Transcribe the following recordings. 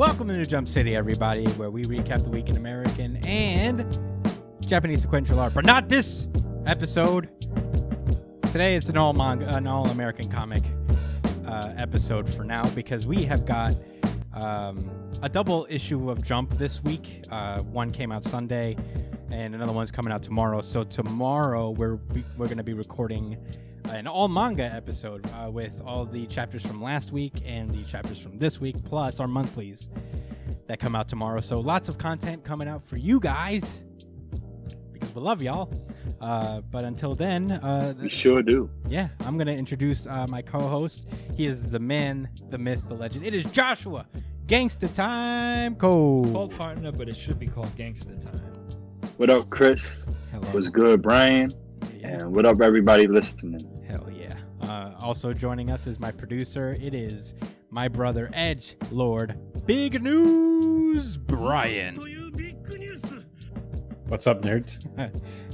Welcome to New Jump City, everybody, where we recap the week in American and Japanese sequential art. But not this episode. Today it's an all-American comic episode for now, because we have got a double issue of Jump this week. One came out Sunday, and another one's coming out tomorrow. So tomorrow we're going to be recording an all manga episode with all the chapters from last week and the chapters from this week, plus our monthlies that come out tomorrow. So lots of content coming out for you guys, because we love y'all. But until then, we sure do. Yeah, I'm going to introduce my co-host. He is the man, the myth, the legend. It is Joshua, Gangsta Time Cole. Called partner, but it should be called Gangsta Time. What up, Chris? Hello. What's good, Brian? Yeah. And what up, everybody listening? Hell yeah. Also joining us is my producer. It is my brother, Edgelord Big News Brian. What's up, nerds?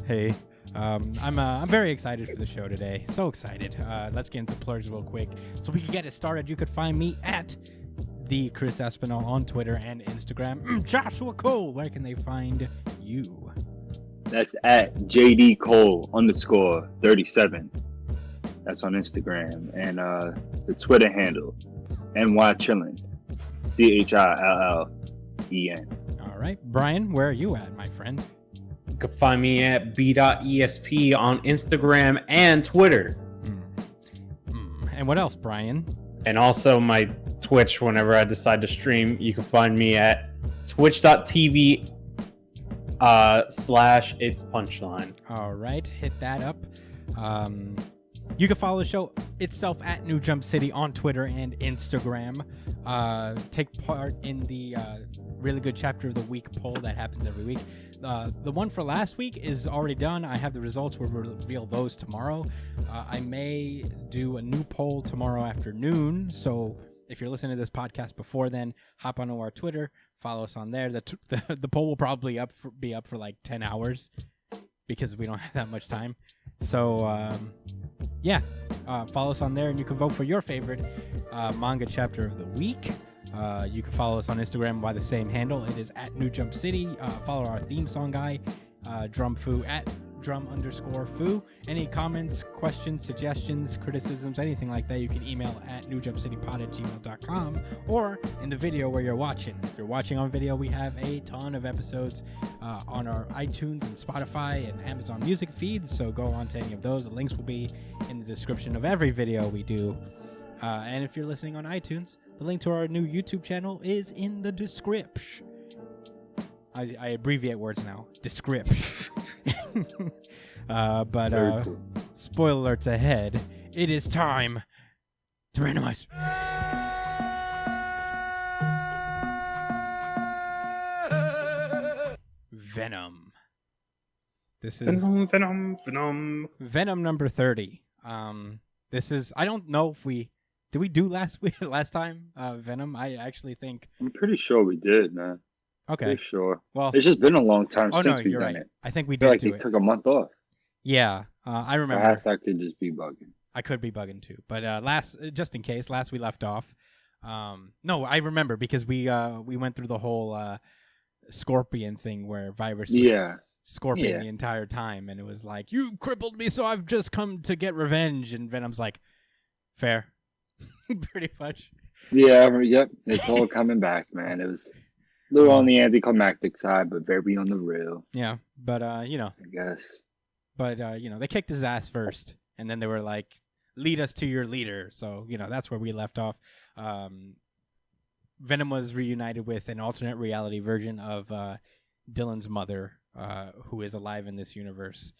Hey. I'm very excited for the show today. So excited. Let's get into plugs real quick. So we can get it started. You could find me at the Chris Espinal on Twitter and Instagram. Joshua Cole, where can they find you? That's at JD Cole _37. That's on Instagram. And the Twitter handle, NY Chillin. CHILLEN. All right. Brian, where are you at, my friend? You can find me at b.esp on Instagram and Twitter. And what else, Brian? And also my Twitch, whenever I decide to stream, you can find me at twitch.tv /It's Punchline. All right, hit that up. You can follow the show itself at New Jump City on Twitter and Instagram. Take part in the really good chapter of the week poll that happens every week. The one for last week is already done. I have the results. We'll reveal those tomorrow. I may do a new poll tomorrow afternoon. So if you're listening to this podcast before then, hop onto our Twitter, follow us on there. The poll will probably be up for like 10 hours because we don't have that much time. So yeah, follow us on there, and you can vote for your favorite manga chapter of the week. You can follow us on Instagram by the same handle. It is at New Jump City. Follow our theme song guy, DrumFoo, at drum_foo. Any comments, questions, suggestions, criticisms, anything like that, you can email at newjumpcitypod@gmail.com, or in the video where you're watching. If you're watching on video, we have a ton of episodes on our iTunes and Spotify and Amazon Music feeds, so go on to any of those. The links will be in the description of every video we do. And if you're listening on iTunes, the link to our new YouTube channel is in the description. I abbreviate words now. Description. But spoiler alerts ahead. It is time to randomize. Venom. This is Venom number 30. This is, I don't know if did we do last time Venom? I actually think I'm pretty sure we did, man. Okay. Pretty sure. Well, it's just been a long time since we've you're done right. it. I think we I feel did like do we it. took a month off. Yeah, I remember. Perhaps I could just be bugging. I could be bugging too. But just in case, last we left off. No, I remember because we went through the whole Scorpion thing where Virus was Scorpion the entire time, and it was like, you crippled me, so I've just come to get revenge. And Venom's like, fair. Pretty much. Yeah, yep. It's all coming back, man. It was a little on the anticlimactic side, but very on the real. Yeah, but I guess. But they kicked his ass first, and then they were like, lead us to your leader. So that's where we left off. Venom was reunited with an alternate reality version of Dylan's mother, who is alive in this universe,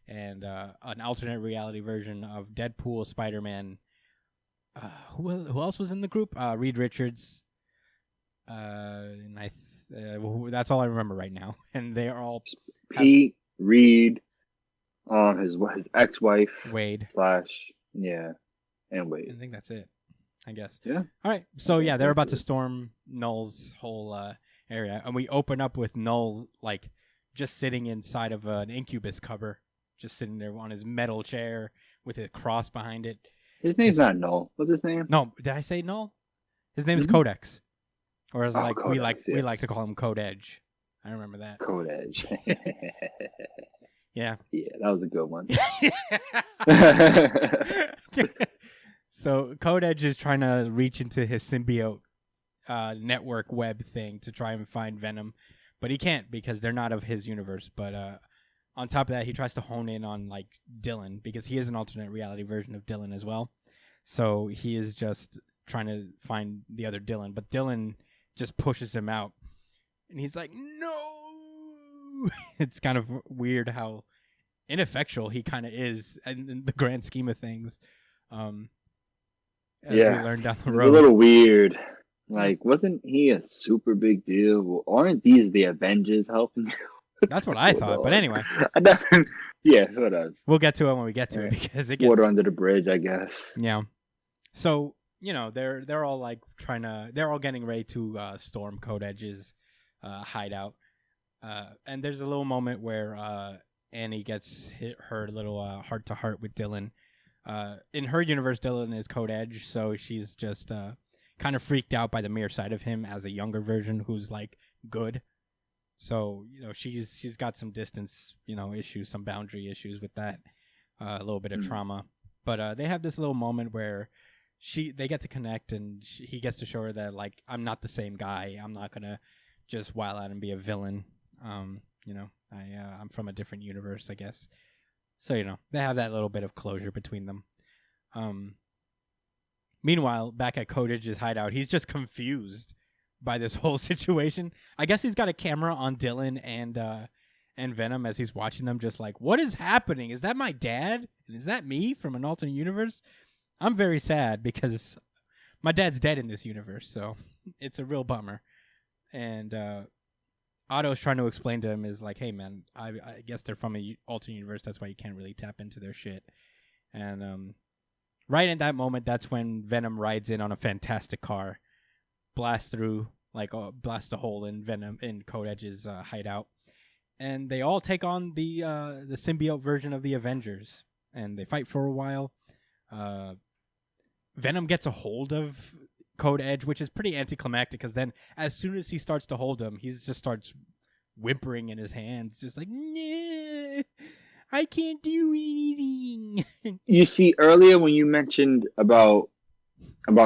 and an alternate reality version of Deadpool, Spider-Man. Who else was in the group? Reed Richards. And that's all I remember right now. And they are all Pete, Reed, his ex-wife, Wade / and Wade. I think that's it. I guess. Yeah. All right. So yeah, they're about to storm Null's whole area, and we open up with Null like just sitting inside of an incubus cover, just sitting there on his metal chair with a cross behind it. His name's not Null. What's his name? No, did I say Null? His name is Codex. Or as Oh, like Code we X, we yes. like to call him Code Edge. I remember that. Code Edge. Yeah. Yeah, that was a good one. So Code Edge is trying to reach into his symbiote network web thing to try and find Venom, but he can't because they're not of his universe. But on top of that, he tries to hone in on like Dylan because he is an alternate reality version of Dylan as well. So he is just trying to find the other Dylan, but Dylan just pushes him out, and he's like, "No!" It's kind of weird how ineffectual he kind of is in the grand scheme of things. As we learn down the It's road. a little weird. Like, wasn't he a super big deal? Well, aren't these the Avengers helping you? That's what I thought. But anyway, yeah, whatever. we'll get to it when we get to it Right. because it gets Water under the bridge, I guess. Yeah. So, you know, they're all like they're all getting ready to storm Code Edge's hideout. And there's a little moment where Annie gets her little heart to heart with Dylan. In her universe, Dylan is Code Edge, so she's just kind of freaked out by the mere sight of him as a younger version who's like good. So, you know, she's got some distance, you know, issues, some boundary issues with that, a little bit of trauma. But they have this little moment where they get to connect, and he gets to show her that, like, I'm not the same guy. I'm not gonna just wild out and be a villain. You know, I'm from a different universe, I guess. So, you know, they have that little bit of closure between them. Meanwhile, back at Code Edge's hideout, he's just confused by this whole situation. I guess he's got a camera on Dylan and Venom as he's watching them, just like, what is happening? Is that my dad? And is that me from an alternate universe? I'm very sad because my dad's dead in this universe, so it's a real bummer. And Otto's trying to explain to him is like, hey man, I guess they're from an alternate universe, that's why you can't really tap into their shit. And right in that moment, that's when Venom rides in on a fantastic car, blasts a hole in Venom in Code Edge's hideout, and they all take on the symbiote version of the Avengers, and they fight for a while. Venom gets a hold of Code Edge, which is pretty anticlimactic, because then as soon as he starts to hold him, he just starts whimpering in his hands, just like, nah, I can't do anything. You see, earlier when you mentioned about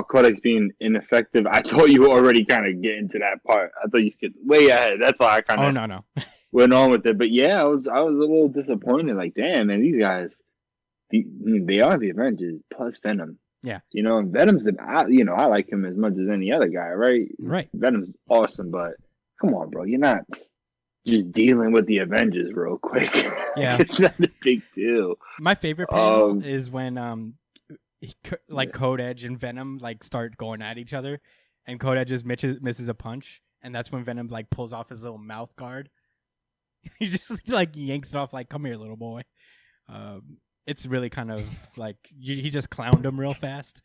Codex being ineffective, I thought you were already kind of getting to that part. I thought you skipped way ahead. That's why I kind of no. went on with it. But yeah, I was a little disappointed. Like, damn, man, these guys, they are the Avengers plus Venom. Yeah. You know, and Venom's I like him as much as any other guy, right? Right. Venom's awesome, but come on, bro, you're not just dealing with the Avengers real quick. Yeah. It's not a big deal. My favorite panel is when Code Edge and Venom like start going at each other, and Code Edge just misses a punch, and that's when Venom like pulls off his little mouth guard. He just like yanks it off, like, come here, little boy. It's really kind of like he just clowned him real fast.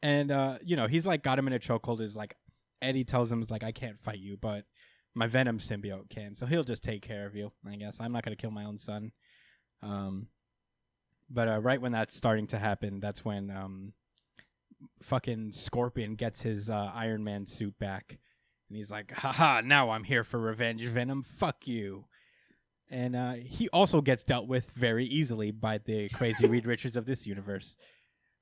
And you know, he's like got him in a chokehold. Is like Eddie tells him, is like, I can't fight you, but my Venom symbiote can, so he'll just take care of you. I guess I'm not gonna kill my own son. But right when that's starting to happen, that's when fucking Scorpion gets his Iron Man suit back, and he's like, haha, now I'm here for revenge, Venom, fuck you. And he also gets dealt with very easily by the crazy Reed Richards of this universe.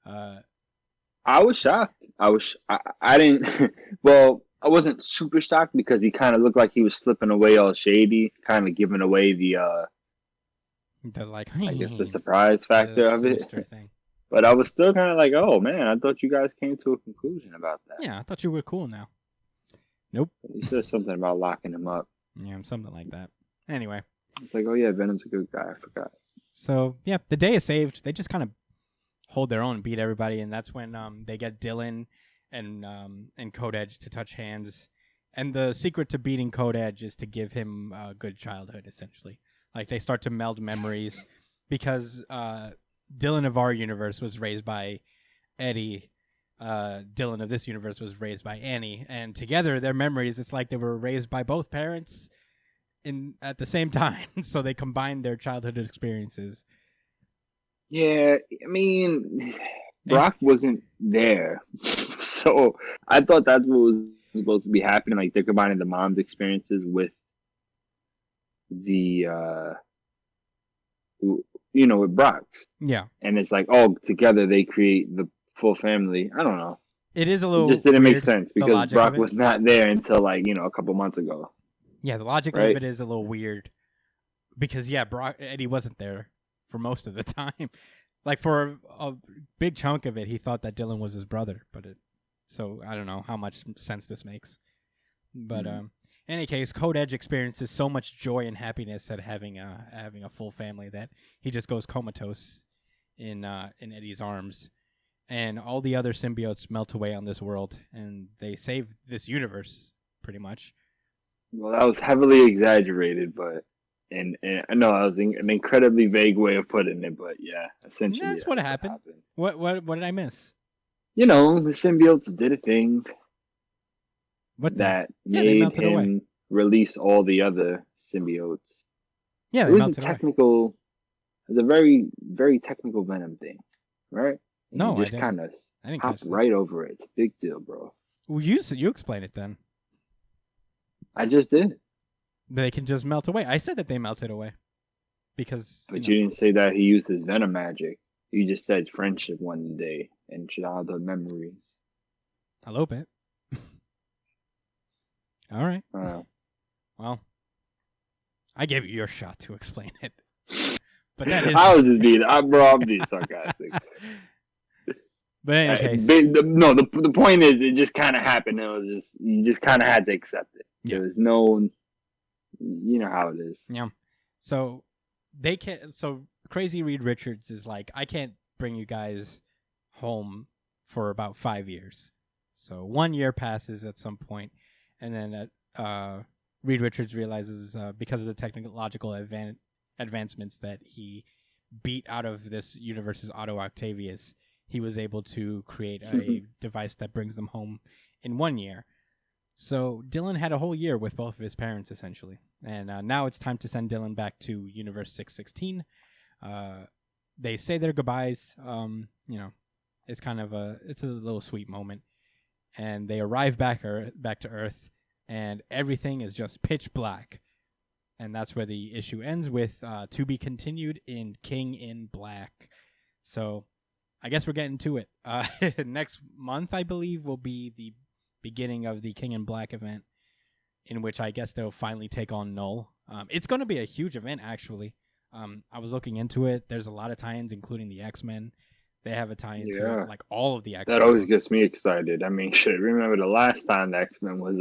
I was shocked. I didn't. Well, I wasn't super shocked because he kind of looked like he was slipping away all shady, kind of giving away the like, I guess the surprise factor of it. Thing. But I was still kind of like, oh man, I thought you guys came to a conclusion about that. Yeah, I thought you were cool now. Nope. You said something about locking him up. Yeah, something like that. Anyway. It's like, oh yeah, Venom's a good guy. I forgot. So yeah, the day is saved. They just kind of hold their own and beat everybody, and that's when they get Dylan and Code Edge to touch hands. And the secret to beating Code Edge is to give him a good childhood, essentially. Like, they start to meld memories because Dylan of our universe was raised by Eddie. Dylan of this universe was raised by Annie, and together their memories, it's like they were raised by both parents at the same time. So they combined their childhood experiences. Yeah, I mean, Brock wasn't there. So I thought that's what was supposed to be happening. Like they're combining the mom's experiences with the with Brock's. Yeah. And it's like, oh, together they create the full family. I don't know. It is a It little just didn't make weird, sense the because logic Brock of it. was not there until like, a couple months ago. Yeah, the logic of Right? it is a little weird because Eddie wasn't there for most of the time. Like for a big chunk of it, he thought that Dylan was his brother, so I don't know how much sense this makes. But in any case, Code Edge experiences so much joy and happiness at having a full family that he just goes comatose in Eddie's arms, and all the other symbiotes melt away on this world, and they save this universe pretty much. Well, that was heavily exaggerated, but and I know that was an incredibly vague way of putting it, but yeah, essentially That's what happened. What did I miss? The symbiotes did a thing What that they made melted him away. release all the other symbiotes. Yeah, It they was melted away. it was a very, very technical Venom thing, right? And No, you I just didn't. kind of I didn't hopped catch that. right over it. It's a big deal, bro. Well, you explain it then. I just did. They can just melt away. I said that they melted away because But you didn't say that he used his Venom magic. You just said friendship one day and childhood memories. a little bit. All right. Uh, Well, I gave you your shot to explain it, but that is. I was just I'm being sarcastic. But in any case, The point is, it just kind of happened. It was just, you just kind of had to accept it. Yeah. There was no, you know how it is. yeah. So they can't. So Crazy Reed Richards is like, I can't bring you guys home for about 5 years. So 1 year passes at some point, and then Reed Richards realizes because of the technological advancements that he beat out of this universe's Otto Octavius, he was able to create a device that brings them home in 1 year. So Dylan had a whole year with both of his parents, essentially. And now it's time to send Dylan back to Universe 616. They say their goodbyes. It's kind of it's a little sweet moment. And they arrive back to Earth, and everything is just pitch black. And that's where the issue ends with to be continued in King in Black. So I guess we're getting to it. Next month, I believe, will be the beginning of the King in Black event, in which I guess they'll finally take on Null. It's going to be a huge event, actually. I was looking into it. There's a lot of tie-ins, including the X-Men. They have a tie-in to like all of the X-Men. That always gets me excited. I mean, shit, remember the last time the X-Men was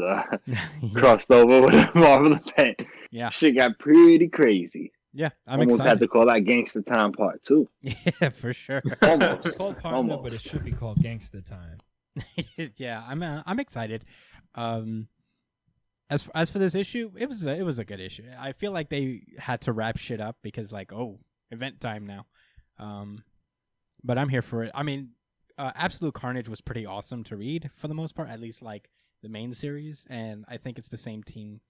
crossed over with Marvel event? Yeah. Shit got pretty crazy. Yeah, I'm Almost excited. had to call that Gangsta Time Part 2. Yeah, for sure. It's Almost. called Partner, but it should be called Gangsta Time. Yeah, I'm excited. As for this issue, it was a good issue. I feel like they had to wrap shit up because event time now. But I'm here for it. I mean, Absolute Carnage was pretty awesome to read for the most part, at least like the main series, and I think it's the same team.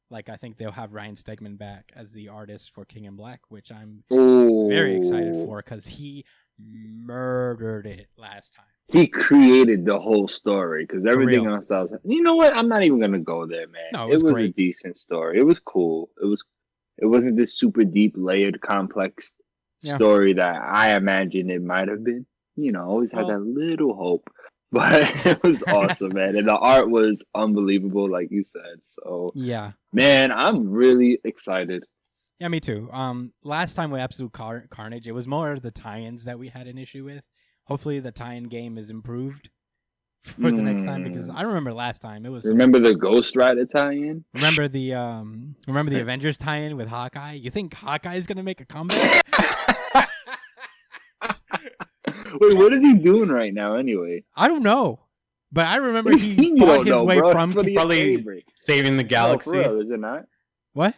Like, I think they'll have Ryan Stegman back as the artist for King in Black, which I'm very excited for because he murdered it last time. He created the whole story because everything real. else I was. You know what? I'm not even gonna go there, man. No, it was great. a decent story. It was cool. It wasn't this super deep, layered, complex story that I imagined it might have been. Always had that little hope. But it was awesome, man. And the art was unbelievable, like you said. So Yeah. Man, I'm really excited. Yeah, me too. Last time with Absolute Carnage, it was more the tie-ins that we had an issue with. Hopefully the tie-in game is improved for the next time, because I remember last time it was. Remember the Ghost Rider tie-in? Remember the Avengers tie-in with Hawkeye? You think Hawkeye is gonna make a comeback? Wait, what is he doing right now anyway? I don't know, but I remember he You fought don't his know, way bro. from. It's one of your Probably favorites. saving the No, galaxy. for real, is it not? What?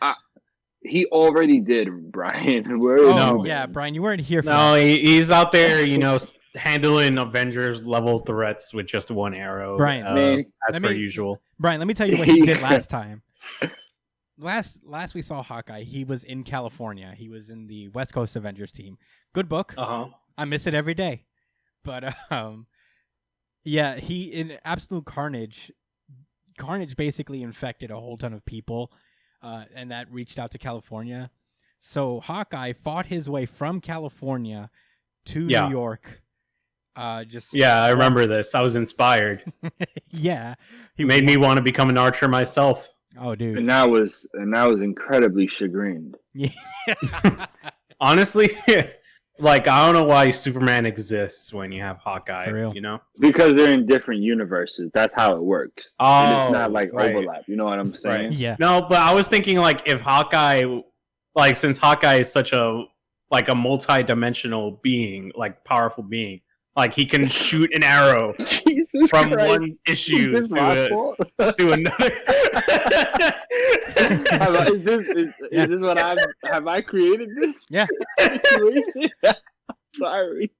He already did, Brian. Where is Oh he? yeah, Brian, you weren't here for No, that. he's out there, handling Avengers level threats with just one arrow. Brian, Man, as per usual. Brian, let me tell you what he did last time. Last we saw Hawkeye, he was in California. He was in the West Coast Avengers team. Good book. Uh huh. I miss it every day. But Yeah, he in Absolute Carnage. Carnage basically infected a whole ton of people, and that reached out to California. So Hawkeye fought his way from California to New York. I remember this. I was inspired. Yeah, He made me want to become an archer myself. Oh, dude. And I was incredibly chagrined. Yeah. Honestly, like, I don't know why Superman exists when you have Hawkeye, For real. you know? Because they're in different universes. That's how it works. Oh, and it's not like right. overlap. You know what I'm saying? Right. Yeah. No, but I was thinking, like, if Hawkeye, like, since Hawkeye is such a multi-dimensional being, like, powerful being, like, he can shoot an arrow Jesus from Christ. one issue Is this my fault? to another. Is this what have I created this? Yeah. Situation? Sorry.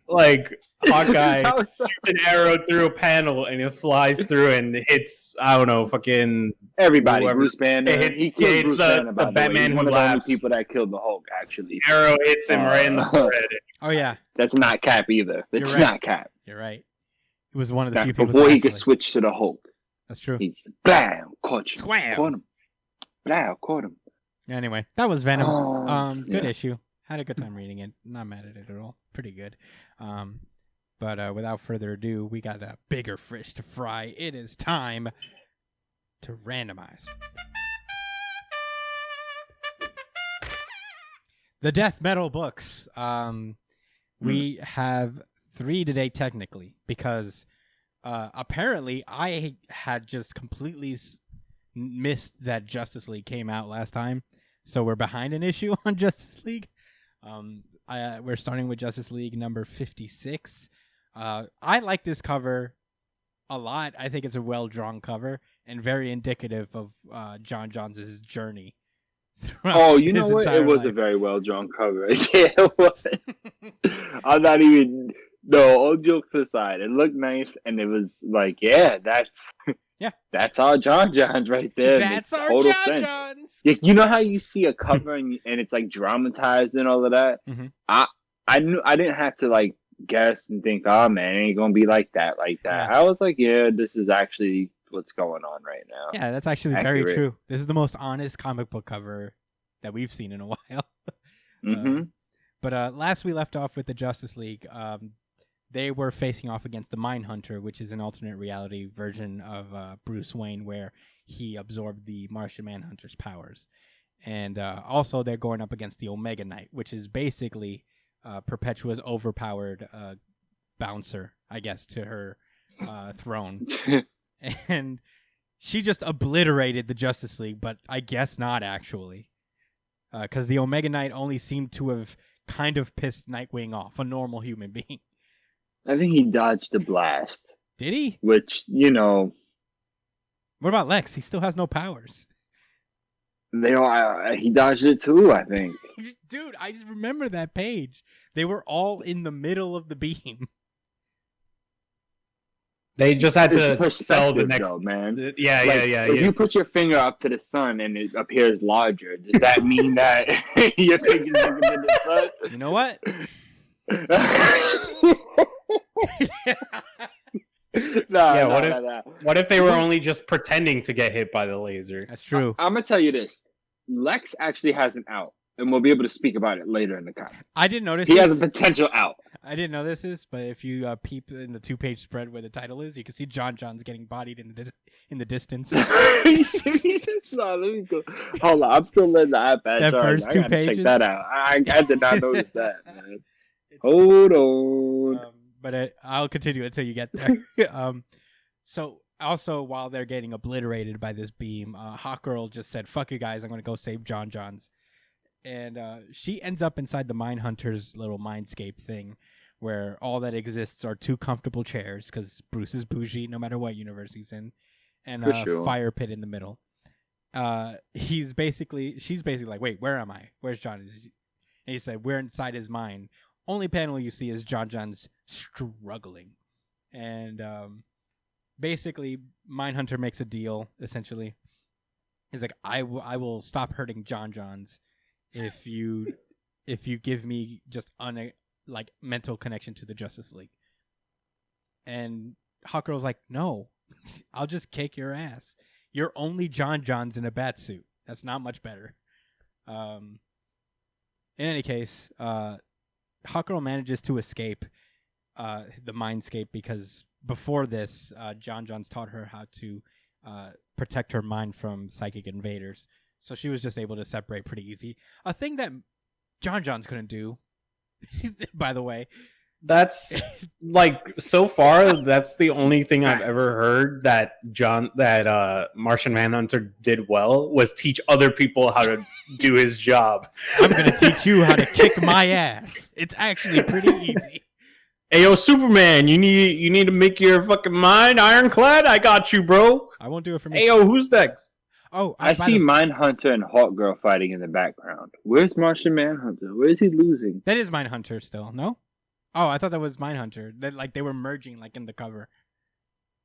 like Hawkeye That was shoots an arrow through a panel and it flies through and hits, I don't know, fucking everybody. whoever. Bruce Banner. He killed it's Bruce the Banner, by the way. Batman He's who one of the only laughs. people that killed the Hulk, actually. Arrow hits him right in the forehead. Oh, yeah. That's not Cap either. That's You're right. not Cap. You're right. He was one of the That few people. before to he could actually- switch to the Hulk, That's true. he's bam, caught you. Squam. Caught him. Blam, caught him. Anyway, that was Venom. Oh, Good yeah. issue. Had a good time reading it. Not mad at it at all. Pretty good. But without further ado, we got a bigger fish to fry. It is time to randomize. The death metal books. We have 3 today technically because apparently I had just completely missed that Justice League came out last time. So we're behind an issue on Justice League. We're starting with Justice League number 56. I like this cover a lot. I think it's a well-drawn cover and very indicative of John Johns' journey. Oh, you know his what? It entire was life. a very well drawn cover. Yeah, it was. I'm not even. No, all jokes aside, it looked nice, and it was like, yeah, that's our John Johns right there. That's Makes our total John sense. Johns. You know how you see a cover and it's like dramatized and all of that. Mhm. I knew I didn't have to like guess and think, oh man, it ain't gonna be like that. Yeah. I was like, yeah, this is actually what's going on right now. Yeah, that's actually very Accurate. true. This is the most honest comic book cover that we've seen in a while. Mm-hmm. But last we left off with the Justice League, they were facing off against the Mindhunter, which is an alternate reality version of Bruce Wayne where he absorbed the Martian Manhunter's powers. And also they're going up against the Omega Knight, which is basically Perpetua's overpowered bouncer, I guess, to her throne. And she just obliterated the Justice League, but I guess not actually. Because the Omega Knight only seemed to have kind of pissed Nightwing off, a normal human being. I think he dodged the blast, Did he? which, you know, What about Lex? He still has no powers. he dodged it too, I think. Dude, I just remember that page. They were all in the middle of the beam. They just had It's to sell the perspective, next. though, man. Yeah. If you put your finger up to the sun and it appears larger, does that mean that your finger's bigger than the sun? You know what? No. What if they were only just pretending to get hit by the laser? That's true. I'm gonna tell you this: Lex actually has an out, and we'll be able to speak about it later in the comic. I didn't notice He this. has a potential out. I didn't know this, but if you peep in the 2-page spread where the title is, you can see John John's getting bodied in the distance. No, let me go. Hold on, I'm still letting the iPad That charge. first I 2 gotta pages? check that out. I did not notice that, man. Hold on. But I'll continue until you get there. So also while they're getting obliterated by this beam, Hawkgirl just said, "Fuck you guys, I'm gonna go save John Johns," and she ends up inside the Mindhunter's little mindscape thing, where all that exists are 2 comfortable chairs because Bruce is bougie no matter what universe he's in, and For a sure. fire pit in the middle. She's basically like, "Wait, where am I? Where's John?" And he said, "We're inside his mind." Only panel you see is John John's struggling. And basically, Mindhunter makes a deal, essentially. He's like, I will stop hurting John Johns if you give me just mental connection to the Justice League. And Hawkgirl's like, no, I'll just kick your ass. You're only John Johns in a bat suit. That's not much better. In any case, Hawkgirl manages to escape the mindscape because before this, John Johns taught her how to protect her mind from psychic invaders. So she was just able to separate pretty easy. A thing that John Johns couldn't do, by the way. That's like so far. That's the only thing I've ever heard that Martian Manhunter did well was teach other people how to do his job. I'm gonna teach you how to kick my ass. It's actually pretty easy. Hey, yo, Superman, you need to make your fucking mind ironclad. I got you, bro. I won't do it for me. Hey, yo, who's next? Oh, I see Mindhunter and Hawkgirl fighting in the background. Where's Martian Manhunter? Where is he losing? That is Mindhunter still, no? Oh, I thought that was Mindhunter. That like they were merging like in the cover.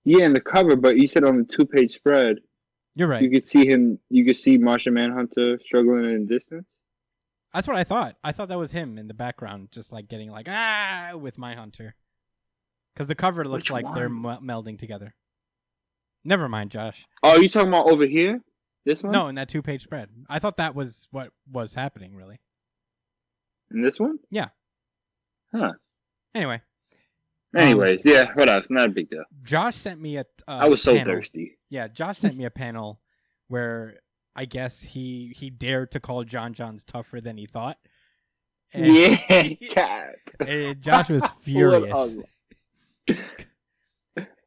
Yeah, in the cover, but you said on the 2-page spread. You're right. You could see him. You could see Martian Manhunter struggling in the distance. That's what I thought. I thought that was him in the background, just like getting like with Mindhunter. Because the cover looks like they're melding together. Never mind, Josh. Oh, you talking about over here? This one? No, in that 2-page spread. I thought that was what was happening, really. In this one? Yeah. Huh. Anyway. Anyways, yeah, what else? Not a big deal. Josh sent me a I was so panel. thirsty. Yeah, Josh sent me a panel where I guess he dared to call John Johns tougher than he thought. And Yeah, God. and Josh was furious.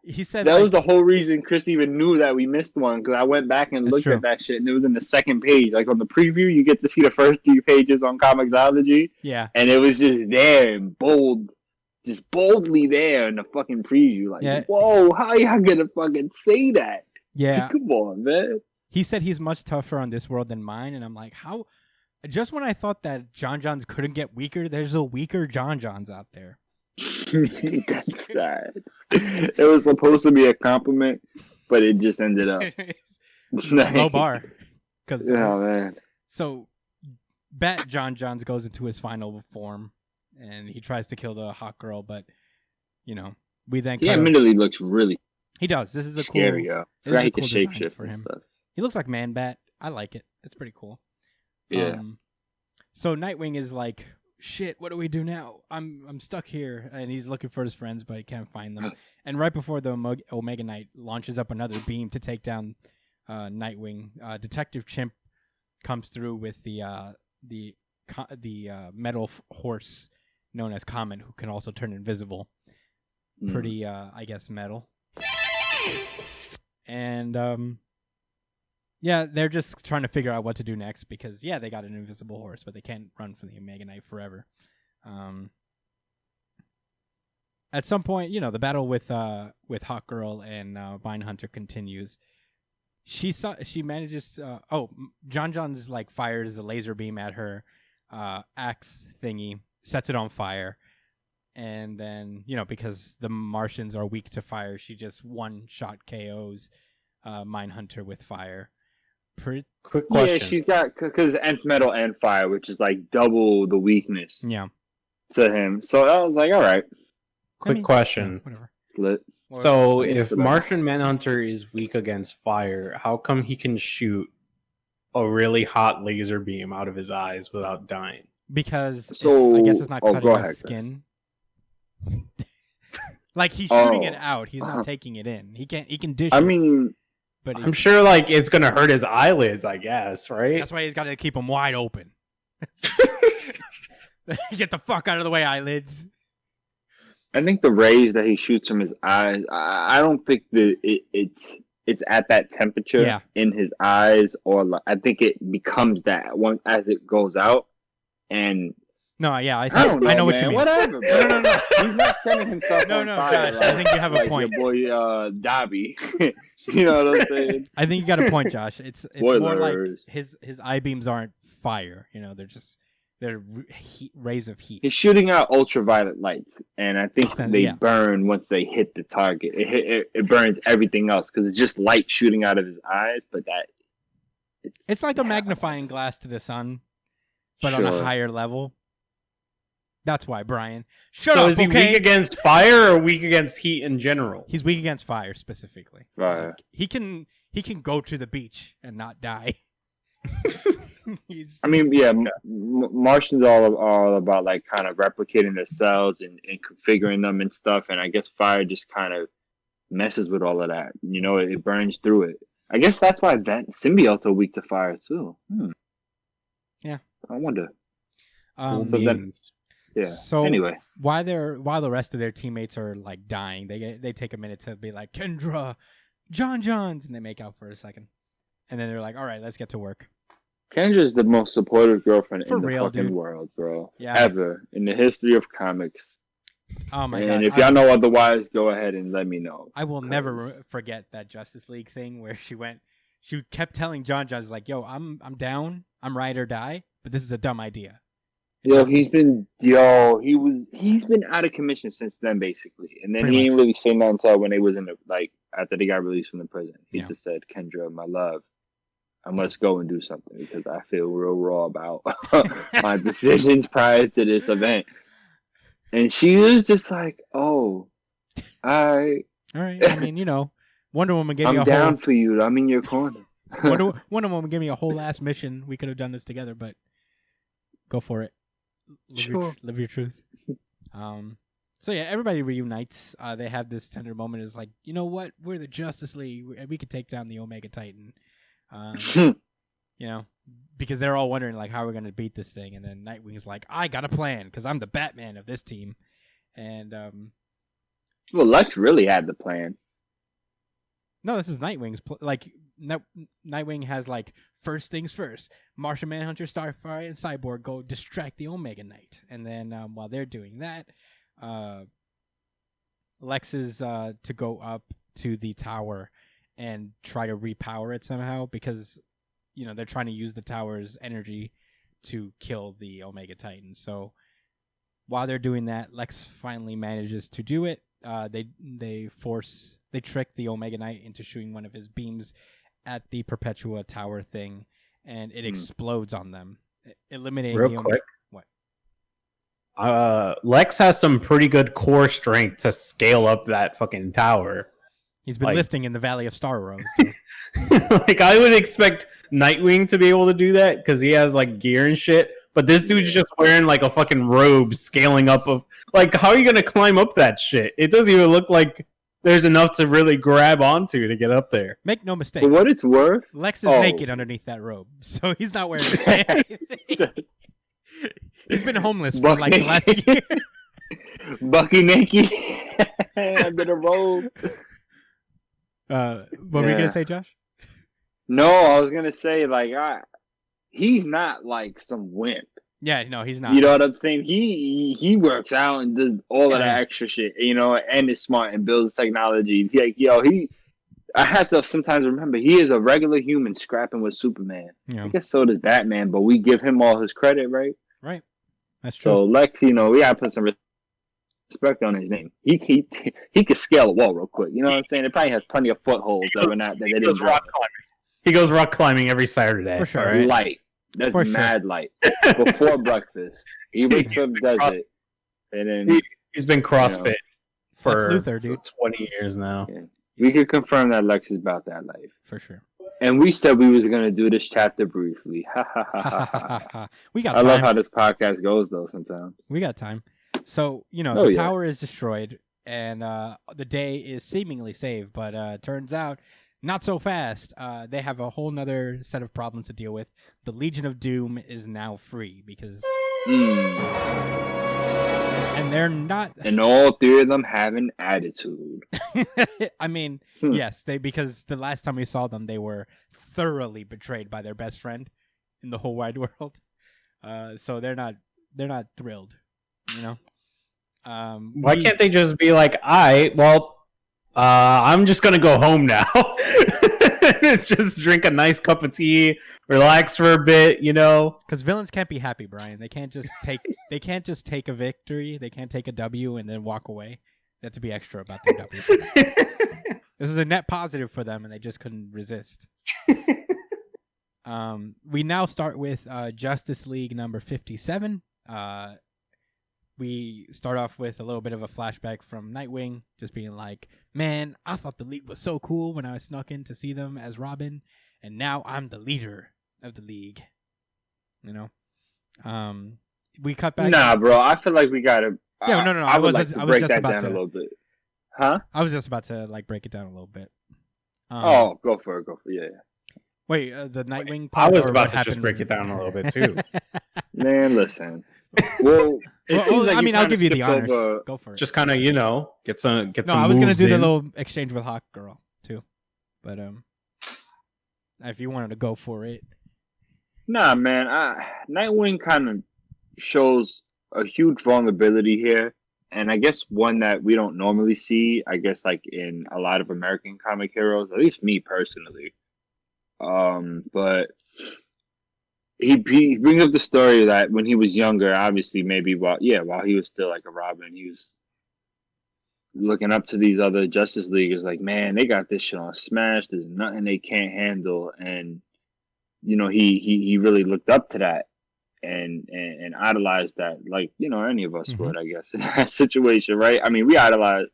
He said that was the whole reason Chris even knew that we missed one, because I went back and looked at that shit, and it was in the second page. Like on the preview, you get to see the first 3 pages on Comixology. Yeah. And it was just there in bold, just boldly there in the fucking preview. Like, whoa, how y'all gonna fucking say that? Yeah. Come on, man. He said he's much tougher on this world than mine, and I'm like, how? Just when I thought that John Johns couldn't get weaker, there's a weaker John Johns out there. That's sad. It was supposed to be a compliment, but it just ended up low bar. Oh man. So, Bat John Johns goes into his final form, and he tries to kill the Hawkgirl, but we then he admittedly looks really. He does. This is a scary. Cool. This is a cool shapeshift for him. Stuff. He looks like Man Bat. I like it. It's pretty cool. Yeah. So Nightwing is like, shit, what do we do now? I'm stuck here, and he's looking for his friends, but he can't find them. And right before the Omega Knight launches up another beam to take down Nightwing, Detective Chimp comes through with the metal horse known as Comet, who can also turn invisible. Pretty, I guess, metal. And yeah, they're just trying to figure out what to do next because they got an invisible horse, but they can't run from the Omega Knight forever. At some point, the battle with Hawkgirl and Mindhunter continues. She manages. John Johns like fires a laser beam at her axe thingy, sets it on fire, and then because the Martians are weak to fire, she just one-shot KOs Mindhunter with fire. Quick question. Yeah, she's got because Nth metal and fire, which is like double the weakness. Yeah. To him, so I was like, all right. Quick question. Whatever. Lit. So if Martian Manhunter is weak against fire, how come he can shoot a really hot laser beam out of his eyes without dying? Because I guess it's not cutting his skin. Like he's shooting it out. He's not taking it in. He can dish. I mean, but I'm sure like it's gonna hurt his eyelids. I guess, right? That's why he's got to keep them wide open. Get the fuck out of the way, eyelids. I think the rays that he shoots from his eyes, I don't think that it's at that temperature in his eyes, or I think it becomes that one as it goes out. And I know what you mean. Whatever. No. He's not setting himself on fire. Josh, I think you have a point. Your boy Dobby. You know what I'm saying? I think you got a point, Josh. It's more like his eye beams aren't fire. They're rays of heat. He's shooting out ultraviolet lights, and I think they burn once they hit the target. It burns everything else because it's just light shooting out of his eyes. But it's like a magnifying glass to the sun, but on a higher level. That's why, Brian. Shut So up, is he okay? weak against fire or weak against heat in general? He's weak against fire specifically. Fire. Like, he can go to the beach and not die. I mean, yeah, Martians all about like kind of replicating their cells and configuring them and stuff. And I guess fire just kind of messes with all of that. You know, it burns through it. I guess that's why symbiotes are weak to fire too. Yeah, I wonder. Um, So then- Yeah. So anyway, while the rest of their teammates are like dying, they take a minute to be like Kendra, Johns, and they make out for a second, and then they're like, all right, let's get to work. Kendra's the most supportive girlfriend For in the real, fucking dude. world, bro. Yeah. Ever in the history of comics. Oh my And god! if y'all know otherwise, go ahead and let me know. I will never forget that Justice League thing where she kept telling Johns like, "Yo, I'm down, I'm ride or die, but this is a dumb idea." He's been out of commission since then, basically. And then Pretty he much. didn't really say nothing until when they was in after they got released from the prison. He Yeah. just said, "Kendra, my love, I must go and do something because I feel real raw about my decisions prior to this event." And she was just like, "Oh, All right. I mean, Wonder Woman gave me I'm a down whole for you. I'm in your corner." Wonder Woman gave me a whole ass mission. We could have done this together, but go for it. Live your truth. So yeah, everybody reunites. They have this tender moment. Is like, you know what? We're the Justice League. We could take down the Omega Titan. Because they're all wondering like how we're gonna beat this thing. And then Nightwing's like, I got a plan because I'm the Batman of this team. And Well, Lex really had the plan. no, this is Nightwing's Nightwing has like first things first. Martian Manhunter, Starfire, and Cyborg go distract the Omega Knight, and then while they're doing that, Lex is to go up to the tower and try to repower it somehow because they're trying to use the tower's energy to kill the Omega Titan. So while they're doing that, Lex finally manages to do it. They trick the Omega Knight into shooting one of his beams at the Perpetua Tower thing, and it explodes on them, eliminating Real the quick. What? Lex has some pretty good core strength to scale up that fucking tower. He's been lifting in the Valley of Starro. Like, I would expect Nightwing to be able to do that because he has like gear and shit. But this dude's just wearing like a fucking robe, scaling up of like, how are you gonna climb up that shit? It doesn't even look like there's enough to really grab onto to get up there. Make no mistake. For what it's worth, Lex is naked underneath that robe, so he's not wearing anything. He's been homeless for like the last year. Bucky naked under the robe. What were you gonna say, Josh? No, I was gonna say he's not like some wimp. Yeah, no, he's not. You know what I'm saying? He works out and does all of that extra shit, and is smart and builds technology. I have to sometimes remember he is a regular human scrapping with Superman. Yeah. I guess so does Batman, but we give him all his credit, right? Right. That's true. So Lex, we gotta put some respect on his name. He could scale a wall real quick. You know what I'm saying? It probably has plenty of footholds that they didn't rock climbing. He goes rock climbing every Saturday. For sure. Right? Light. That's For mad light. Before breakfast. He wakes up, does it. And then he's been CrossFit for Lex Luthor, dude. 20 years now. Yeah. We could confirm that Lex is about that life. For sure. And we said we was gonna do this chapter briefly. Ha ha ha ha ha. We got I time. love how this podcast goes though sometimes. We got time. So, the yeah. tower is destroyed and the day is seemingly saved, but turns out not so fast. They have a whole nother set of problems to deal with. The Legion of Doom is now free because and they're not And all three of them have an attitude. I mean, yes, because the last time we saw them, they were thoroughly betrayed by their best friend in the whole wide world. So they're not thrilled, Why can't they just be like, I'm just gonna go home now. Just drink a nice cup of tea, relax for a bit, Because villains can't be happy, Brian. They can't just take. They can't just take a victory. They can't take a W and then walk away. They have to be extra about their W. This is a net positive for them, and they just couldn't resist. We now start with Justice League number 57. we start off with a little bit of a flashback from Nightwing, just being like, man, I thought the League was so cool when I snuck in to see them as Robin, and now I'm the leader of the League. You know? We cut back. Nah, bro, I feel like we gotta. Yeah, no. I would like I to was break just that about down to. a little bit. Huh? I was just about to like break it down a little bit. Go for it. Yeah. Wait, the Nightwing. I was or about what to just happened- break it down a little bit too. Man, listen. Well, it seems like I mean, you I'll kinda give you the skipped honors. over- Go for it. Just kind of, get some. No, I was gonna moves do the in. little exchange with Hawk Girl too, but if you wanted to go for it, Nah, man. Nightwing kind of shows a huge vulnerability here, and I guess one that we don't normally see. I guess like in a lot of American comic heroes, at least me personally. But he brings up the story that when he was younger, obviously maybe while he was still like a Robin, he was looking up to these other Justice Leaguers, like, man, they got this shit on smash. There's nothing they can't handle, and he really looked up to that and idolized that, like any of us would, I guess, in that situation, right? I mean, we idolize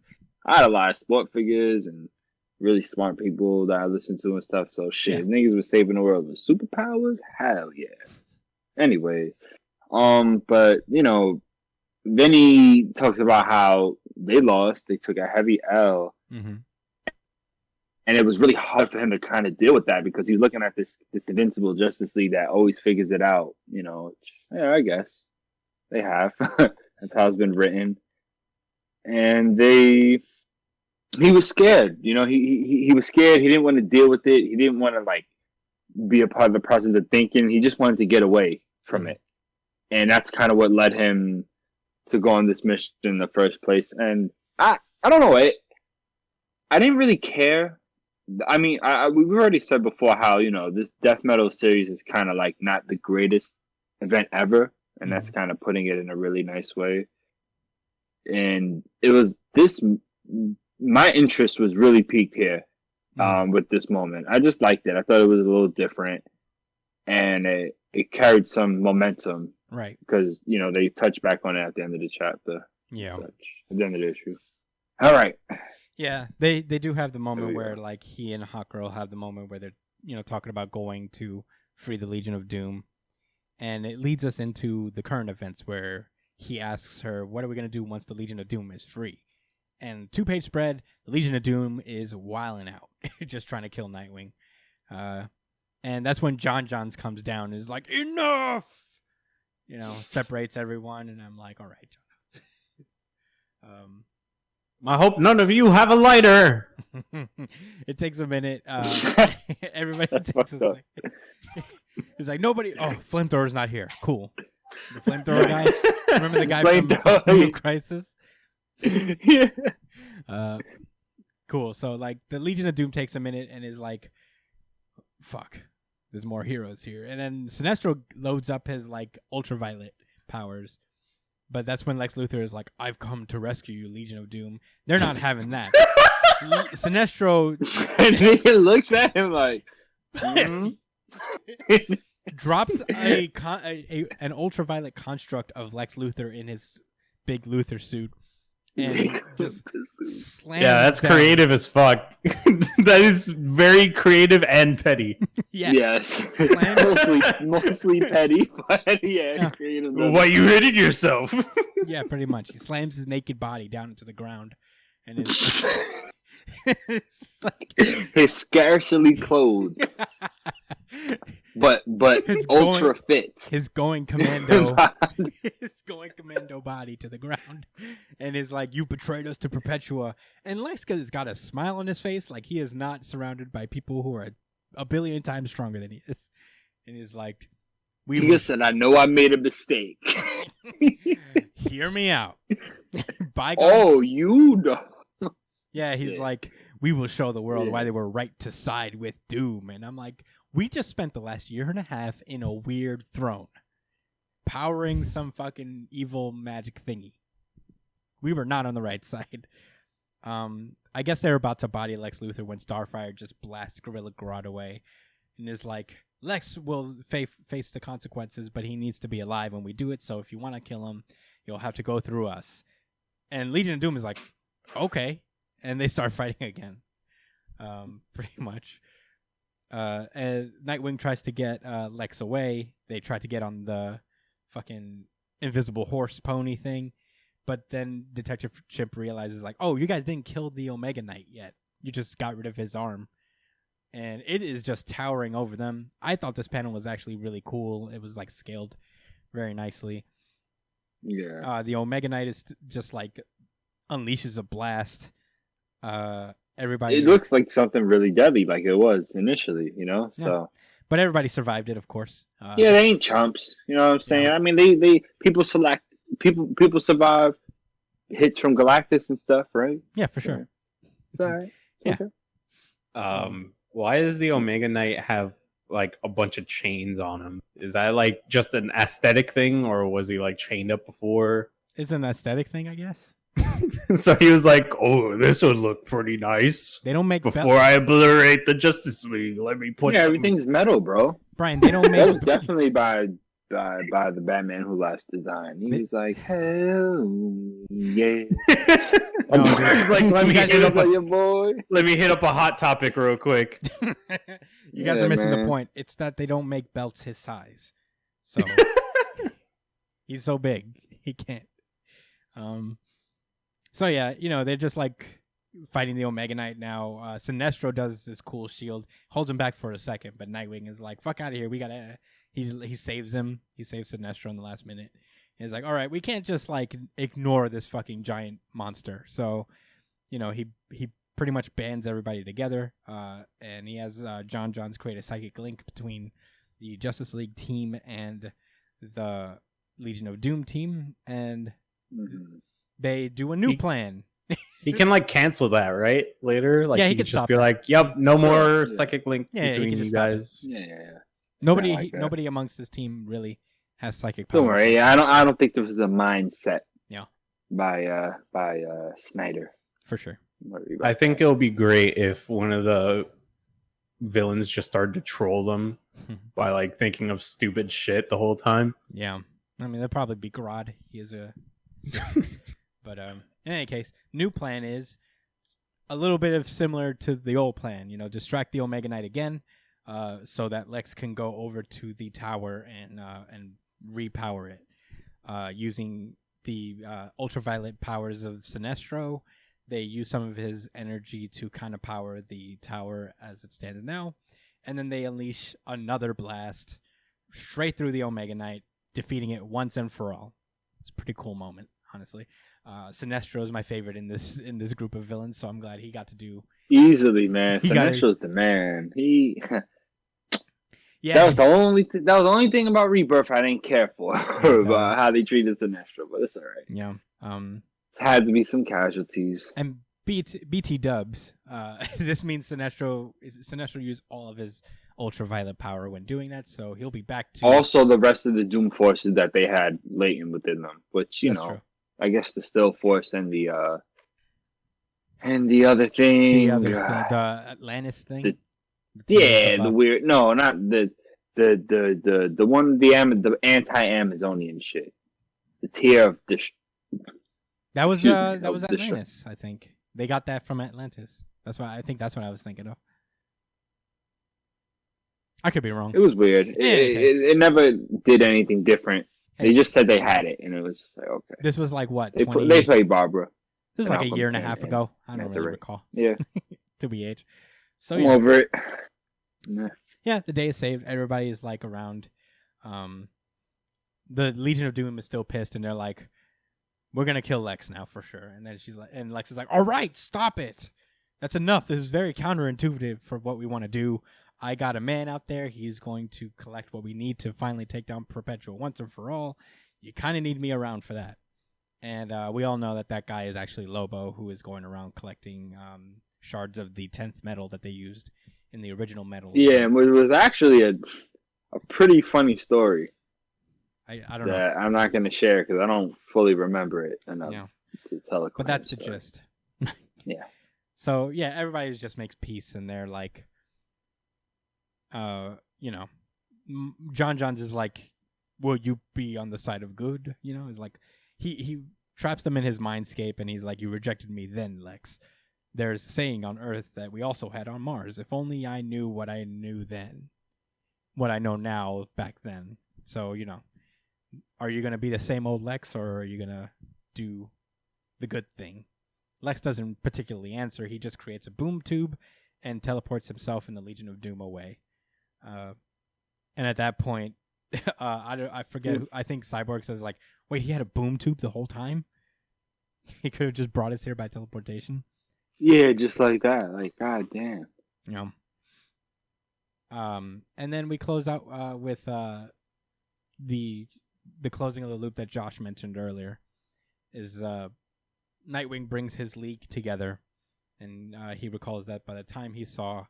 sport figures and really smart people that I listen to and stuff. So shit, niggas was saving the world with superpowers. Hell yeah. Anyway, but then he talks about how they lost. They took a heavy L. And it was really hard for him to kind of deal with that because he's looking at this invincible Justice League that always figures it out. Yeah, I guess they have. That's how it's been written. And he was scared. He was scared. He didn't want to deal with it. He didn't want to like be a part of the process of thinking. He just wanted to get away from it. And that's kind of what led him to go on this mission in the first place. And I don't know. I didn't really care. I mean, we've already said before how, this Death Metal series is kind of like not the greatest event ever. And that's kind of putting it in a really nice way. And it was my interest was really peaked here with this moment. I just liked it. I thought it was a little different. And it carried some momentum. right? Because, they touched back on it at the end of the chapter. Yeah. At the end of the issue. All right. Yeah, they do have the moment There we where like he and Hawkgirl have the moment where they're talking about going to free the Legion of Doom, and it leads us into the current events where he asks her, "What are we gonna do once the Legion of Doom is free?" And 2-page spread, the Legion of Doom is wilding out, just trying to kill Nightwing, and that's when Johns comes down and is like, "Enough!" Separates everyone, and I'm like, "All right, John." I hope none of you have a lighter. It takes a minute. Everybody takes a second. It's like nobody. Oh, flamethrower's not here. Cool. The flamethrower guy. Remember the guy from New Crisis? Yeah. Cool. So like the Legion of Doom takes a minute and is like, "Fuck, there's more heroes here." And then Sinestro loads up his like ultraviolet powers. But that's when Lex Luthor is like, "I've come to rescue you, Legion of Doom." They're not having that. Sinestro And he looks at him like, drops an ultraviolet construct of Lex Luthor in his big Luthor suit and just slams. Yeah, that's down. creative as fuck. That is very creative and petty. Yeah. Yes. mostly petty, but yeah. Creative. Why you hitting yourself? Yeah, pretty much. He slams his naked body down into the ground, and it's like He's scarcely clothed, but His ultra fit. his going commando, his going commando body to the ground, and is like, "You betrayed us to Perpetua." And Lex has got a smile on his face, like he is not surrounded by people who are a billion times stronger than he is, and he's like, He said, "I know I made a mistake." Hear me out. Bygone. Oh, you know. Yeah, he's like, "We will show the world why they were right to side with Doom." And I'm like, we just spent the last year and a half in a weird throne, powering some fucking evil magic thingy. We were not on the right side. I guess they're about to body Lex Luthor when Starfire just blasts Gorilla Grodd away and is like, "Lex will face the consequences, but he needs to be alive when we do it. So if you want to kill him, You'll have to go through us. And Legion of Doom is like, okay. And they start fighting again. Pretty much. And Nightwing tries to get Lex away. They try to get on the fucking invisible horse pony thing. But then Detective Chimp realizes, like, oh, you guys didn't kill the Omega Knight yet. You just got rid of his arm. And it is just towering over them. I thought this panel was actually really cool. It was, like, scaled very nicely. Yeah. The Omega Knight is just, like, unleashes a blast. Everybody. It looks like something really deadly, like it was initially, you know. So, yeah. But everybody survived it, of course. yeah, they ain't chumps. You know what I'm saying? I mean, they people survive hits from Galactus and stuff, right? Yeah, for sure. It's all right. Yeah. Okay. Why does the Omega Knight have like a bunch of chains on him? Is that like just an aesthetic thing, or was he like chained up before? It's an aesthetic thing, I guess. So he was like, "Oh, this would look pretty nice." They don't make before I obliterate the Justice League. Let me put everything's metal, bro. Brian, they don't That was make definitely by the Batman Who Laughs design. He was like, hell yeah. No, dude. He's like, let me hit up a hot topic real quick. You guys are missing the point. It's that they don't make belts his size. So he's so big, he can't. So yeah, you know, they're just like fighting the Omega Knight now. Sinestro does this cool shield, holds him back for a second, but Nightwing is like, fuck out of here. We gotta he saves him. He saves Sinestro in the last minute. And he's like, all right, we can't just like ignore this fucking giant monster. So, you know, he pretty much bands everybody together. And he has Johns create a psychic link between the Justice League team and the Legion of Doom team, and they do a new plan. He can like cancel that, right? Later, like yeah, he can just be like, "Yep, no more psychic link between you guys." Yeah. Nobody amongst this team really has psychic powers. Don't worry, I don't think this was a mindset. Yeah. By Snyder. For sure. I think it'll be great if one of the villains just started to troll them by like thinking of stupid shit the whole time. Yeah. I mean, that'd probably be Grodd. He is a but in any case, new plan is a little bit of similar to the old plan, you know, distract the Omega Knight again, so that Lex can go over to the tower and repower it, using the ultraviolet powers of Sinestro. They use some of his energy to kind of power the tower as it stands now, and then they unleash another blast straight through the Omega Knight, defeating it once and for all. It's a pretty cool moment, honestly. Sinestro is my favorite in this group of villains, so I'm glad he got to do easily, man. Sinestro's the man. Yeah, that was the only thing about Rebirth I didn't care for about how they treated Sinestro, but it's all right. Yeah. Had to be some casualties. And BT dubs. This means Sinestro used all of his ultraviolet power when doing that, so he'll be back to also the rest of the Doom forces that they had latent within them, which That's true. I guess the Still Force and the other thing, the Atlantis thing. The weird. No, not the one, the anti-Amazonian shit. The tier of the. That was Atlantis. I think they got that from Atlantis. That's what I was thinking of. I could be wrong. It was weird. It never did anything different. They just said they had it, and it was just like, okay. This was like what? They played Barbara. This was like a year and a half ago. I don't really recall. Yeah. To be age. So I'm over it. Yeah, the day is saved. Everybody is like around. The Legion of Doom is still pissed, and they're like, "We're gonna kill Lex now for sure." And then and Lex is like, "All right, stop it. That's enough. This is very counterintuitive for what we want to do. I got a man out there. He's going to collect what we need to finally take down Perpetual once and for all. You kind of need me around for that." And we all know that guy is actually Lobo, who is going around collecting shards of the 10th metal that they used in the original metal. Yeah, it was actually a pretty funny story. I don't know. I'm not going to share because I don't fully remember it enough to tell it. But that's the gist. Yeah. So, yeah, everybody just makes peace, and they're like, Johns is like, will you be on the side of good? You know, it's like, he traps them in his mindscape, and he's like, "You rejected me then, Lex. There's a saying on Earth that we also had on Mars. If only I knew what I knew then, what I know now back then. So, are you going to be the same old Lex, or are you going to do the good thing?" Lex doesn't particularly answer. He just creates a boom tube and teleports himself and the Legion of Doom away. And at that point, I forget. I think Cyborg says, like, "Wait, he had a boom tube the whole time? He could have just brought us here by teleportation." Yeah, just like that. Like, god damn. And then we close out with the closing of the loop that Josh mentioned earlier. Is Nightwing brings his league together, and he recalls that by the time he saw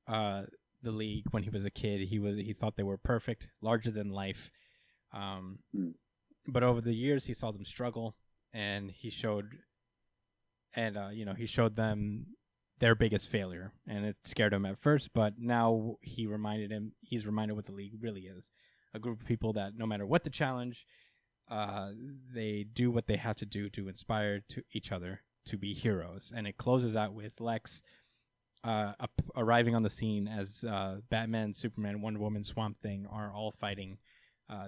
the league when he was a kid, he thought they were perfect, larger than life. But over the years, he saw them struggle, and he showed them their biggest failure, and it scared him at first. But now he's reminded what the league really is: a group of people that, no matter what the challenge, they do what they have to do to inspire each other to be heroes. And it closes out with Lex arriving on the scene as Batman, Superman, Wonder Woman, Swamp Thing are all fighting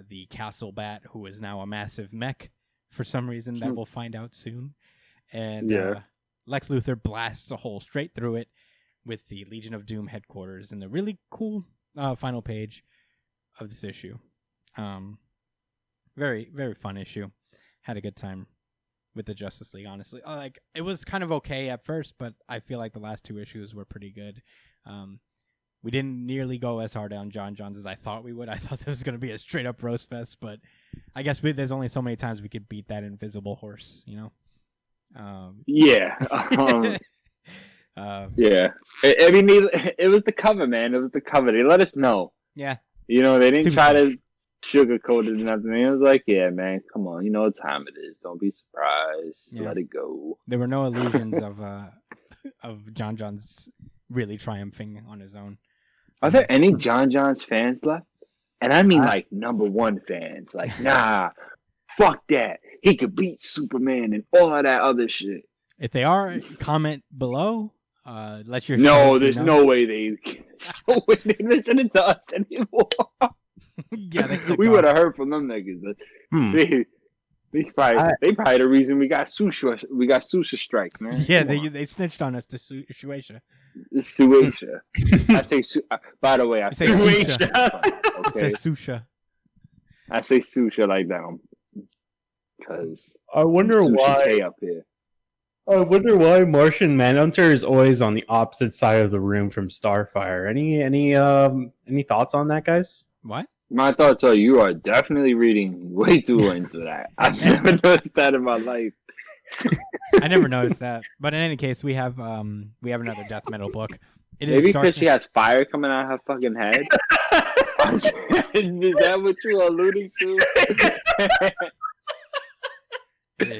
the Castle Bat, who is now a massive mech for some reason that we'll find out soon. And Lex Luthor blasts a hole straight through it with the Legion of Doom headquarters in the really cool final page of this issue. Very, very fun issue. Had a good time with the Justice League, honestly. It was kind of okay at first, but I feel like the last two issues were pretty good. We didn't nearly go as hard on John Johns as I thought we would. I thought there was going to be a straight-up roast fest, but I guess there's only so many times we could beat that invisible horse, Yeah. Yeah. I mean, it was the cover, man. It was the cover. They let us know. Yeah. They didn't try to sugarcoat it or nothing. It was like, yeah, man, come on. You know what time it is. Don't be surprised. Just let it go. There were no illusions of John Johns really triumphing on his own. Are there any John Johns fans left? And I mean, like, number one fans. Like, nah, fuck that. He could beat Superman and all of that other shit. If they are, comment below. Let your there's no way they listen to us anymore. Yeah, we would have heard from them niggas. They probably the reason we got Susha strike, man. Yeah, they snitched on us to Shueisha. Sueisha. I say by the way, I say Sueisha. Okay. It says Susha. I say Susha like that because I wonder why up here. I wonder why Martian Manhunter is always on the opposite side of the room from Starfire. Any thoughts on that, guys? What? My thoughts are you are definitely reading way too into that. I've never noticed that in my life. I never noticed that. But in any case, we have another death metal book. Maybe because she has fire coming out of her fucking head. Is that what you are alluding to?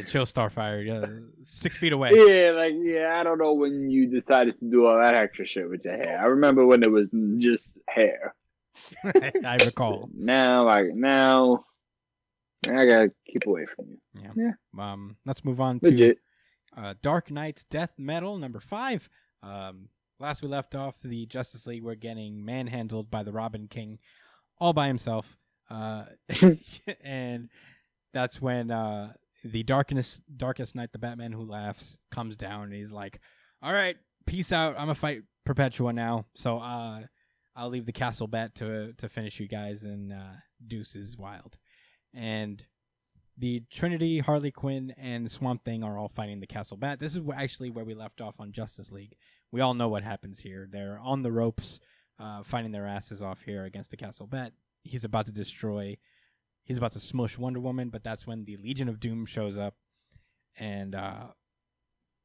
Chill Starfire, 6 feet away. Yeah, I don't know when you decided to do all that extra shit with your hair. I remember when it was just hair. I recall. Now I gotta keep away from you. Yeah. Let's move on Legit. to Dark Knight's Death Metal number 5. Last we left off, the Justice League were getting manhandled by the Robin King all by himself. And that's when the darkest Knight, the Batman Who Laughs, comes down, and he's like, all right, peace out. I'm going to fight Perpetua now. So I'll leave the Castle Bat to finish you guys, and deuces wild. And the Trinity, Harley Quinn, and Swamp Thing are all fighting the Castle Bat. This is actually where we left off on Justice League. We all know what happens here. They're on the ropes, fighting their asses off here against the Castle Bat. He's about to smush Wonder Woman, but that's when the Legion of Doom shows up and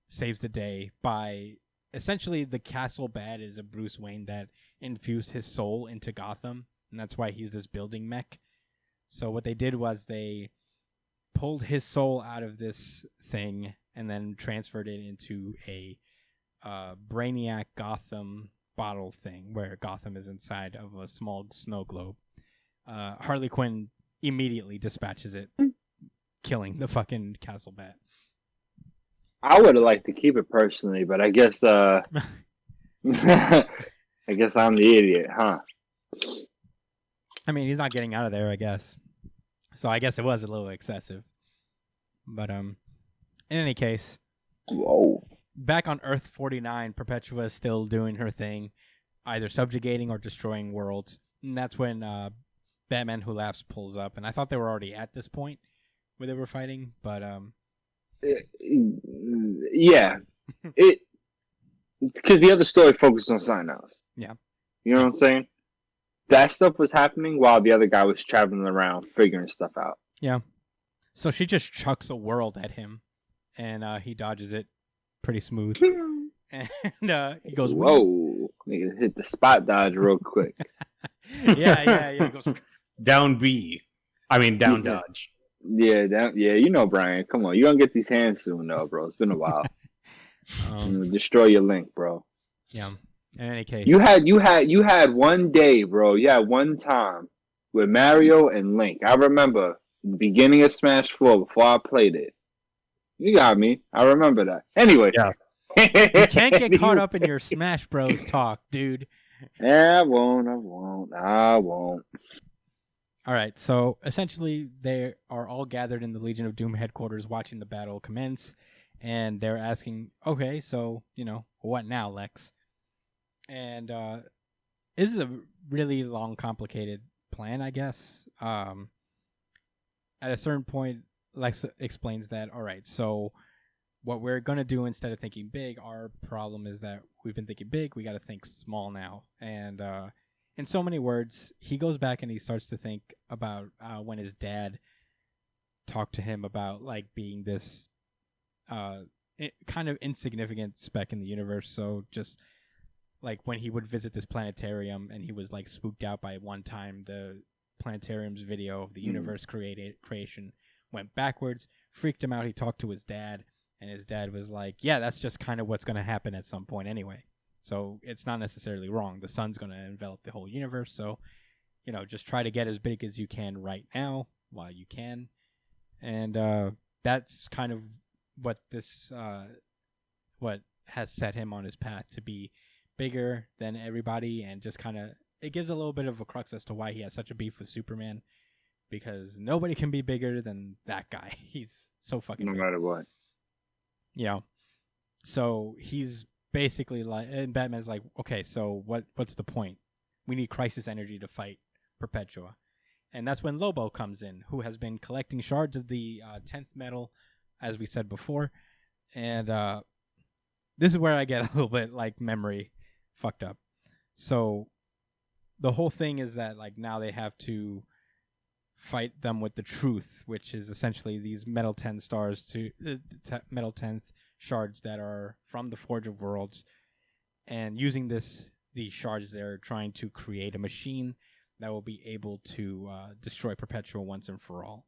saves the day by... Essentially, the Castle Bat is a Bruce Wayne that infused his soul into Gotham, and that's why he's this building mech. So what they did was they pulled his soul out of this thing and then transferred it into a Brainiac Gotham bottle thing, where Gotham is inside of a small snow globe. Harley Quinn immediately dispatches it, killing the fucking castle bat. I would have liked to keep it personally, but I guess I guess I'm the idiot, huh? I mean, he's not getting out of there, I guess. So I guess it was a little excessive. But in any case, Whoa. back on Earth 49, Perpetua is still doing her thing, either subjugating or destroying worlds. And that's when Batman Who Laughs pulls up. And I thought they were already at this point where they were fighting, but yeah, because the other story focused on something else. Yeah, you know what I'm saying. That stuff was happening while the other guy was traveling around figuring stuff out. Yeah. So she just chucks a world at him, and he dodges it pretty smooth. And he goes, "Whoa!" He hit the spot dodge real quick. yeah. He goes down B. I mean down dodge. Yeah, you know, Brian. Come on, you gonna get these hands soon, though, bro. It's been a while. Destroy your link, bro. Yeah. In any case, you had one day, bro. Yeah, one time with Mario and Link. I remember the beginning of Smash 4 before I played it. You got me. I remember that. Anyway, yeah. You can't get caught up in your Smash Bros talk, dude. I won't. All right, so essentially they are all gathered in the Legion of Doom headquarters watching the battle commence, and they're asking, okay, so, what now, Lex? And this is a really long, complicated plan, I guess. At a certain point, Lex explains that, all right, so what we're going to do instead of thinking big, our problem is that we've been thinking big, we got to think small now. And in so many words, he goes back and he starts to think about when his dad talked to him about like being this kind of insignificant speck in the universe. So just like when he would visit this planetarium and he was like spooked out by one time the planetarium's video of the universe creation went backwards, freaked him out. He talked to his dad, and his dad was like, yeah, that's just kind of what's going to happen at some point anyway. So it's not necessarily wrong. The sun's going to envelop the whole universe. So, just try to get as big as you can right now while you can. And that's kind of what what has set him on his path to be bigger than everybody, and just kind of, it gives a little bit of a crux as to why he has such a beef with Superman, because nobody can be bigger than that guy. He's so fucking big. No matter what. Yeah. So he's basically like, and Batman's like, okay, so what's the point? We need crisis energy to fight Perpetua. And that's when Lobo comes in, who has been collecting shards of the 10th metal, as we said before. And this is where I get a little bit like memory fucked up. So the whole thing is that like now they have to fight them with the truth, which is essentially these metal 10 stars to metal 10th shards that are from the Forge of Worlds, and using these shards, they're trying to create a machine that will be able to destroy Perpetua once and for all.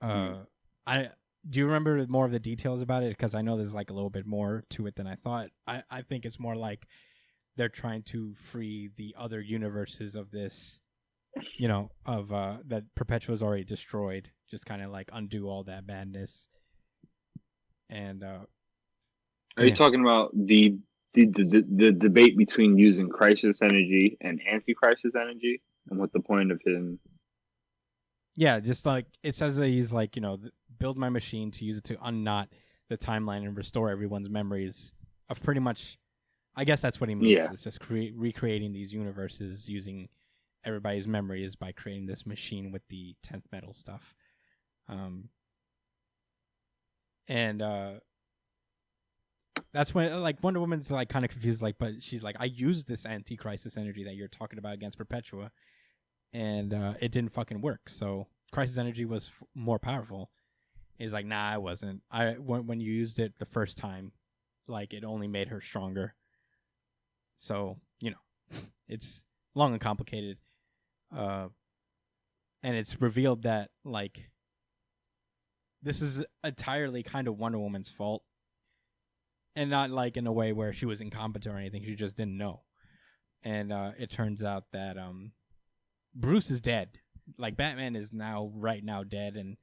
Do you remember more of the details about it? Because I know there's like a little bit more to it than I thought. I think it's more like they're trying to free the other universes of this, that Perpetua's already destroyed. Just kind of like undo all that madness. And are you talking about the debate between using crisis energy and anti-crisis energy, and what the point of him? Yeah, just like it says that he's like, build my machine to use it to unknot the timeline and restore everyone's memories of pretty much. I guess that's what he means. Yeah. It's just recreating these universes using everybody's memories by creating this machine with the 10th metal stuff. And that's when like Wonder Woman's like kind of confused, like, but she's like, I used this anti-crisis energy that you're talking about against Perpetua, and it didn't fucking work. So crisis energy was more powerful. He's like, nah, I wasn't. When you used it the first time, like it only made her stronger. So it's long and complicated, and it's revealed that like this is entirely kind of Wonder Woman's fault. And not like in a way where she was incompetent or anything. She just didn't know. And it turns out that Bruce is dead. Like Batman is right now dead. And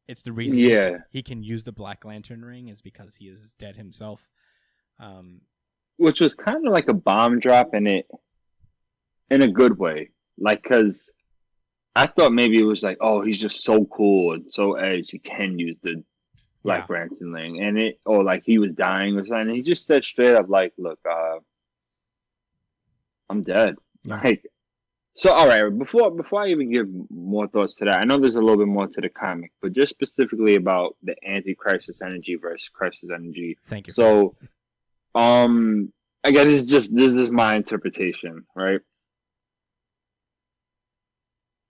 it's the reason he can use the Black Lantern ring is because he is dead himself. Which was kind of like a bomb drop in a good way. Like, because I thought maybe it was like, oh, he's just so cool and so edge, he can use the Black Lantern ring. Or like he was dying or something. And he just said straight up, like, look, I'm dead. Yeah. Like, so, all right, before I even give more thoughts to that, I know there's a little bit more to the comic, but just specifically about the anti-crisis energy versus crisis energy. Thank you. So, again, this is my interpretation, right?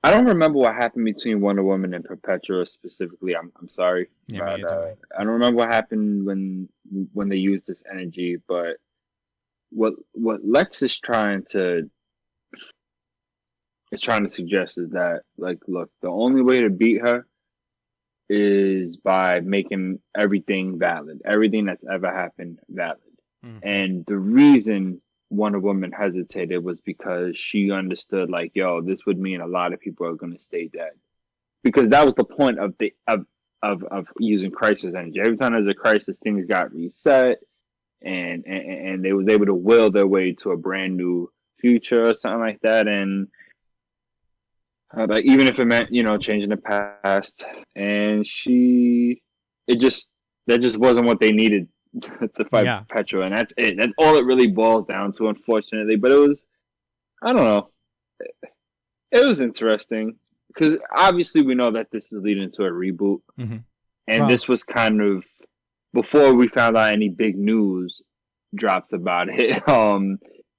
I don't remember what happened between Wonder Woman and Perpetua specifically. I'm sorry. Yeah, but, I don't remember what happened when they used this energy, but what Lex is trying to suggest is that, like, look, the only way to beat her is by making everything valid, everything that's ever happened valid. Mm-hmm. And the reason Wonder Woman hesitated was because she understood, like, yo, this would mean a lot of people are going to stay dead, because that was the point of using crisis energy. Every time there's a crisis, things got reset, and they was able to will their way to a brand new future or something like that. And like, even if it meant, changing the past, and that just wasn't what they needed to fight Petra, and that's it. That's all it really boils down to, unfortunately. But it was, I don't know, it was interesting, because obviously we know that this is leading to a reboot, and this was kind of before we found out any big news drops about it.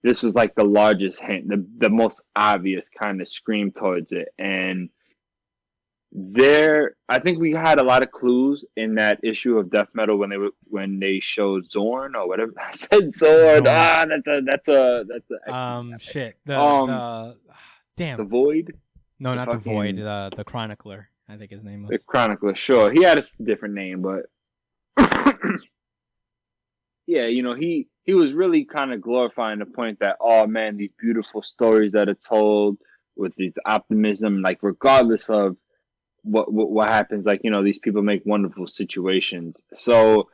This was like the largest hint, the most obvious kind of scream towards it. And I think we had a lot of clues in that issue of Death Metal when they showed Zorn, or whatever. I said Zorn. That's a shit. The Void? No, not the Void. The Chronicler, I think his name was. The Chronicler, sure. He had a different name, but yeah, he was really kind of glorifying the point that, oh man, these beautiful stories that are told with this optimism, like, regardless of what happens, like, these people make wonderful situations. So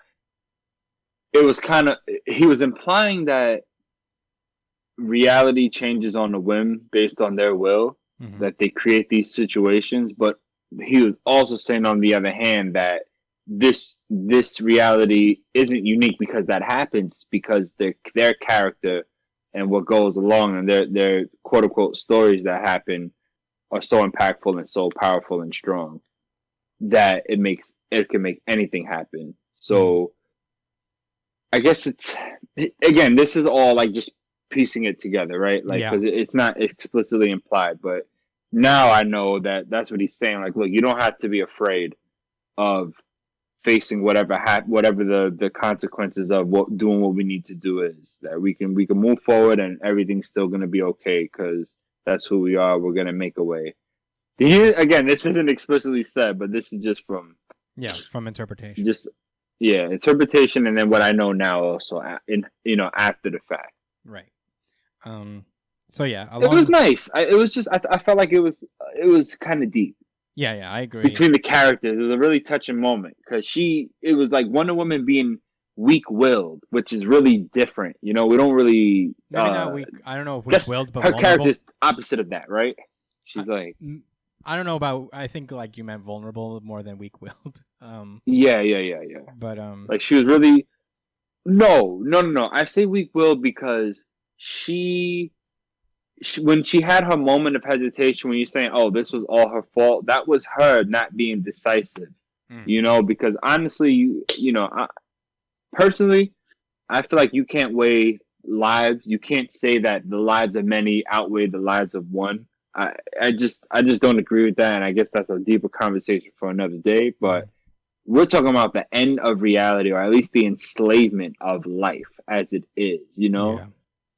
it was he was implying that reality changes on a whim based on their will, that they create these situations. But he was also saying, on the other hand, that this reality isn't unique because that happens, because their character and what goes along, and their quote unquote stories that happen are so impactful and so powerful and strong that it can make anything happen. So I guess again, this is all like just piecing it together, right? Like, because it's not explicitly implied, but now I know that that's what he's saying. Like, look, you don't have to be afraid of facing whatever the consequences of doing what we need to do is. That we can move forward, and everything's still going to be okay, because that's who we are. We're going to make a way. Again, this isn't explicitly said, but this is just from interpretation. Interpretation, and then what I know now also after the fact. Right. So yeah, it was nice. I felt like it was kind of deep. Yeah, I agree. Between the characters, it was a really touching moment, because it was like Wonder Woman being weak-willed, which is really different. We don't really maybe not weak. I don't know if weak-willed, but her vulnerable. Character is opposite of that, right? She's like, I don't know about. I think like you meant vulnerable more than weak-willed. Yeah. But like, she was really no. I say weak-willed because when she had her moment of hesitation, when you're saying, oh, this was all her fault, that was her not being decisive. Because honestly, personally, I feel like you can't weigh lives. You can't say that the lives of many outweigh the lives of one. I just don't agree with that, and I guess that's a deeper conversation for another day. But we're talking about the end of reality, or at least the enslavement of life as it is. Yeah.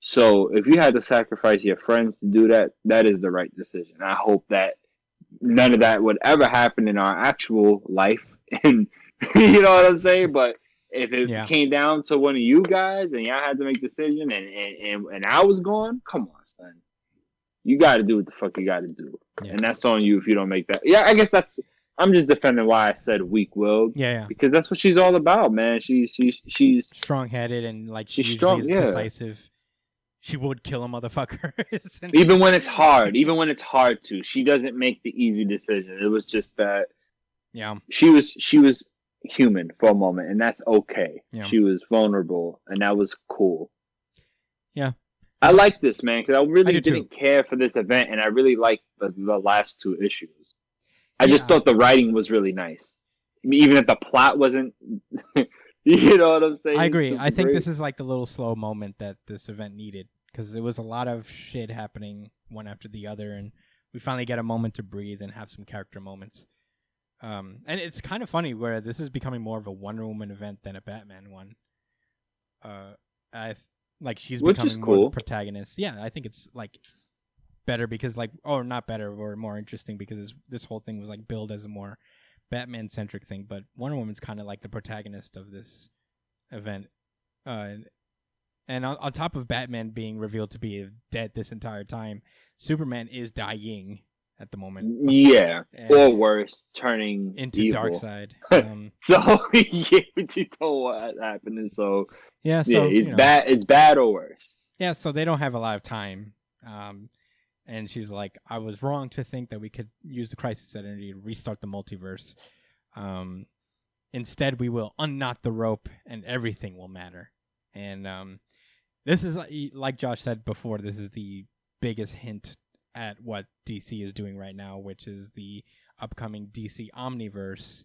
So if you had to sacrifice your friends to do that, that is the right decision. I hope that none of that would ever happen in our actual life. And you know what I'm saying? But if it came down to one of you guys and y'all had to make a decision and I was gone, come on, son. You got to do what the fuck you got to do. Yeah. And that's on you if you don't make that. Yeah, I guess I'm just defending why I said weak-willed. Yeah. Because that's what she's all about, man. She's Strong-headed and like she she's usually strong. is Yeah. decisive. She would kill a motherfucker. Even when it's hard, to, she doesn't make the easy decision. It was just that. Yeah. She was human for a moment, and that's okay. Yeah. She was vulnerable, and that was cool. Yeah. I like this, man, because I really didn't care for this event, and I really liked the last 2 issues. I just thought the writing was really nice. I mean, even if the plot wasn't, you know what I'm saying? I agree. Super I think great. this is like the little slow moment that this event needed, because it was a lot of shit happening one after the other, and we finally get a moment to breathe and have some character moments. And it's kind of funny where this is becoming more of a Wonder Woman event than a Batman one. Like she's Which becoming is more cool. the protagonist. Yeah, I think it's like better because not better or more interesting because this whole thing was like billed as a more Batman centric thing, but Wonder Woman's kind of like the protagonist of this event. And on top of Batman being revealed to be dead this entire time, Superman is dying at the moment. Yeah, And or worse, turning into evil. Darkseid. So yeah, we know what happened. So Yeah, so yeah, it's bad. It's bad or worse. Yeah, so they don't have a lot of time. And she's like, I was wrong to think that we could use the crisis energy to restart the multiverse. Instead, we will unknot the rope and everything will matter. And this is, like Josh said before, this is the biggest hint at what DC is doing right now, which is the upcoming DC Omniverse,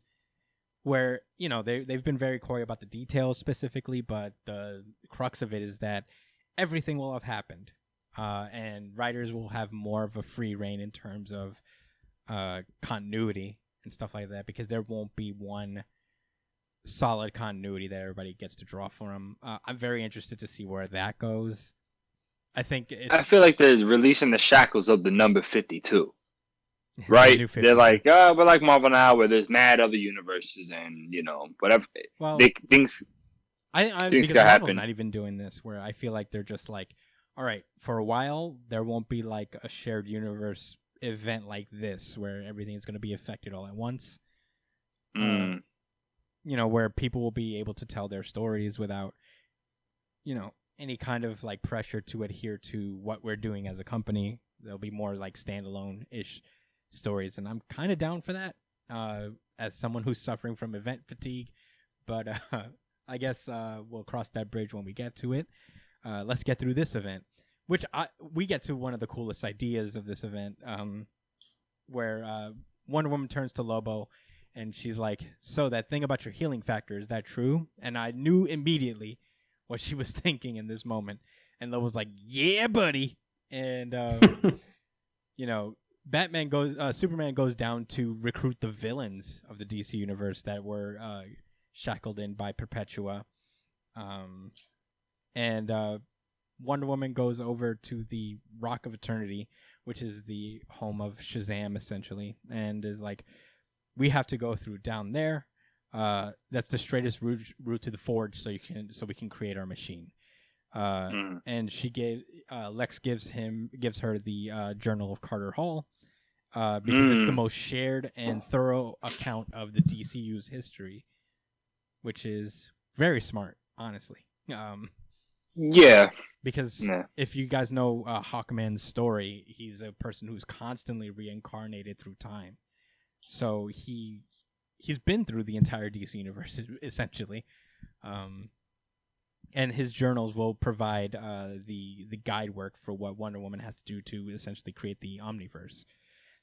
where, they've been very coy about the details specifically, but the crux of it is that everything will have happened. And writers will have more of a free reign in terms of continuity and stuff like that, because there won't be one solid continuity that everybody gets to draw from. I'm very interested to see where that goes. I feel like they're releasing the shackles of the number 52. Right? They're like, we're like Marvel now, where there's mad other universes and whatever. Well, things because can Marvel's happen. not even doing this, where I feel like they're just like, all right, for a while there won't be like a shared universe event like this where everything is going to be affected all at once. Where people will be able to tell their stories without, any kind of like pressure to adhere to what we're doing as a company. There'll be more like standalone-ish stories, and I'm kind of down for that as someone who's suffering from event fatigue. But I guess we'll cross that bridge when we get to it. Let's get through this event, which we get to one of the coolest ideas of this event, where Wonder Woman turns to Lobo, and she's like, so that thing about your healing factor, is that true? And I knew immediately what she was thinking in this moment. And Lobo's like, yeah, buddy. And, Superman goes down to recruit the villains of the DC universe that were shackled in by Perpetua. And Wonder Woman goes over to the Rock of Eternity, which is the home of Shazam, essentially, and is like, we have to go through down there. That's the straightest route to the forge, so we can create our machine. And Lex gives her the Journal of Carter Hall, because it's the most shared and thorough account of the DCU's history, which is very smart, honestly. Yeah. Because if you guys know Hawkman's story, he's a person who's constantly reincarnated through time. So he's been through the entire DC universe, essentially. And his journals will provide the guide work for what Wonder Woman has to do to essentially create the Omniverse.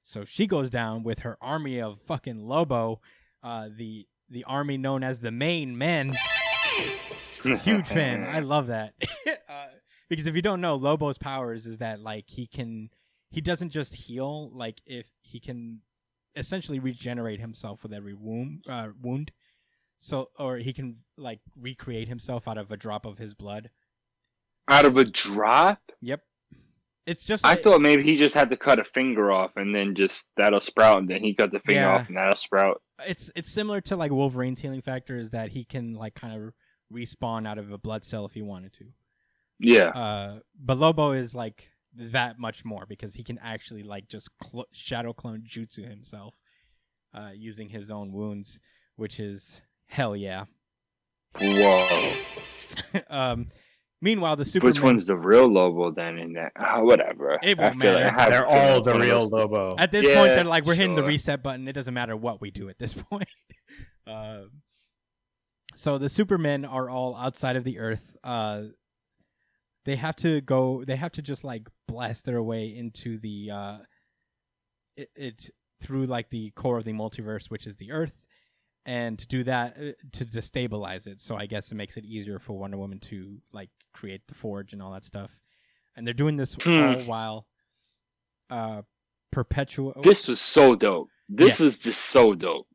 So she goes down with her army of fucking Lobo, the army known as the Main Men. Huge fan. I love that. Because if you don't know, Lobo's powers is that like he doesn't just heal, like if he can essentially regenerate himself with every wound. So, or he can like recreate himself out of a drop of his blood. Out of a drop? Yep. It's just. I thought maybe he just had to cut a finger off and then just that'll sprout, and then he cuts a finger off and that'll sprout. It's similar to like Wolverine's healing factor, is that he can like kind of respawn out of a blood cell if he wanted to. Yeah. But Lobo is like that much more, because he can actually like just shadow clone jutsu himself. using his own wounds, which is hell yeah. Whoa. Meanwhile, the Superman... Which one's the real Lobo then in that? Whatever. It won't I feel matter. I have They're a feeling all it's the one of real those- Lobo. At this Yeah, point, they're like, we're hitting the sure. reset button. It doesn't matter what we do at this point. So the Supermen are all outside of the Earth. They have to just like blast their way into the it through like the core of the multiverse, which is the Earth, and to do that to destabilize it. So I guess it makes it easier for Wonder Woman to like create the Forge and all that stuff. And they're doing this all while Perpetua. This was so dope. This is just so dope.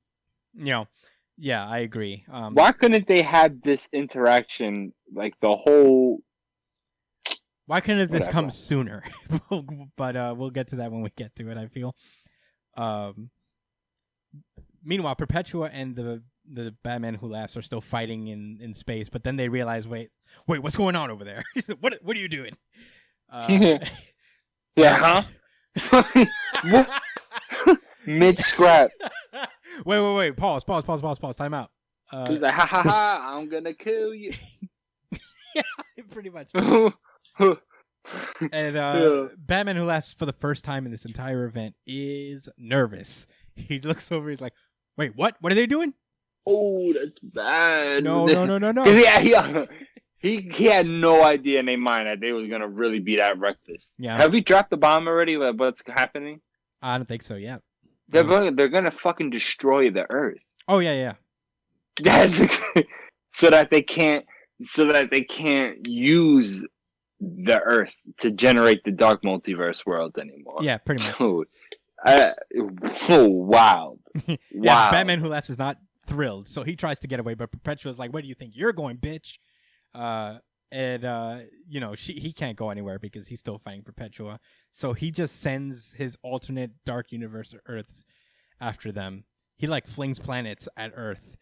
Yeah, I agree. Why couldn't they have this interaction like the whole? Why couldn't this Whatever. come sooner? But we'll get to that when we get to it, I feel. Meanwhile, Perpetua and the Batman Who Laughs are still fighting in space, but then they realize, wait, what's going on over there? What are you doing? Yeah, huh? Mid scrap. Wait. Pause. Time out. He's like, ha ha ha! I'm gonna kill you. Yeah, pretty much. Yeah. And Batman Who Laughs for the first time in this entire event is nervous. He looks over. He's like, "Wait, what? What are they doing?" Oh, that's bad. No. Yeah. He had no idea in their mind that they was gonna really be that reckless. Yeah. Have we dropped the bomb already? Like, what's happening? I don't think so yet. They're gonna fucking destroy the Earth. Oh yeah. That's so that they can't use the Earth to generate the dark multiverse worlds anymore. Yeah, pretty much. Dude, wow. Yeah, Wow. Batman Who Laughs is not thrilled, so he tries to get away, but Perpetua's like, "Where do you think you're going, bitch?" He can't go anywhere because he's still fighting Perpetua. So he just sends his alternate dark universe Earths after them. He like flings planets at Earth.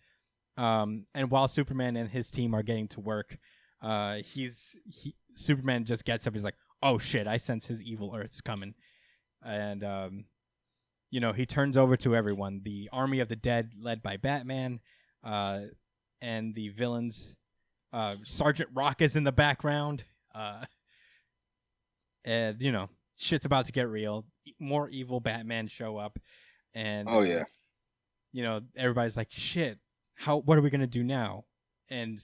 And while Superman and his team are getting to work, Superman just gets up. He's like, "Oh shit! I sense his evil Earth's coming," and he turns over to everyone. The army of the dead, led by Batman, and the villains. Sergeant Rock is in the background, and shit's about to get real. More evil Batman show up, and Oh yeah. Everybody's like, "Shit! What are we gonna do now?" And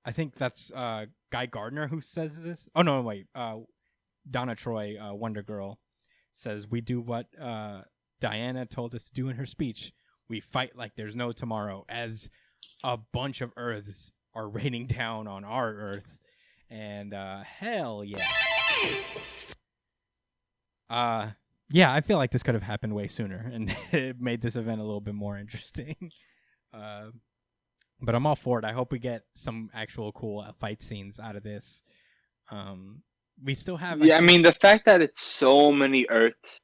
I think that's Guy Gardner who says this. Oh no, wait. Donna Troy, Wonder Girl, says, "We do what Diana told us to do in her speech. We fight like there's no tomorrow." As a bunch of Earths are raining down on our Earth, and hell yeah. Yeah, I feel like this could have happened way sooner, and it made this event a little bit more interesting. But I'm all for it. I hope we get some actual cool fight scenes out of this. We still have... I mean, the fact that it's so many Earths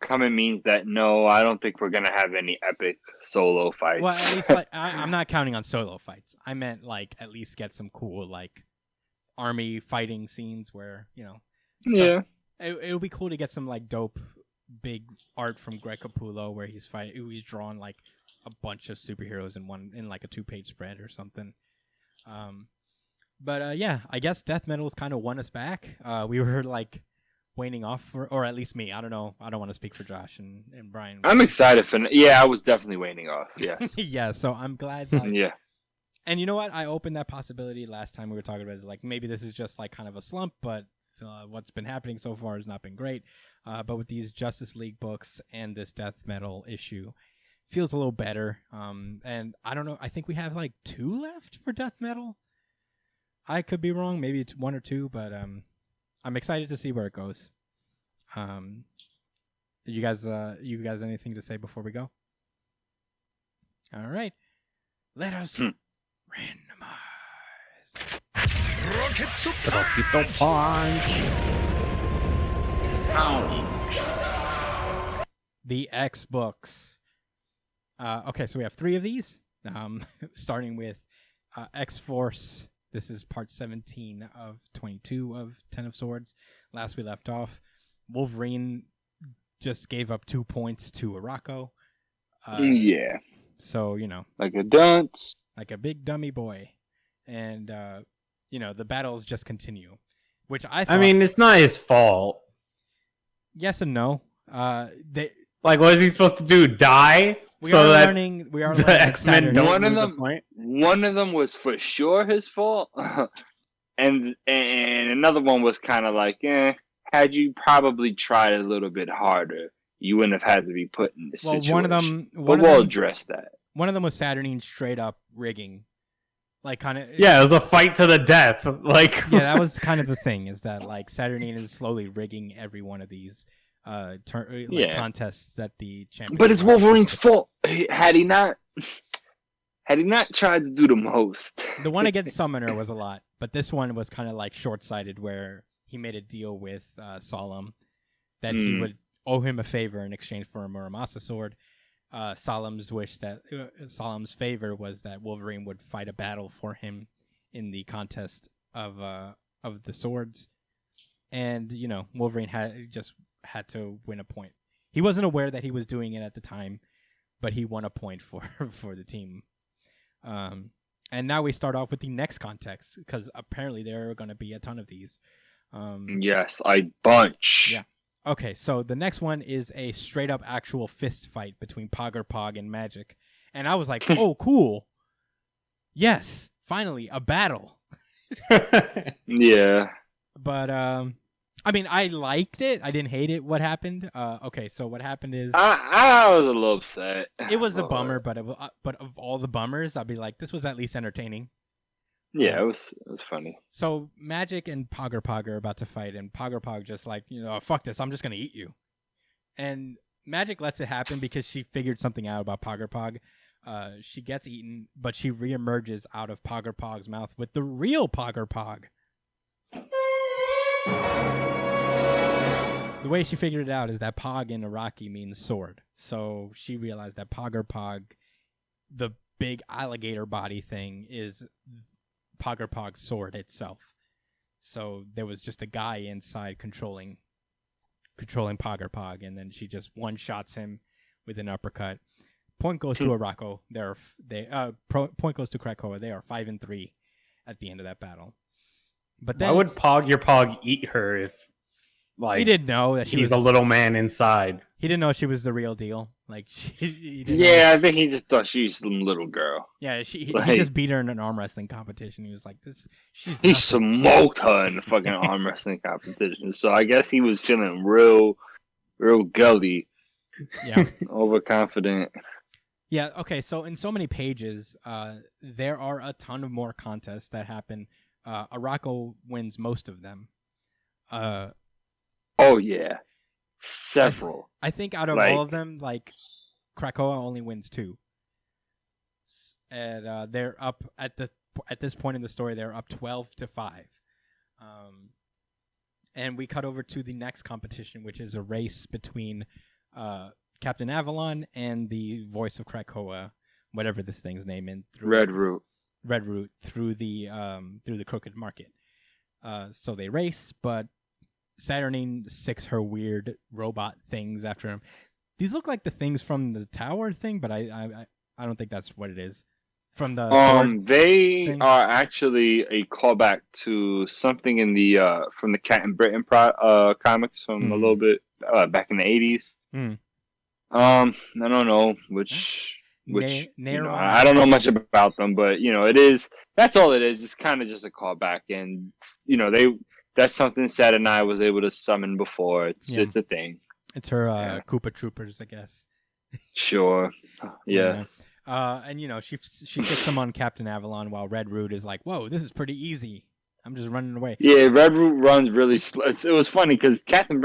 coming means that, no, I don't think we're going to have any epic solo fights. Well, at least I'm not counting on solo fights. I meant at least get some cool army fighting scenes where stuff. Yeah. It would be cool to get some dope big art from Greg Capullo where he's drawn a bunch of superheroes in a 2-page spread or something. But yeah, I guess death metal's kind of won us back. We were waning off, or at least me. I don't know. I don't want to speak for Josh and Brian. I'm excited for. Yeah, I was definitely waning off. Yes. Yeah. So I'm glad. Yeah. And you know what? I opened that possibility last time we were talking about it. Maybe this is just kind of a slump, but what's been happening so far has not been great. But with these Justice League books and this death metal issue, feels a little better. And I don't know. I think we have 2 left for death metal. I could be wrong. Maybe it's 1 or 2, but I'm excited to see where it goes. You guys anything to say before we go? All right. Let us randomize. Rockito punch. The X books. Okay, so we have 3 of these. Starting with X-Force. This is part 17 of 22 of 10 of Swords. Last we left off, Wolverine just gave up 2 points to Arako. Yeah. So, Like a dunce. like a big dummy boy. And, the battles just continue, which I thought... I mean, it's not his fault. Yes and no. Like, what is he supposed to do? Die? We are learning the X-Men don't lose a point? One of them was for sure his fault. and another one was kind of like, had you probably tried a little bit harder, you wouldn't have had to be put in this situation. We'll address that. One of them was Saturnine straight up rigging. Like, kind of... Yeah, it was a fight to the death. Like, yeah, that was kind of the thing, is that, like, Saturnine is slowly rigging every one of these contests that the champion... But it's Wolverine's fault. Had he not tried to do the most. The one against Summoner was a lot, but this one was kind of, like, short-sighted, where he made a deal with Solemn that he would owe him a favor in exchange for a Muramasa sword. Solemn's favor was that Wolverine would fight a battle for him in the contest of the swords, and Wolverine had to win a point. He wasn't aware that he was doing it at the time, but he won a point for the team. And now we start off with the next context, because apparently there are going to be a ton of these. Yes, a bunch. Yeah. Okay, so the next one is a straight-up actual fist fight between Pog and Magic. And I was like, oh, cool. Yes, finally, a battle. Yeah. But, I mean, I liked it. I didn't hate it. What happened? Okay, so what happened is... I was a little upset. It was a bummer, but of all the bummers, I'd be like, this was at least entertaining. Yeah, it was funny. So Magic and Pog are about to fight, and Pog just like, fuck this, I'm just gonna eat you. And Magic lets it happen because she figured something out about Pog. She gets eaten, but she reemerges out of Pog's mouth with the real Pog. The way she figured it out is that Pog in Iraqi means sword. So she realized that Pog, the big alligator body thing, is Pog's sword itself. So there was just a guy inside controlling Pog, and then she just one-shots him with an uppercut. Point goes to Arako. Point goes to Krakoa. They are 5-3 at the end of that battle. But then, why would Pog eat her if, like, he didn't know that he's a little man inside? He didn't know she was the real deal. Like, I think he just thought she's some little girl. Yeah, he just beat her in an arm wrestling competition. He was like, He smoked her in the fucking arm wrestling competition. So I guess he was feeling real gully. Yeah. Overconfident. Yeah, okay, so in so many pages, there are a ton of more contests that happen. Arako wins most of them. Oh, yeah. Several. I think out of all of them, like, Krakoa only wins 2. And they're up at this point in the story, they're up 12-5. And we cut over to the next competition, which is a race between Captain Avalon and the voice of Krakoa, whatever this thing's name in Red Root through the Crooked Market. So they race, but Saturnine sicks her weird robot things after him. These look like the things from the tower thing, but I don't think that's what it is. From the they thing? are actually a callback to something in the from the Cat in Britain comics from a little bit back in the 80s. I don't know which I don't know much about them, but it is, that's all it is. It's kind of just a callback, and that's something Sad and I was able to summon before. It's a thing. It's her Koopa Troopers, I guess. Sure. Yeah. And she sits them on Captain Avalon while Red Root is like, "Whoa, this is pretty easy. I'm just running away." Yeah, Red Root runs really slow. It was funny because Captain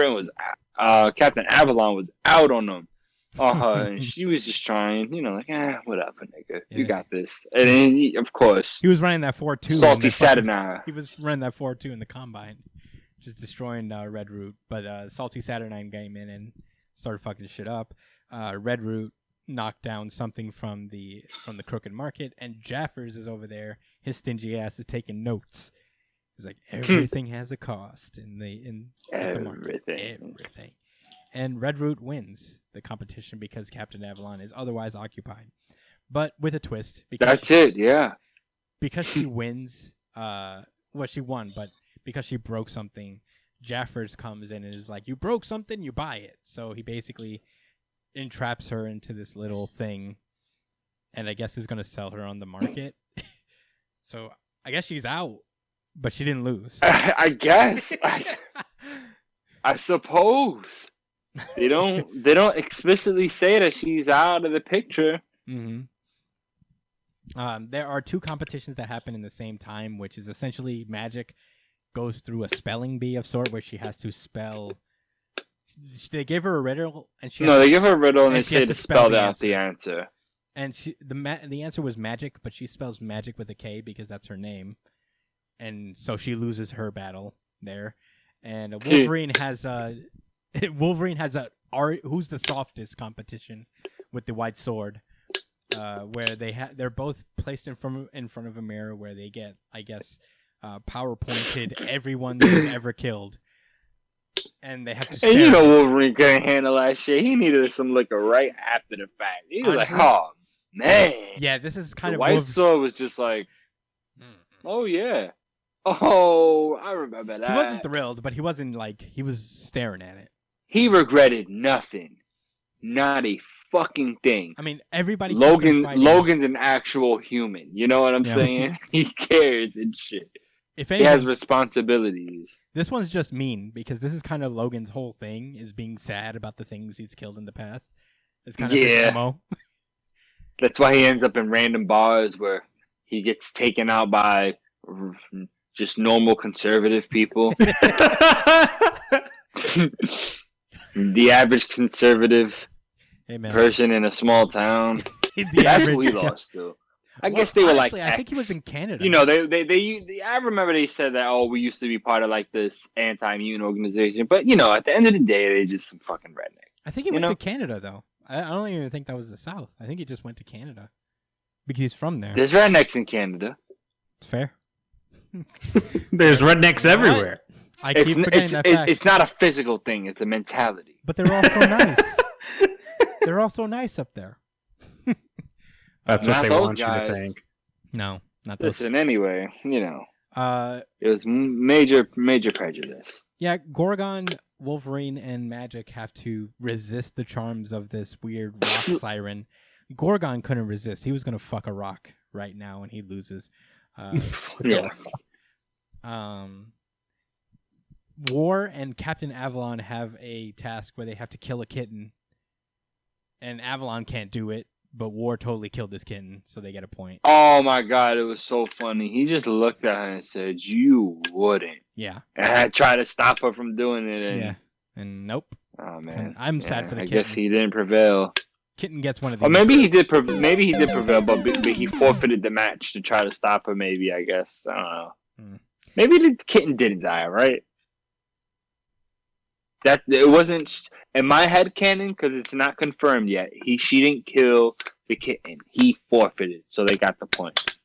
Avalon was out on them. And she was just trying, like, whatever, nigga. Yeah. You got this. And then, of course, he was running that 4-2. Salty Saturnine. He was running that 4-2 in the Combine, just destroying Red Root. But Salty Saturnine came in and started fucking shit up. Red Root knocked down something from the Crooked Market, and Jaffers is over there. His stingy ass is taking notes. He's like, everything has a cost at the market. Everything. and Redroot wins the competition because Captain Avalon is otherwise occupied. But with a twist. That's it, yeah. Because she wins, she won, but because she broke something, Jaffers comes in and is like, you broke something, you buy it. So he basically entraps her into this little thing, and I guess is going to sell her on the market. So I guess she's out, but she didn't lose. I guess. I suppose. They don't explicitly say that she's out of the picture. Mm-hmm. There are two competitions that happen in the same time, which is essentially magic goes through a spelling bee of sort where she has to spell. They give her a riddle, and they give her a riddle and they say to spell out the answer. And the answer was magic, but she spells magic with a K because that's her name, and so she loses her battle there. And Wolverine has a who's the softest competition with the white sword. Where they're both placed in front of a mirror where they get, I guess, PowerPointed everyone they've ever killed, and they have to. And Wolverine couldn't handle that shit. He needed some liquor right after the fact. He was honestly, like, "Oh man." Yeah, this is kind the of white sword was just like, "Oh yeah, oh I remember that." He wasn't thrilled, but he wasn't he was staring at it. He regretted nothing, not a fucking thing. I mean, everybody. Logan's an actual human. You know what I'm saying? He cares and shit. If anything, he has responsibilities. This one's just mean because this is kind of Logan's whole thing is being sad about the things he's killed in the past. It's kind of his MO. That's why he ends up in random bars where he gets taken out by just normal conservative people. The average conservative person in a small town. That's who he lost to. I guess they were honestly, like. I think he was in Canada. They. I remember they said that. Oh, we used to be part of this anti-mutant organization, but at the end of the day, they're just some fucking redneck. I think he went to Canada though. I don't even think that was the South. I think he just went to Canada because he's from there. There's rednecks in Canada. It's fair. There's rednecks everywhere. I keep forgetting that fact. It's not a physical thing. It's a mentality. But they're all so nice. They're all so nice up there. That's what they want you to think. No, not those. Listen, anyway, it was major prejudice. Yeah, Gorgon, Wolverine, and Magic have to resist the charms of this weird rock siren. Gorgon couldn't resist. He was going to fuck a rock right now, and he loses. War and Captain Avalon have a task where they have to kill a kitten, and Avalon can't do it, but War totally killed this kitten, so they get a point. Oh my god, it was so funny. He just looked at her and said, "You wouldn't." Yeah. And I tried to stop her from doing it. And nope. Oh man, and I'm sad for the kitten. I guess he didn't prevail. Kitten gets one of these. Or maybe he did. Maybe he did prevail, but he forfeited the match to try to stop her. Maybe I guess I don't know. Maybe the kitten didn't die, right? That it wasn't in my head canon because it's not confirmed yet. She didn't kill the kitten. He forfeited, so they got the point.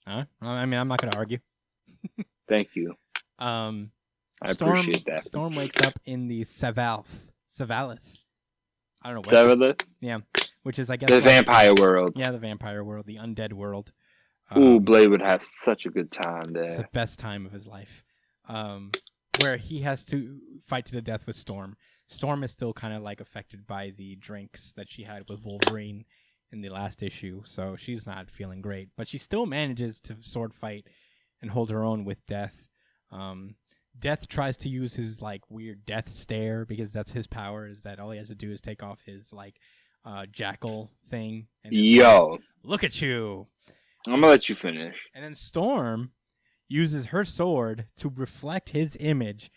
Huh? I mean, I'm not going to argue. Thank you. I appreciate that. Storm wakes up in the Savath. I don't know. Savath? Yeah, which is I guess the vampire world. Yeah, the vampire world, the undead world. Ooh, Blade would have such a good time there. It's the best time of his life. Where he has to fight to the death with Storm. Storm is still kind of affected by the drinks that she had with Wolverine in the last issue, so she's not feeling great. But she still manages to sword fight and hold her own with Death. Death tries to use his weird death stare because that's his power. Is that all he has to do is take off his jackal thing? And look at you! I'm gonna let you finish. And then Storm uses her sword to reflect his image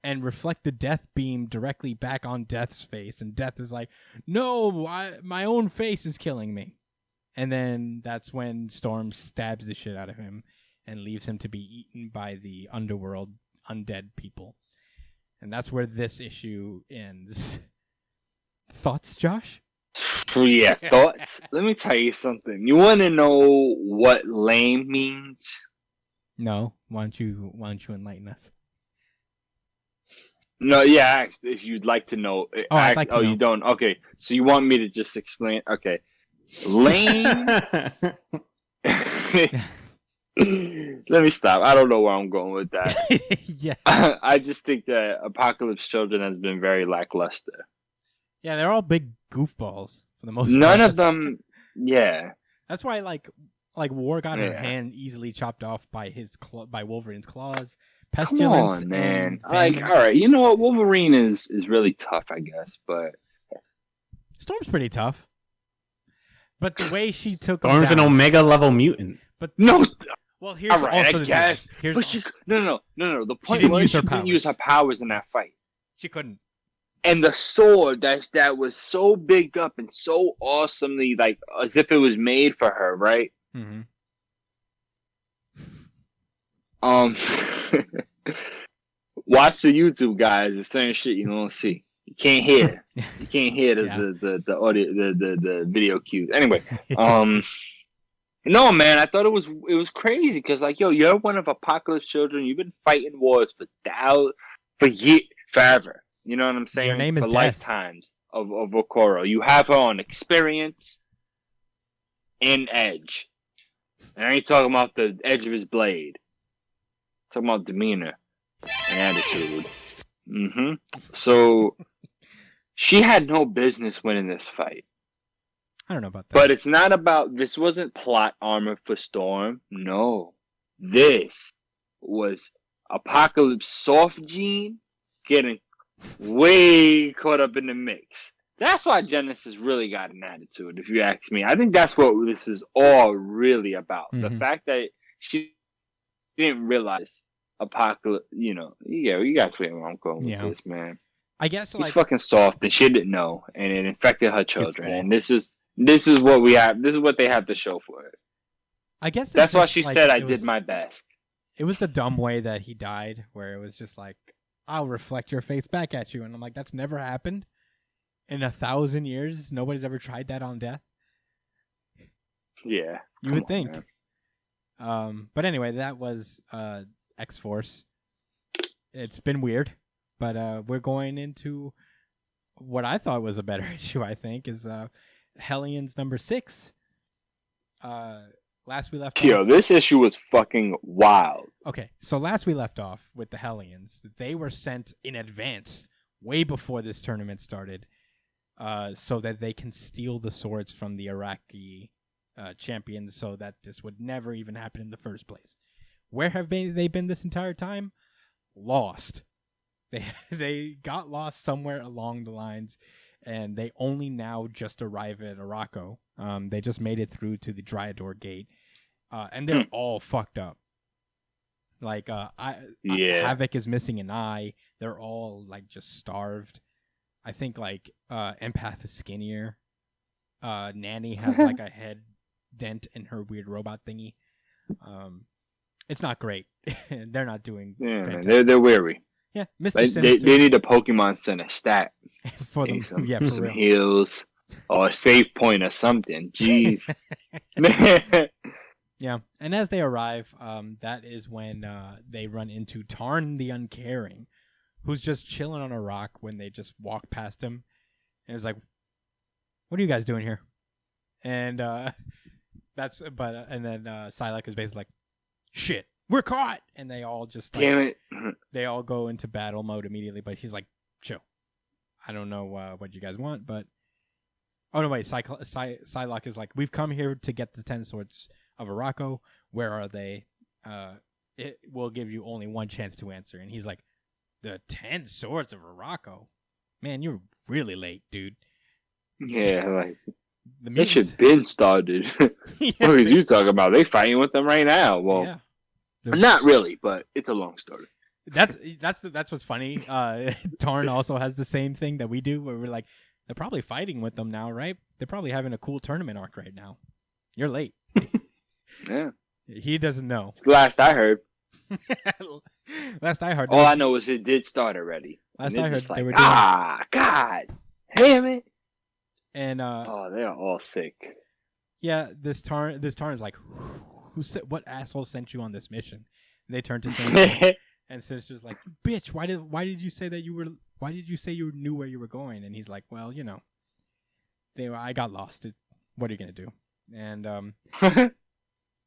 and reflect the death beam directly back on Death's face. And Death is like, no, my own face is killing me. And then that's when Storm stabs the shit out of him and leaves him to be eaten by the underworld undead people. And that's where this issue ends. Thoughts, Josh? Yeah, thoughts? Let me tell you something. You want to know what lame means? No. Why don't you enlighten us? No, yeah, I asked if you'd like to know. I'd like to know. You don't? Okay, so you want me to just explain? Okay. Lane. Let me stop. I don't know where I'm going with that. Yeah. I just think that Apocalypse Children has been very lackluster. Yeah, they're all big goofballs for the most part. None of them. Yeah. That's why, like War got her hand easily chopped off by by Wolverine's claws. Pestilence, come on, man. And all right, you know what? Wolverine is really tough, I guess, but Storm's pretty tough. But the way she took Storm's him down, an Omega level mutant. But no. Well, here's All right, also I the guess. deal. But no. The point didn't was use her she couldn't powers. use her powers in that fight. She couldn't. And the sword that was so bigged up and so awesomely, like as if it was made for her, right? Mm-hmm. Watch the YouTube, guys. It's certain shit you don't see. You can't hear. You can't hear the audio, the video cues. Anyway, no, man, I thought it was crazy because, like, yo, you're one of Apocalypse Children. You've been fighting wars forever. You know what I'm saying? Your name is for Death. Lifetimes of Okoro. You have her on experience and edge. And I ain't talking about the edge of his blade. I'm talking about demeanor and attitude. Mm-hmm. So she had no business winning this fight. I don't know about that. But it's not about, this wasn't plot armor for Storm. No. This was Apocalypse Soft Gene getting way caught up in the mix. That's why Genesis really got an attitude, if you ask me. I think that's what this is all really about. Mm-hmm. The fact that she didn't realize Apocalypse, you guys where I'm going with this, man. I guess he's fucking soft and she didn't know, and it infected her children. And this is what we have. This is what they have to show for it. I guess that's why she said, "I did my best." It was the dumb way that he died, where it was just like, "I'll reflect your face back at you," and I'm like, "That's never happened in 1,000 years. Nobody's ever tried that on death." Yeah, you would think. But anyway, that was X-Force. It's been weird, but we're going into what I thought was a better issue. I think is Hellions number 6. Last we left off, this issue was fucking wild. Okay, so last we left off with the Hellions. They were sent in advance, way before this tournament started, so that they can steal the swords from the Iraqi champions, so that this would never even happen in the first place. Where have they been this entire time? Lost. They got lost somewhere along the lines, and they only now just arrive at Araco. They just made it through to the Dryador Gate, and they're all fucked up. Like, Havoc is missing an eye. They're all like just starved. I think like Empath is skinnier. Nanny has like a head dent in her weird robot thingy. It's not great. They're not doing. Yeah, they're weary. Yeah, Mr. They need a Pokemon Center stat for them. For some real. heals or a save point or something. Jeez. Yeah, and as they arrive, that is when they run into Tarn the Uncaring, who's just chilling on a rock when they just walk past him, and is like, "What are you guys doing here?" And then Psylocke is basically like, "Shit, we're caught!" And they all just damn it. They all go into battle mode immediately. But he's like, "Chill, I don't know what you guys want, but oh no, wait." Psylocke is like, "We've come here to get the 10 swords of Araco. Where are they? It will give you only one chance to answer." And he's like, "The 10 swords of Araco? Man, you're really late, dude." Yeah, like they should have been started. What are you talking about? They fighting with them right now. Well, yeah. Not really, but it's a long story. That's what's funny. Tarn also has the same thing that we do, where we're like, they're probably fighting with them now, right? They're probably having a cool tournament arc right now. You're late. Yeah. He doesn't know. Last I heard. Last I heard. All I know is it did start already. Last I heard, like, they were doing. God damn it. And they are all sick. Yeah, this Tarn is like, what asshole sent you on this mission? And they turn to Sandman, And Sinister's like, bitch, why did you say you knew where you were going? And he's like, well, I got lost. What are you gonna do? And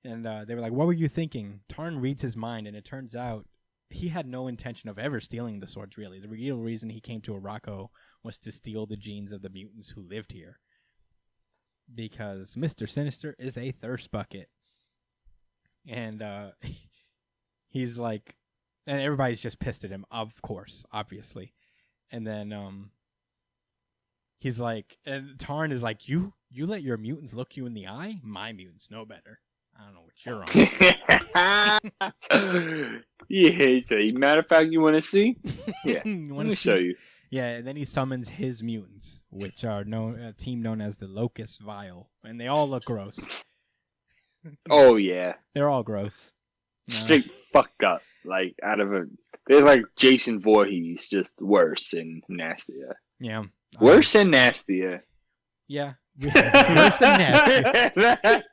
they were like, what were you thinking? Tarn reads his mind, and it turns out he had no intention of ever stealing the swords, really. The real reason he came to Araco was to steal the genes of the mutants who lived here. Because Mr. Sinister is a thirst bucket. And he's like, and everybody's just pissed at him, of course, obviously. And then he's like, and Tarn is like, you let your mutants look you in the eye? My mutants know better. I don't know what you're on. Yeah, so matter of fact, you want to see? Yeah, let me show you. Yeah, and then he summons his mutants, which are a team known as the Locust Vial, and they all look gross. Oh yeah, they're all gross. Straight fucked up. Like they're like Jason Voorhees, just worse and nastier. Yeah, worse and nastier. Yeah, worse and nastier.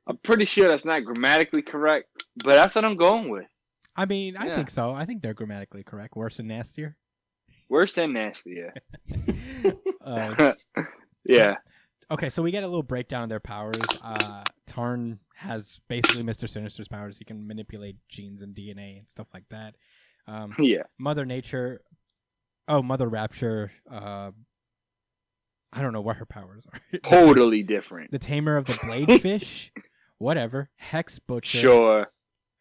I'm pretty sure that's not grammatically correct, but that's what I'm going with. I mean, I think so. I think they're grammatically correct. Worse and nastier. Worse and nastier. Yeah. Okay, so we get a little breakdown of their powers. Tarn has basically Mr. Sinister's powers. He can manipulate genes and DNA and stuff like that. Mother Rapture. I don't know what her powers are. Totally different. The Tamer of the Blade Fish. Whatever. Hex Butcher. Sure.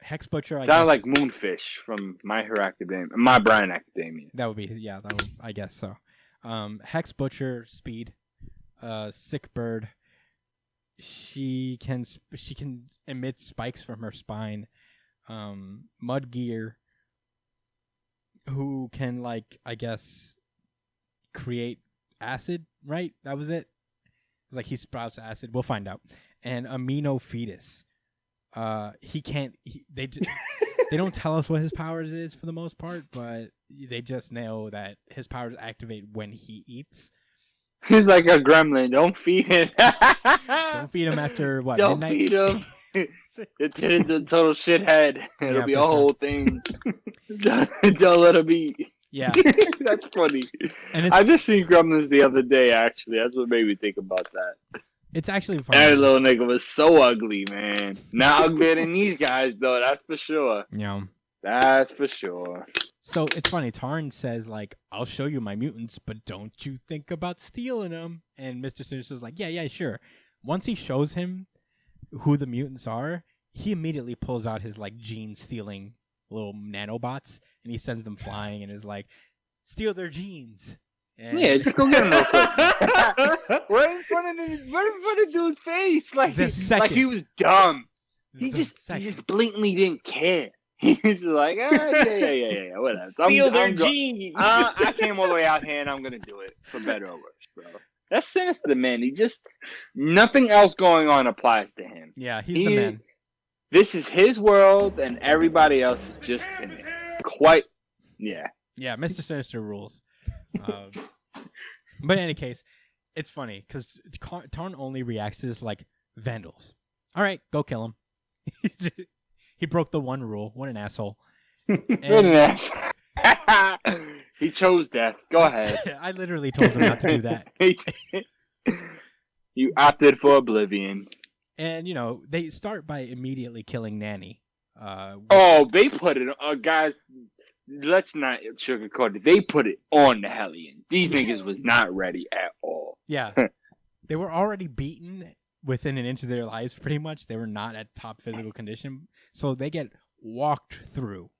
Hex Butcher, I guess. Sounds like Moonfish from My Brian Academia. That would be, I guess so. Hex Butcher, Speed. Sick Bird. She can emit spikes from her spine. Mud Gear, who can, I guess, create acid, right? That was it. It's like he sprouts acid. We'll find out. And Amino Fetus. They don't tell us what his powers is for the most part, but they just know that his powers activate when he eats. He's like a gremlin. Don't feed him. Don't feed him after what? Don't midnight? Feed him. It turns into a total shithead. It'll be a whole thing. Don't let him eat. Yeah. That's funny. I just seen Gremlins the other day, actually. That's what made me think about that. It's actually funny. That little nigga was so ugly, man. Not uglier than these guys, though. That's for sure. Yeah. That's for sure. So it's funny. Tarn says, I'll show you my mutants, but don't you think about stealing them. And Mr. Sinister's like, yeah, sure. Once he shows him who the mutants are, he immediately pulls out his, gene-stealing little nanobots, and he sends them flying and is like, steal their genes. And yeah, just go get him real quick. Right in front of dude's face. Like he was dumb. He just blatantly didn't care. He's like, yeah, whatever. Steal their genes. I came all the way out here and I'm going to do it for better or worse, bro. That's Sinister, man. Nothing else going on applies to him. Yeah, he's the man. This is his world and everybody else is just in it. Yeah, Mr. Sinister rules. But in any case, it's funny because Tarn only reacts to this like vandals. All right, go kill him. He broke the one rule. What an asshole. What an asshole. He chose death. Go ahead. I literally told him not to do that. You opted for oblivion. And, they start by immediately killing Nanny. They put it on, guys. Let's not sugarcoat it. They put it on the Hellions. These niggas was not ready at all. Yeah. They were already beaten within an inch of their lives, pretty much. They were not at top physical condition. So they get walked through.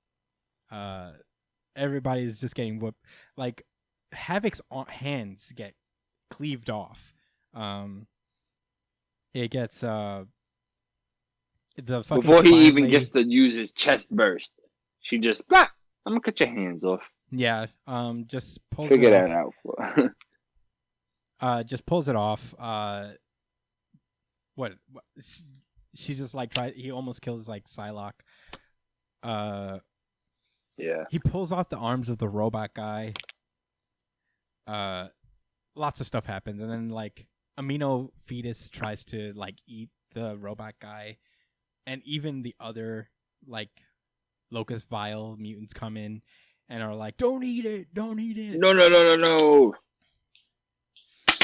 Everybody's just getting whooped. Havoc's hands get cleaved off. It gets the fucking before he even lady gets to use his chest burst. She just blah, I'm gonna cut your hands off. Yeah, just pulls Figure it that off. Out for. Just pulls it off. What? She just he almost kills Psylocke. Yeah. He pulls off the arms of the robot guy. Lots of stuff happens, and then Amino Fetus tries to eat the robot guy, and even the other locust vial mutants come in and are like, "Don't eat it! Don't eat it!" No.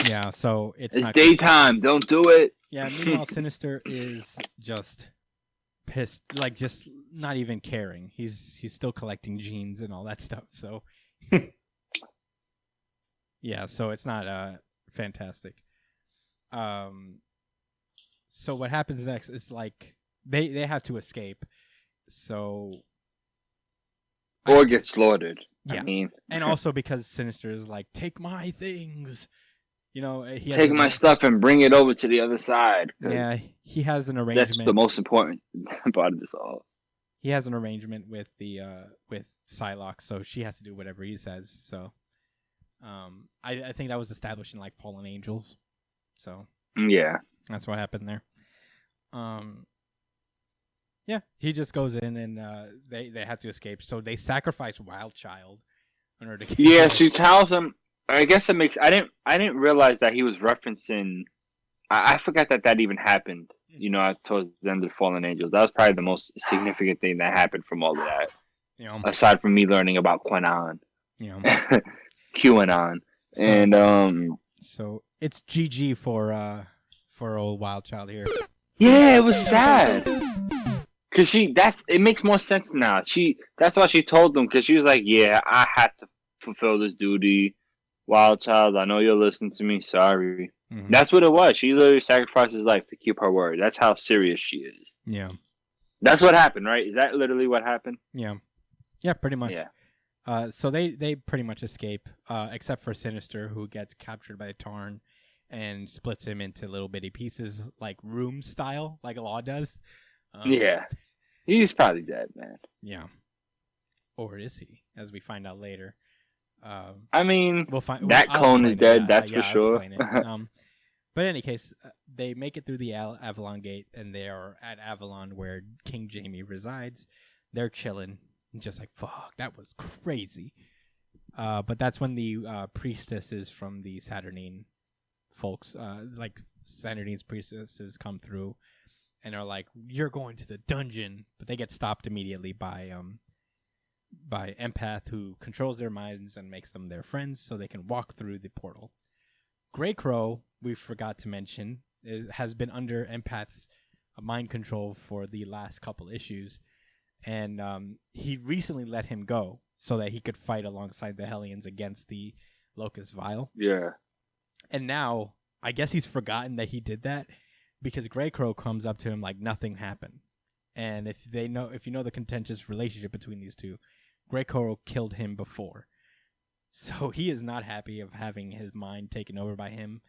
Yeah, so it's not daytime. Don't do it. Yeah, meanwhile, Sinister is just pissed, like just not even caring. He's still collecting genes and all that stuff. So yeah, so it's not fantastic. So what happens next is like they have to escape. So or get slaughtered. Yeah, I mean, and also because Sinister is like, take my things. You know, he take my stuff and bring it over to the other side. Yeah, he has an arrangement. That's the most important part of this all. He has an arrangement with the with Psylocke, so she has to do whatever he says. So, I think that was established in like Fallen Angels. So yeah, that's what happened there. Yeah, he just goes in and they have to escape. So they sacrifice Wild Child in order to. Yeah, she tells him. I guess it makes. I didn't realize that he was referencing. I forgot that even happened. You know, towards the end of Fallen Angels. That was probably the most significant thing that happened from all of that. You know, aside from me learning about Quanon. You know, QAnon, So it's GG for old Wild Child here. Yeah, it was sad. Cause it makes more sense now. That's why she told them, cause she was like, yeah, I had to fulfill this duty. Wild Child, I know you'll listen to me. Sorry. Mm-hmm. That's what it was. She literally sacrificed his life to keep her word. That's how serious she is. Yeah. That's what happened, right? Is that literally what happened? Yeah. Yeah, pretty much. Yeah. So they pretty much escape, except for Sinister, who gets captured by Tarn and splits him into little bitty pieces, like Room style, like Law does. Yeah. He's probably dead, man. Yeah. Or is he? As we find out later. I mean, that clone is dead, that's for sure. But in any case, they make it through the Avalon Gate, and they are at Avalon, where King Jaime resides. They're chilling, just like, fuck, that was crazy. But that's when the priestesses from the Saturnine folks, like Saturnine's priestesses, come through, and are like, you're going to the dungeon. But they get stopped immediately by Empath, who controls their minds and makes them their friends so they can walk through the portal. Grey Crow, we forgot to mention, has been under Empath's mind control for the last couple issues, and he recently let him go so that he could fight alongside the Hellions against the Locust Vial. Yeah. And now, I guess he's forgotten that he did that, because Grey Crow comes up to him like nothing happened. And if you know the contentious relationship between these two, Grey Crow killed him before. So he is not happy of having his mind taken over by him.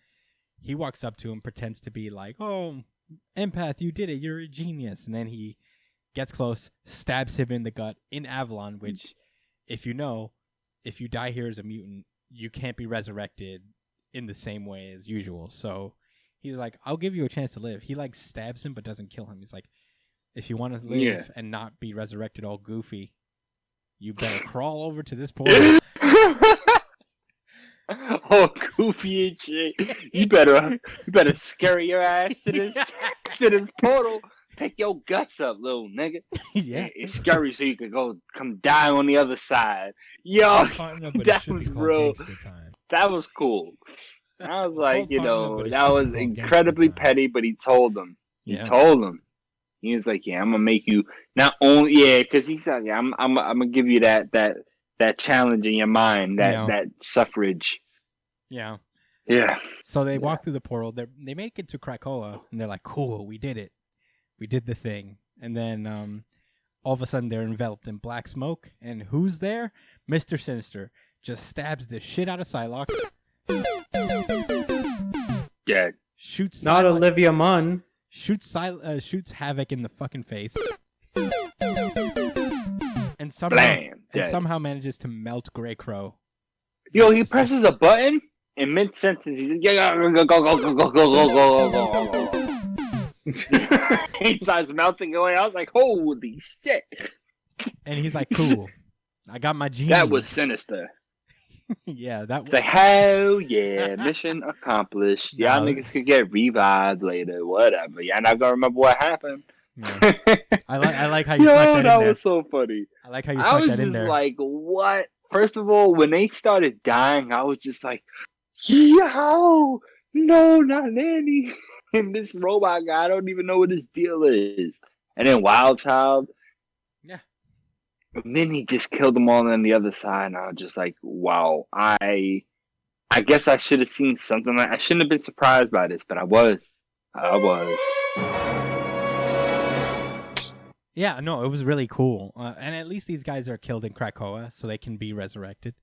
He walks up to him, pretends to be like, oh, Empath, you did it. You're a genius. And then he gets close, stabs him in the gut in Avalon, which, if you die here as a mutant, you can't be resurrected in the same way as usual. So he's like, I'll give you a chance to live. He like stabs him but doesn't kill him. He's like, if you want to live and not be resurrected all goofy, you better crawl over to this portal. Oh, goofy and shit! You better scurry your ass to this portal. Take your guts up, little nigga. Yeah, it's scurry so you can come die on the other side. Yo, that was real. That was cool. I was like, that was incredibly petty, but he told them. He told them. He was like, yeah, I'm gonna make you not only, because he said, yeah, I'm gonna give you that challenge in your mind, that suffrage. Yeah. Yeah. So they walk through the portal. They make it to Krakoa, and they're like, cool, we did it. We did the thing. And then all of a sudden they're enveloped in black smoke, and who's there? Mr. Sinister just stabs the shit out of Psylocke. Dead. Shoots not Psylocke, Olivia Munn. Shoots Havoc in the fucking face. And somehow manages to melt Grey Crow. Yo, he presses a button in mid sentence. He's like, go. He starts melting away. I was like, holy shit. And he's like, cool. I got my genes. That was sinister. Yeah, that was like, hell yeah, mission accomplished. Y'all niggas could get revived later, whatever. Y'all not gonna remember what happened. Yeah. I like how you snuck that in that there. was so funny. I like how you I snuck was that in just there. like, what? First of all, when they started dying, I was just like, yo, no, not Nanny. And this robot guy, I don't even know what his deal is. And then Wild Child. Yeah. And then he just killed them all on the other side, and I was just like, wow. I guess I should have seen something I shouldn't have been surprised by this, but I was. Yeah, no, it was really cool. And at least these guys are killed in Krakoa, so they can be resurrected.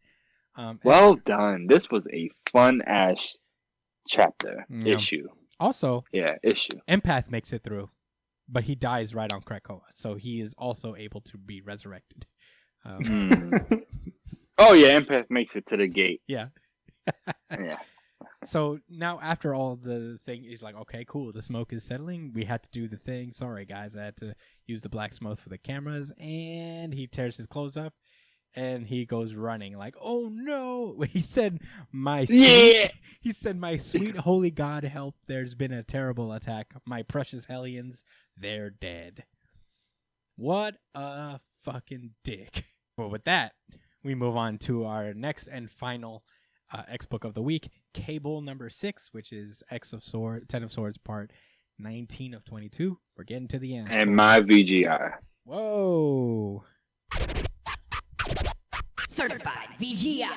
Well done. This was a fun-ass chapter. Yeah. Issue. Also, issue. Empath makes it through, but he dies right on Krakoa, so he is also able to be resurrected. Oh, yeah, Empath makes it to the gate. Yeah. Yeah. So now after all the thing, he's like, okay, cool, the smoke is settling. We had to do the thing. Sorry, guys, I had to use the black smoke for the cameras. And he tears his clothes up, and he goes running like, oh, no. He said, my sweet holy God, help. There's been a terrible attack. My precious Hellions, they're dead. What a fucking dick. But with that, we move on to our next and final X book of the week, Cable number 6, which is 10 of Swords, part 19 of 22. We're getting to the end. And my VGI. Whoa. Certified VGI.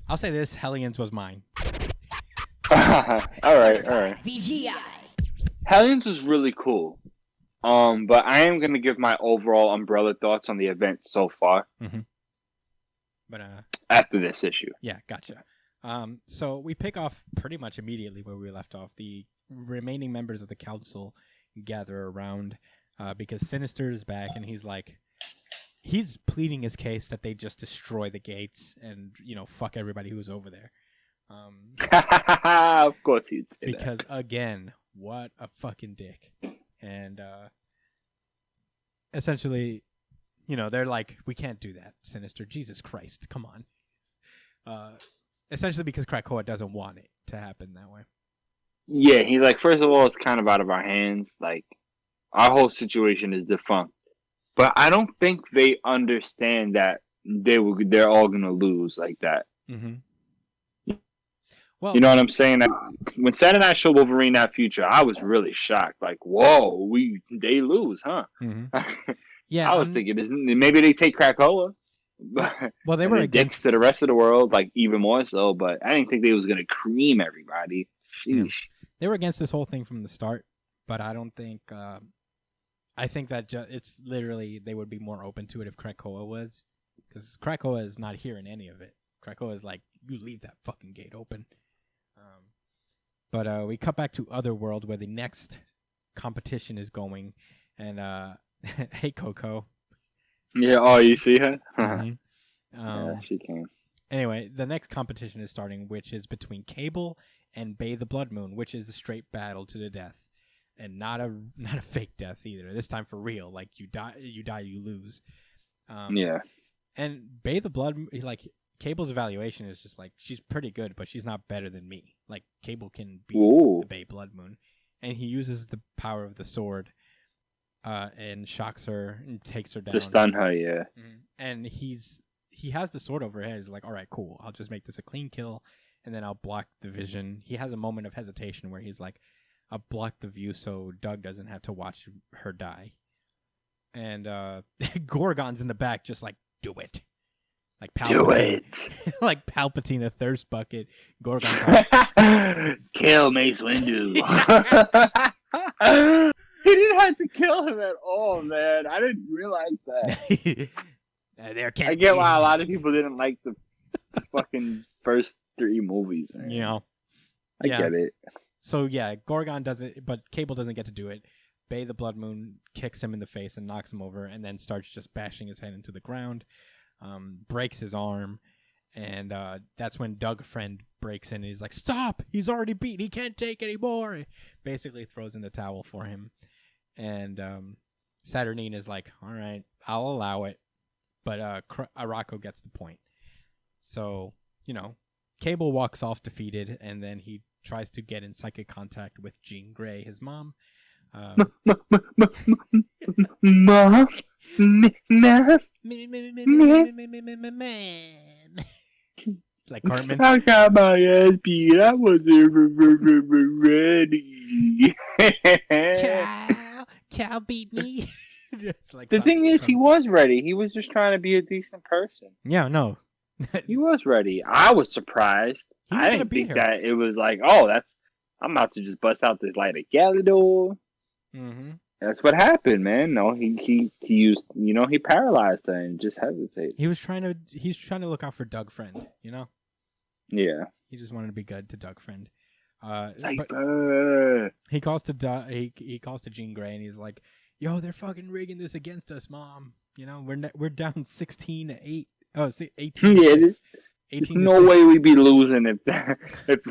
I'll say this, Hellions was mine. all right. VGI. Hellions was really cool. But I am gonna give my overall umbrella thoughts on the event so far. Mm-hmm. But after this issue. Yeah, gotcha. So we pick off pretty much immediately where we left off. The remaining members of the council gather around because Sinister is back, and he's pleading his case that they just destroy the gates and, fuck everybody who's over there. Of course he'd say because, again, what a fucking dick. And essentially, they're like, we can't do that, Sinister. Jesus Christ, come on. Essentially because Krakoa doesn't want it to happen that way. Yeah, he's like, first of all, it's kind of out of our hands. Like, our whole situation is defunct. But I don't think they understand that they're all going to lose like that. Mm-hmm. Well, you know what I'm saying? When Saturday Night Show Wolverine that future, I was really shocked. Like, whoa, they lose, huh? Mm-hmm. Yeah, I was thinking maybe they take Krakoa. Well, they were against to the rest of the world, like even more so. But I didn't think they was gonna cream everybody. Sheesh. Yeah. They were against this whole thing from the start, but I don't think. I think that it's literally they would be more open to it if Krakoa was, because Krakoa is not hearing any of it. Krakoa is like, you leave that fucking gate open. But we cut back to Otherworld where the next competition is going, and hey Coco. Yeah, oh, you see her? Mm-hmm. Yeah, she came. Anyway, the next competition is starting, which is between Cable and Bay the Blood Moon, which is a straight battle to the death, and not a fake death either. This time for real, like you die, you lose. Yeah. And Bay the Blood, like Cable's evaluation is just like, she's pretty good, but she's not better than me. Like Cable can beat the Bay Blood Moon, and he uses the power of the sword. And shocks her and takes her down. To stun her, yeah. Mm-hmm. And he has the sword over her head. He's like, all right, cool. I'll just make this a clean kill, and then I'll block the vision. He has a moment of hesitation where he's like, I'll block the view so Doug doesn't have to watch her die. And Gorgon's in the back just like, do it. Like Palpatine. Do it. Like Palpatine, the thirst bucket. Gorgon's like, kill Mace Windu. He didn't have to kill him at all, man. I didn't realize that. I get why a lot of people didn't like the fucking first 3 movies, man. I get it. So yeah, Gorgon does it, but Cable doesn't get to do it. Bay the Blood Moon kicks him in the face and knocks him over, and then starts just bashing his head into the ground, breaks his arm, and that's when Doug Friend breaks in and he's like, stop! He's already beat! He can't take anymore! Basically throws in the towel for him. And Saturnine is like, all right, I'll allow it. But Arakko gets the point. So, Cable walks off defeated, and then he tries to get in psychic contact with Jean Grey, his mom. Like Cartman. I got my ass beat. I wasn't ready. Cal beat me. Just like The thing is, he was ready. He was just trying to be a decent person. Yeah, no. He was ready. I was surprised. He was I gonna didn't be think here. that it was like, oh, I'm about to just bust out this light of Galador. Mm-hmm. That's what happened, man. No, he used, he paralyzed her and just hesitated. He's trying to look out for Doug Friend, Yeah. He just wanted to be good to Doug Friend. Cypher. He calls to he calls to Jean Grey and he's like, "Yo, they're fucking rigging this against us, Mom. We're down 16-8. Oh, 18. Yeah, 18 there's to no 6. way we'd be losing if it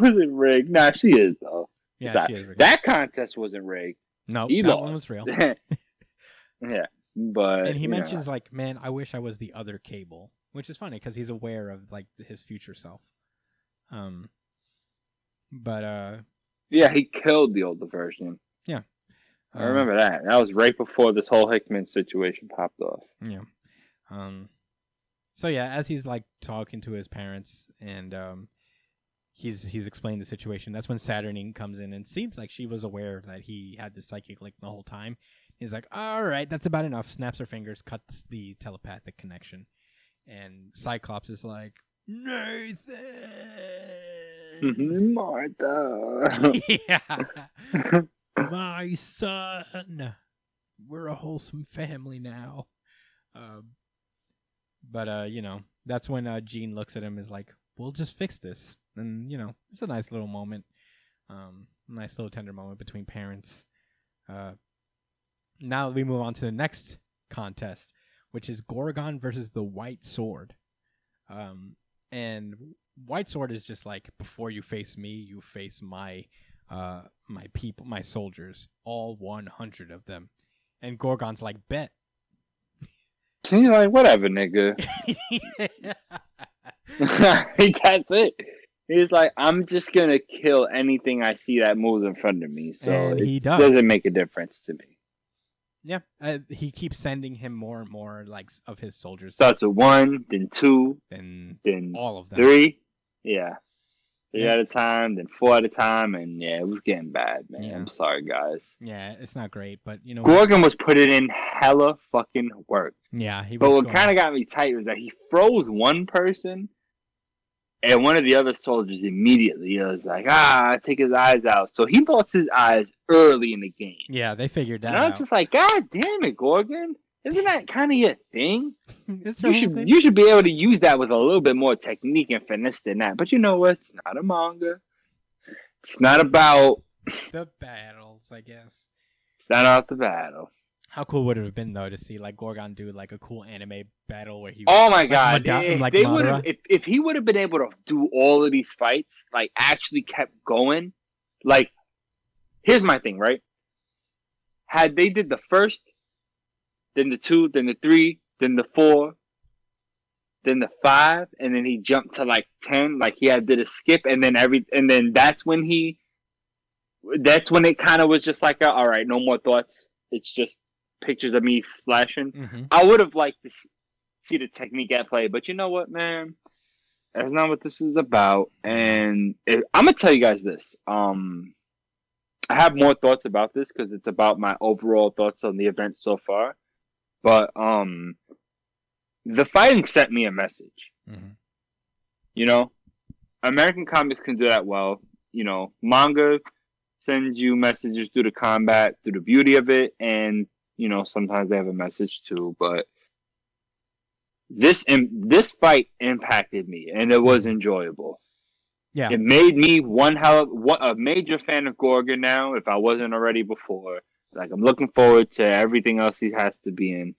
wasn't rigged. Nah, she is though. Yeah, she is rigged. That contest wasn't rigged. No, He that lost. one was real. Yeah, but And he mentions like, "Man, I wish I was the other Cable," which is funny because he's aware of like his future self. yeah, he killed the older version. Yeah, I remember that. That was right before this whole Hickman situation popped off. Yeah. So yeah, as he's like talking to his parents and he's explained the situation, that's when Saturnine comes in and seems like she was aware that he had the psychic link the whole time. He's like, "All right, that's about enough." Snaps her fingers, cuts the telepathic connection, and Cyclops is like, "Nathan, Martha. yeah, my son, we're a wholesome family now." But that's when Jean looks at him and is like, "We'll just fix this." And, it's a nice little moment. Nice little tender moment between parents. Now we move on to the next contest, which is Gorgon versus the White Sword. And White Sword is just like, before you face me, you face my people, my soldiers, all 100 of them. And Gorgon's like, "Bet." So you're like, whatever, nigga. That's it. He's like, I'm just gonna kill anything I see that moves in front of me. So And he it does. doesn't make a difference to me. Yeah, he keeps sending him more and more of his soldiers. Starts with 1, then 2, and then all of them. 3. Yeah. 3 Yeah. at a time, then 4 at a time, and yeah, it was getting bad, man. Yeah. I'm sorry, guys. Yeah, it's not great, but Gorgon was putting in hella fucking work. Yeah, he was. But what kind of got me tight was that he froze one person, and one of the other soldiers immediately was like, take his eyes out. So he lost his eyes early in the game. Yeah, they figured that And I was out. just like, God damn it, Gorgon. Isn't that kind of your thing? It's You should be able to use that with a little bit more technique and finesse than that. But you know what? It's not a manga. It's not about the battles, I guess. It's not about the battle. How cool would it have been though to see like Gorgon do like a cool anime battle where he? Oh my like, god! They would have if he would have been able to do all of these fights, like actually kept going. Like, here's my thing, right? Had they did the first, then the 2, then the 3, then the 4, then the 5, and then he jumped to like 10, like he did a skip, and then that's when it kind of was just like, all right, no more thoughts. It's just pictures of me slashing. Mm-hmm. I would have liked to see the technique at play, but you know what, man? That's not what this is about. And I'm gonna tell you guys this. I have more thoughts about this because it's about my overall thoughts on the event so far. But the fighting sent me a message. Mm-hmm. You know, American comics can do that well. You know, manga sends you messages through the combat, through the beauty of it, and you know sometimes they have a message too. But this fight impacted me, and it was enjoyable. Yeah, it made me a major fan of Gorgon now. If I wasn't already before, like I'm looking forward to everything else he has to be in.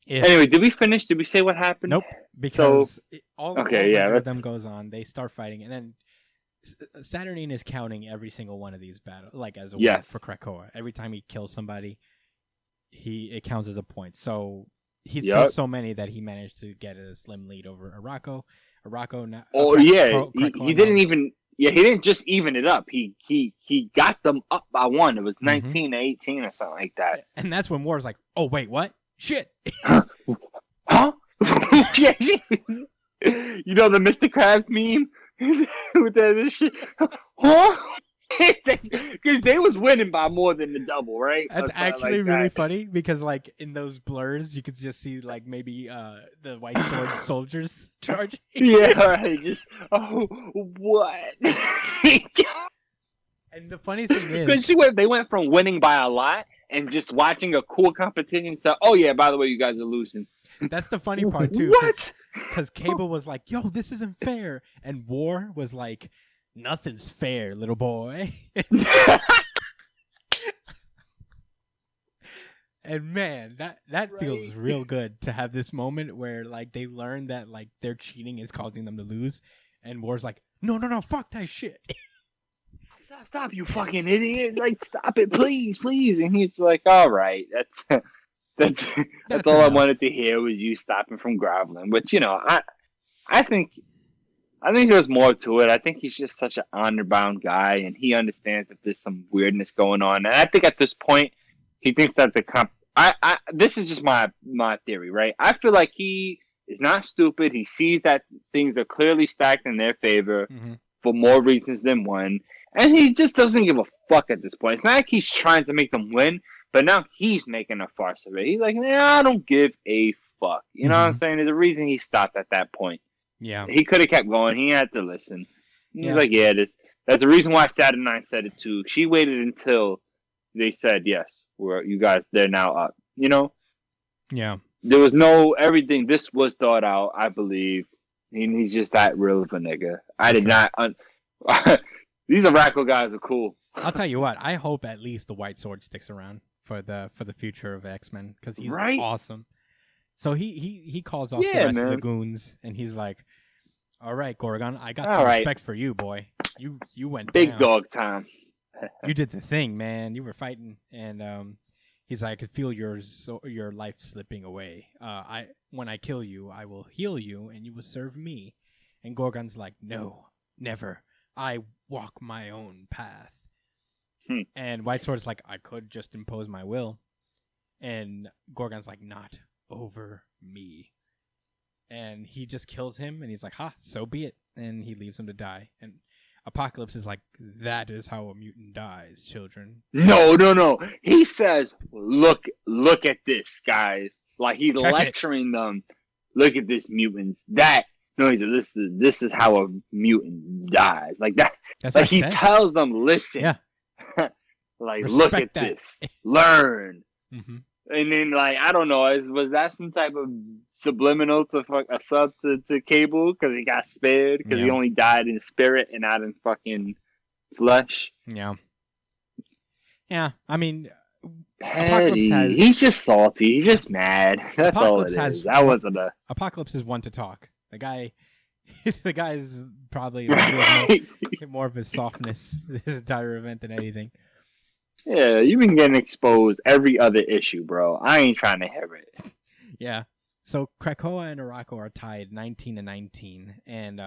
Anyway, did we finish? Did we say what happened? Nope. Because all of them goes on. They start fighting, and then Saturnine is counting every single one of these battles, like as a win for Krakoa. Every time he kills somebody, it counts as a point. So he's killed so many that he managed to get a slim lead over Arako. He didn't even he didn't just even it up. He got them up by 1. It was Mhm. 19 to 18 or something like that. And that's when War's like, oh wait, what? Shit. Huh? Yeah, you know the Mr. Krabs meme with that shit? Huh? Because they was winning by more than the double, right? That's Or something actually like really that. funny because, like, in those blurs, you could just see, like, maybe the White Sword soldiers charging. Yeah, right. Just what? And the funny thing Because is, they went from winning by a lot and just watching a cool competition. So, oh yeah, by the way, you guys are losing. that's the funny part too. What? Because Cable was like, "Yo, this isn't fair," and War was like, "Nothing's fair, little boy." And man, that feels real good to have this moment where like they learn that like their cheating is causing them to lose, and War's like, "No, fuck that shit." Stop, you fucking idiot! Like, stop it, please. And he's like, all right, that's all I enough. wanted to hear was you stopping from groveling. But I think there's more to it. I think he's just such an honor-bound guy, and he understands that there's some weirdness going on. And I think at this point, he thinks that this is just my theory, right? I feel like he is not stupid. He sees that things are clearly stacked in their favor for more reasons than one. And he just doesn't give a fuck at this point. It's not like he's trying to make them win, but now he's making a farce of it. He's like, nah, I don't give a fuck. You know what I'm saying? There's a reason he stopped at that point. Yeah. He could have kept going. He had to listen. He's Yeah. like, yeah, that's the reason why Saturday Night said it too. She waited until they said, yes, you guys, they're now up. You know? Yeah. There was everything. This was thought out, I believe. And he's just that real of a nigga. I did not. These Araco guys are cool. I'll tell you what. I hope at least the White Sword sticks around for the future of X-Men because he's Right? awesome. So he calls off the Yeah, rest of the man. goons and he's like, "All right, Gorgon, I got All some right. respect for you, boy. You went Big down. dog time. You did the thing, man. You were fighting." And he's like, "I could feel your life slipping away. When I kill you, I will heal you and you will serve me." And Gorgon's like, "No, never. I walk my own path." And White Sword's like, "I could just impose my will." And Gorgon's like, "Not over me." And he just kills him, and he's like, "Ha, so be it." And he leaves him to die. And Apocalypse is like, "That is how a mutant dies, children." No. He says, look at this, guys. Like he's Check it. lecturing them. Look at this, mutants. He says, this is how a mutant dies. Like that. That's Like what I he said. tells them, listen. Yeah. Like, Respect look at that. this. Learn. Mm-hmm. And then, like, I don't know, was that some type of subliminal to fuck a sub to Cable because he got spared because he Yeah. only died in spirit and not in fucking flesh? Yeah. Yeah. I mean, Petty. has- He's just salty. He's just mad. That's Apocalypse all it has- is. That wasn't a Apocalypse is one to talk. The guy is probably right. more of his softness this entire event than anything. Yeah, you've been getting exposed every other issue, bro. I ain't trying to hear it. Yeah. So Krakoa and Araco are tied 19-19, and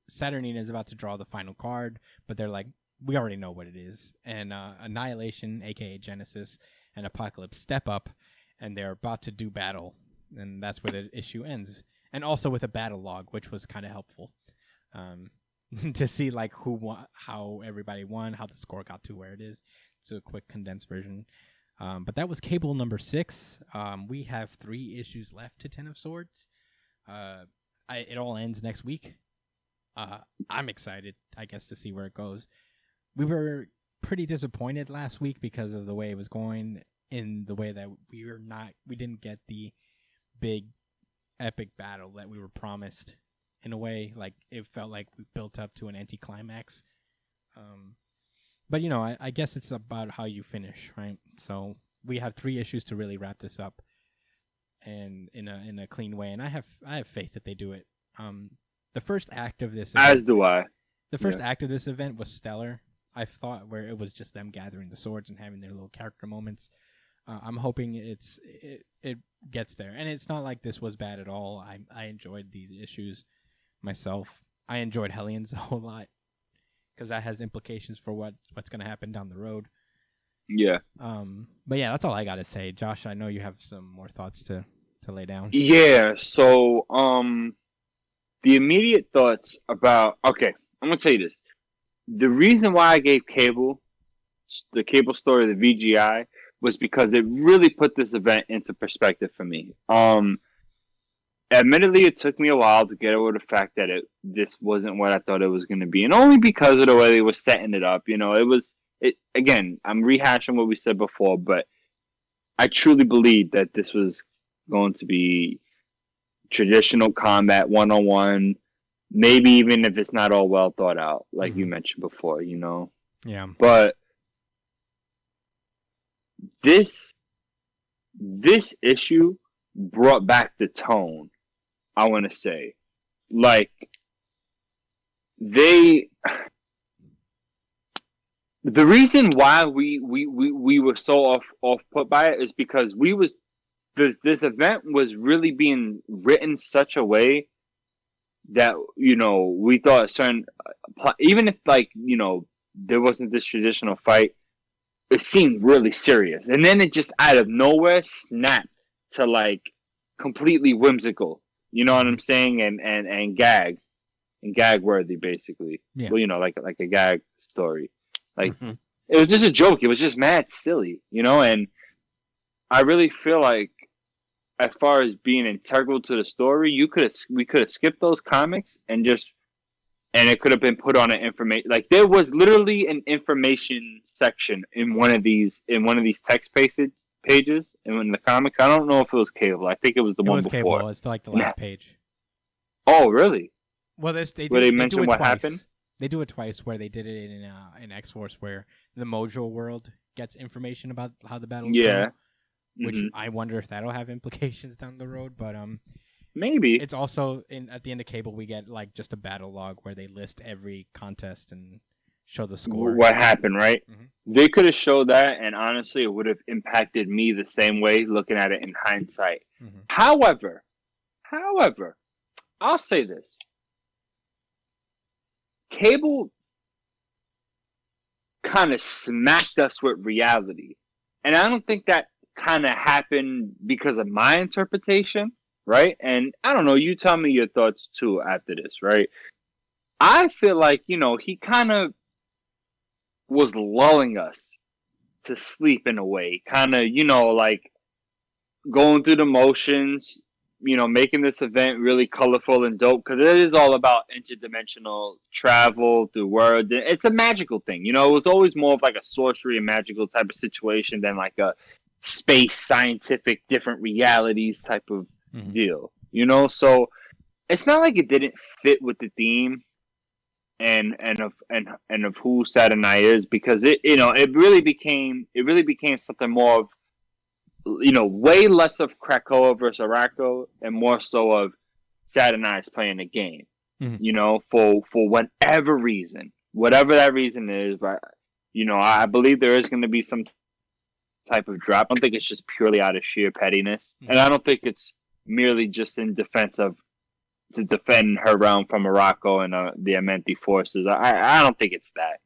Saturnine is about to draw the final card, but they're like, we already know what it is. And Annihilation, aka Genesis, and Apocalypse step up, and they're about to do battle, and that's where the issue ends. And also with a battle log, which was kind of helpful to see like who won, how everybody won, how the score got to where it is. It's a quick condensed version. But that was Cable number 6. We have 3 issues left to 10 of Swords. It all ends next week. I'm excited, I guess, to see where it goes. We were pretty disappointed last week because of the way it was going, in the way that we didn't get the big epic battle that we were promised. In a way, like it felt like we built up to an anticlimax. But you know, I guess it's about how you finish, right? So we have 3 issues to really wrap this up, and in a clean way. And I have faith that they do it. The first act of this, As do I. the first act of this event was stellar. I thought where it was just them gathering the swords and having their little character moments. I'm hoping it gets there, and it's not like this was bad at all. I enjoyed these issues myself. I enjoyed Hellions a whole lot. because that has implications for what's going to happen down the road. Yeah. But yeah, that's all I got to say. Josh, I know you have some more thoughts to lay down. Yeah. So, the immediate thoughts about, okay, I'm going to tell you this. The reason why I gave the Cable story, the VGI, was because it really put this event into perspective for me. Admittedly, it took me a while to get over the fact that this wasn't what I thought it was going to be, and only because of the way they were setting it up. Again, I'm rehashing what we said before, but I truly believe that this was going to be traditional combat, 1-on-1, maybe even if it's not all well thought out, like you mentioned before, Yeah. But this issue brought back the tone, I want to say. Like, the reason why we were so off put by it is because this event was really being written such a way that we thought certain, even if there wasn't this traditional fight, it seemed really serious, and then it just out of nowhere snapped to like completely whimsical. You know what I'm saying? And gag worthy, basically. Yeah. Well, like a gag story. Like it was just a joke. It was just mad silly, and I really feel like, as far as being integral to the story, we could have skipped those comics and it could have been put on an information. Like, there was literally an information section in one of these text pages in the comics. I don't know if it was Cable. I think it was the one before. Cable. It's like the last page. Oh, really? Well, they mention what happened? They do it twice, where they did it in X-Force, where the Mojo world gets information about how the battle's going. Which I wonder if that'll have implications down the road, but maybe. It's also at the end of Cable we get like just a battle log where they list every contest and show the score. What happened, right? They could have showed that, and honestly, it would have impacted me the same way looking at it in hindsight. However, I'll say this: Cable kind of smacked us with reality, and I don't think that kind of happened because of my interpretation, right? And I don't know, you tell me your thoughts too after this, right? I feel like, he kind of was lulling us to sleep in a way, kind of, like going through the motions, making this event really colorful and dope, because it is all about interdimensional travel through world. It's a magical thing, it was always more of like a sorcery and magical type of situation than like a space, scientific, different realities type of deal, so it's not like it didn't fit with the theme and of who Saturday is, because it really became something more of, way less of Krakoa versus Arakko and more so of Saturday playing the game, for whatever reason, whatever that reason is. But I believe there is going to be some type of drop. I don't think it's just purely out of sheer pettiness, and I don't think it's merely just in defense to defend her realm from Morocco and the Amenti forces. I don't think it's that,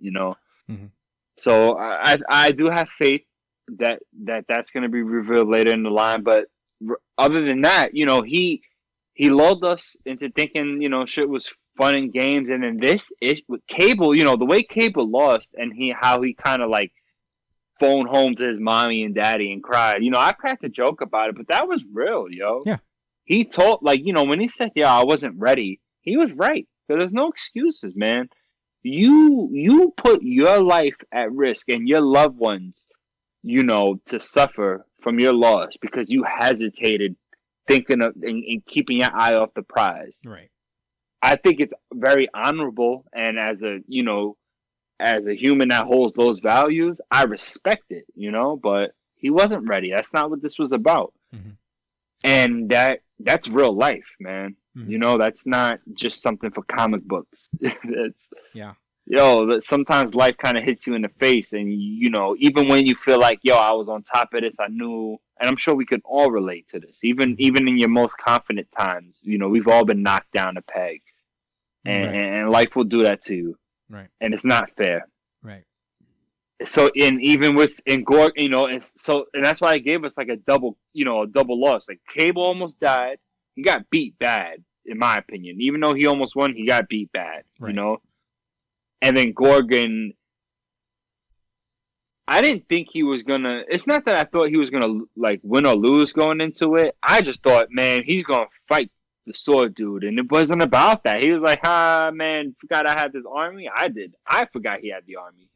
So I do have faith that's going to be revealed later in the line. But other than that, he lulled us into thinking shit was fun and games, and then this with Cable, the way Cable lost and how he kind of like phoned home to his mommy and daddy and cried. I cracked a joke about it, but that was real, yo. Yeah. He told, when he said, I wasn't ready, he was right. So there's no excuses, man. You put your life at risk and your loved ones, to suffer from your loss because you hesitated thinking of and keeping your eye off the prize. Right. I think it's very honorable, and as a human that holds those values, I respect it, but he wasn't ready. That's not what this was about. And that's real life, man. That's not just something for comic books. Sometimes life kind of hits you in the face, and even when you feel like, I was on top of this, I knew, and I'm sure we could all relate to this. Even in your most confident times, we've all been knocked down a peg, and life will do that to you. Right. and it's not fair. Right. So in Gorg, and that's why it gave us like a double loss. Like Cable almost died. He got beat bad, in my opinion. Even though he almost won, he got beat bad. Right. And then Gorgon, I didn't think he was gonna. It's not that I thought he was gonna like win or lose going into it. I just thought, man, he's gonna fight the sword dude, and it wasn't about that. He was like, man, forgot I had this army. I did. I forgot he had the army.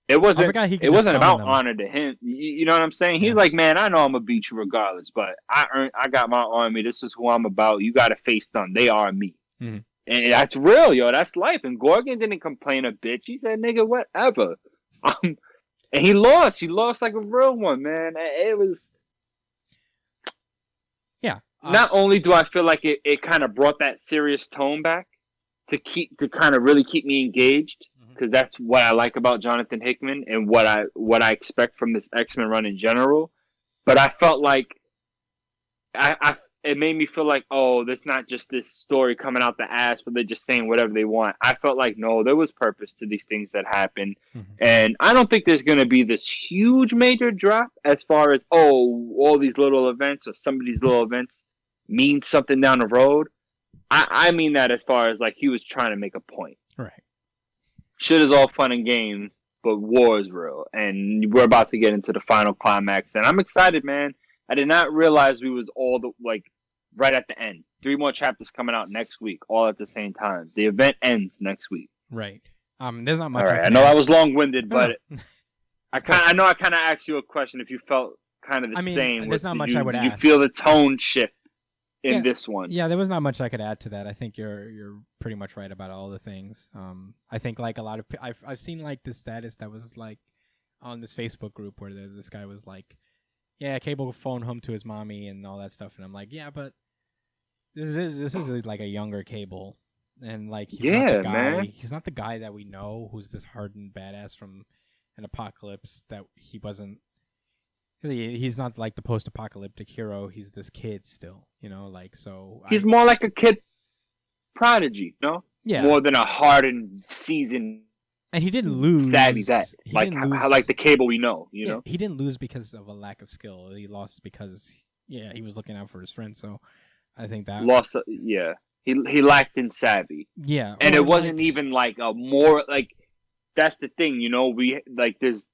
It wasn't. It wasn't about honor to him. You know what I'm saying? He's like, man, I know I'm gonna beat you regardless, but I got my army. This is who I'm about. You got to face them. They are me. Mm-hmm. And that's real, yo. That's life. And Gorgon didn't complain a bitch. He said, nigga, whatever. And he lost. He lost like a real one, man. It was. Yeah. Not only do I feel like it kind of brought that serious tone back to kind of really keep me engaged, because that's what I like about Jonathan Hickman and what I expect from this X-Men run in general. But I felt like it made me feel like, oh, that's not just this story coming out the ass, but they're just saying whatever they want. I felt like, no, there was purpose to these things that happen. Mm-hmm. And I don't think there's going to be this huge major drop as far as, all these little events or some of these little events mean something down the road. I mean that as far as like he was trying to make a point. Right. Shit is all fun and games, but war is real. And we're about to get into the final climax. And I'm excited, man. I did not realize we was right at the end. 3 more chapters coming out next week, all at the same time. The event ends next week. Right. There's not much. All right. I know I was long-winded, but I know I kind of asked you a question if you felt kind of the same. There's not much I would add. You feel the tone shift in this one. Yeah, there was not much I could add to that. I think you're pretty much right about all the things. I think like a lot of I've seen like the status that was like on this Facebook group where this guy was like, yeah, Cable phoned home to his mommy and all that stuff, and I'm like, yeah, but this is like a younger Cable, and like he's not the guy. Man. He's not the guy that we know who's this hardened badass from an apocalypse. That he wasn't. He's not like the post-apocalyptic hero. He's this kid still, like so. He's more like a kid prodigy, no? Yeah. More than a hardened, seasoned. And he didn't lose. Savvy that, like the Cable we know, you know. He didn't lose because of a lack of skill. He lost because he was looking out for his friends. So, I think that he lacked in savvy. Yeah, and it wasn't even like a more like. That's the thing, we like there's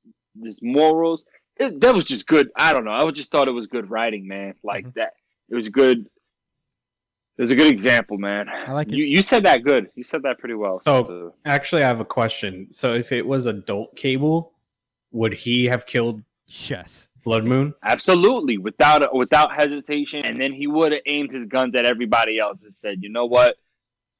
morals. That was just good. I don't know. I just thought it was good writing, man. Like that. It was good. It was a good example, man. I like it. You said that good. You said that pretty well. So actually, I have a question. So if it was adult Cable, would he have killed Blood Moon? Absolutely, without hesitation. And then he would have aimed his guns at everybody else and said, "You know what?